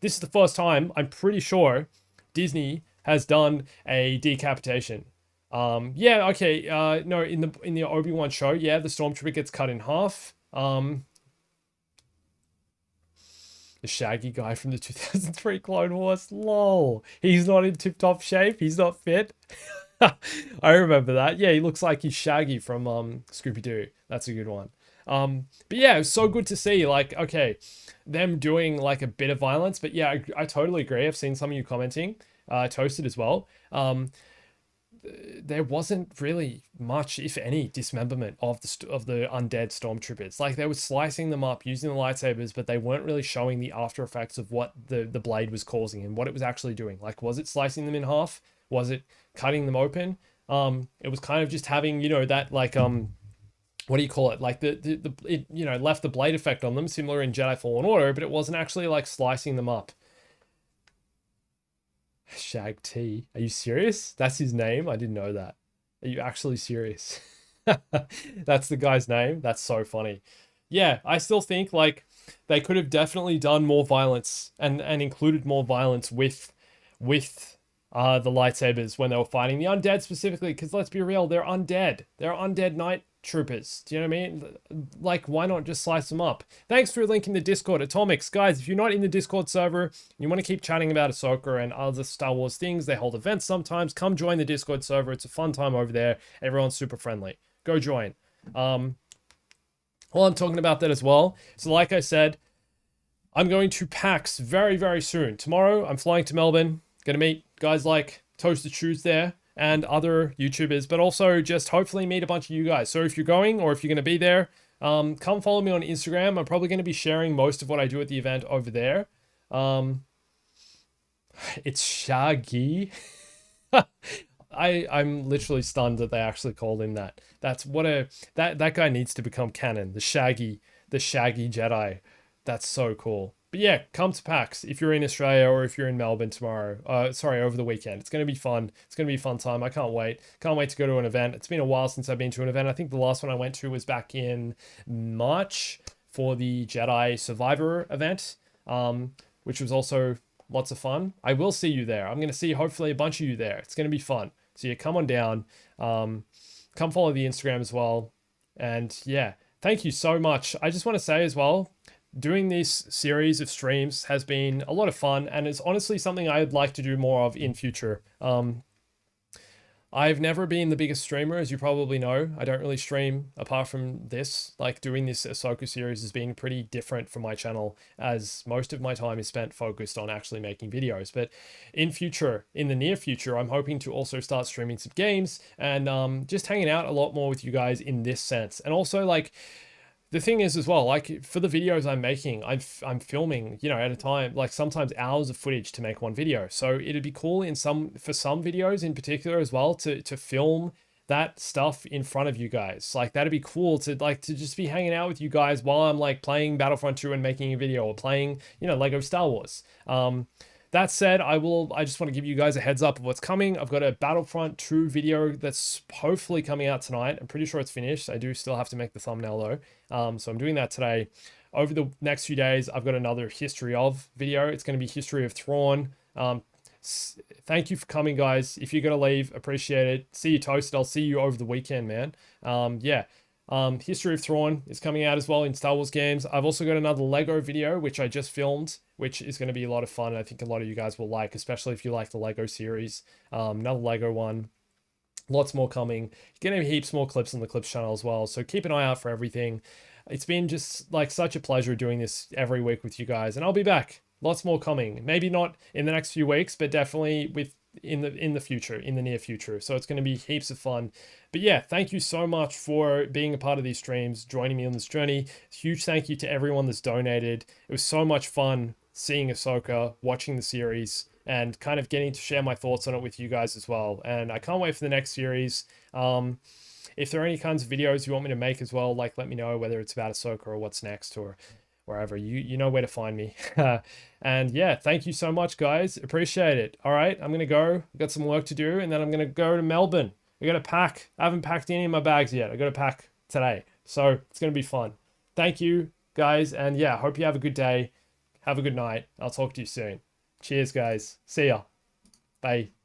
This is the first time I'm pretty sure Disney has done a decapitation. Yeah, okay. No, in the Obi-Wan show, yeah, the stormtrooper gets cut in half. The shaggy guy from the 2003 Clone Wars, lol. He's not in tip-top shape. He's not fit. I remember that. Yeah, he looks like he's Shaggy from Scooby-Doo. That's a good one. But yeah, it was so good to see, like, okay, them doing like a bit of violence. But yeah, I totally agree. I've seen some of you commenting, Toasted as well. There wasn't really much, if any, dismemberment of the undead stormtroopers. Like, they were slicing them up using the lightsabers, but they weren't really showing the after effects of what the blade was causing and what it was actually doing. Like, was it slicing them in half? Was it cutting them open? It was kind of just having, you know, that like what do you call it? Like it, you know, left the blade effect on them, similar in Jedi Fallen Order, but it wasn't actually like slicing them up. Shag T. Are you serious? That's his name? I didn't know that. Are you actually serious? That's the guy's name? That's so funny. Yeah, I still think like they could have definitely done more violence and included more violence with the lightsabers when they were fighting the undead specifically, because let's be real, they're undead. They're undead night troopers. Do you know what I mean? Like, why not just slice them up? Thanks for linking the Discord. Atomics, guys, if you're not in the Discord server, you want to keep chatting about Ahsoka and other Star Wars things, they hold events sometimes, come join the Discord server. It's a fun time over there. Everyone's super friendly. Go join. Well, I'm talking about that as well. So like I said, I'm going to PAX very, very soon. Tomorrow, I'm flying to Melbourne. Gonna meet guys like Toasted Shoes there and other YouTubers, but also just hopefully meet a bunch of you guys. So if you're going or if you're going to be there, come follow me on Instagram. I'm probably going to be sharing most of what I do at the event over there. It's Shaggy. I'm literally stunned that they actually called him that. That's what that guy needs to become canon. The Shaggy Jedi. That's so cool. But yeah, come to PAX if you're in Australia or if you're in Melbourne tomorrow. Sorry, over the weekend. It's going to be fun. It's going to be a fun time. I can't wait. Can't wait to go to an event. It's been a while since I've been to an event. I think the last one I went to was back in March for the Jedi Survivor event, which was also lots of fun. I will see you there. I'm going to see hopefully a bunch of you there. It's going to be fun. So yeah, come on down. Come follow the Instagram as well. And yeah, thank you so much. I just want to say as well, doing this series of streams has been a lot of fun, and it's honestly something I'd like to do more of in future. I've never been the biggest streamer, as you probably know. I don't really stream apart from this. Like, doing this Ahsoka series has been pretty different from my channel, as most of my time is spent focused on actually making videos. But in the near future, I'm hoping to also start streaming some games and just hanging out a lot more with you guys in this sense. And also, like, the thing is as well, like, for the videos I'm making, I'm filming, you know, at a time, like sometimes hours of footage to make one video. So it'd be cool for some videos in particular as well to film that stuff in front of you guys. Like, that'd be cool to just be hanging out with you guys while I'm like playing Battlefront 2 and making a video, or playing, you know, Lego Star Wars. That said, I just want to give you guys a heads up of what's coming. I've got a Battlefront 2 video that's hopefully coming out tonight. I'm pretty sure it's finished. I do still have to make the thumbnail though. So I'm doing that today. Over the next few days, I've got another History of video. It's going to be History of Thrawn. Thank you for coming, guys. If you're going to leave, appreciate it. See you, Toasted. I'll see you over the weekend, man. Yeah. History of Thrawn is coming out as well in Star Wars games. I've also got another Lego video, which I just filmed, which is going to be a lot of fun. I think a lot of you guys will like, especially if you like the Lego series. Another Lego one. Lots more coming. You're going to have heaps more clips on the Clips channel as well. So keep an eye out for everything. It's been just like such a pleasure doing this every week with you guys. And I'll be back. Lots more coming. Maybe not in the next few weeks, but definitely with in the future, in the near future. So it's going to be heaps of fun. But yeah, thank you so much for being a part of these streams, joining me on this journey. Huge thank you to everyone that's donated. It was so much fun seeing Ahsoka, watching the series, and kind of getting to share my thoughts on it with you guys as well. And I can't wait for the next series. If there are any kinds of videos you want me to make as well, like let me know, whether it's about Ahsoka or what's next or wherever. You know where to find me. And yeah, thank you so much, guys. Appreciate it. All right, I'm going to go. I've got some work to do, and then I'm going to go to Melbourne. I got to pack. I haven't packed any of my bags yet. I got to pack today. So it's going to be fun. Thank you, guys. And yeah, hope you have a good day. Have a good night. I'll talk to you soon. Cheers, guys. See ya. Bye.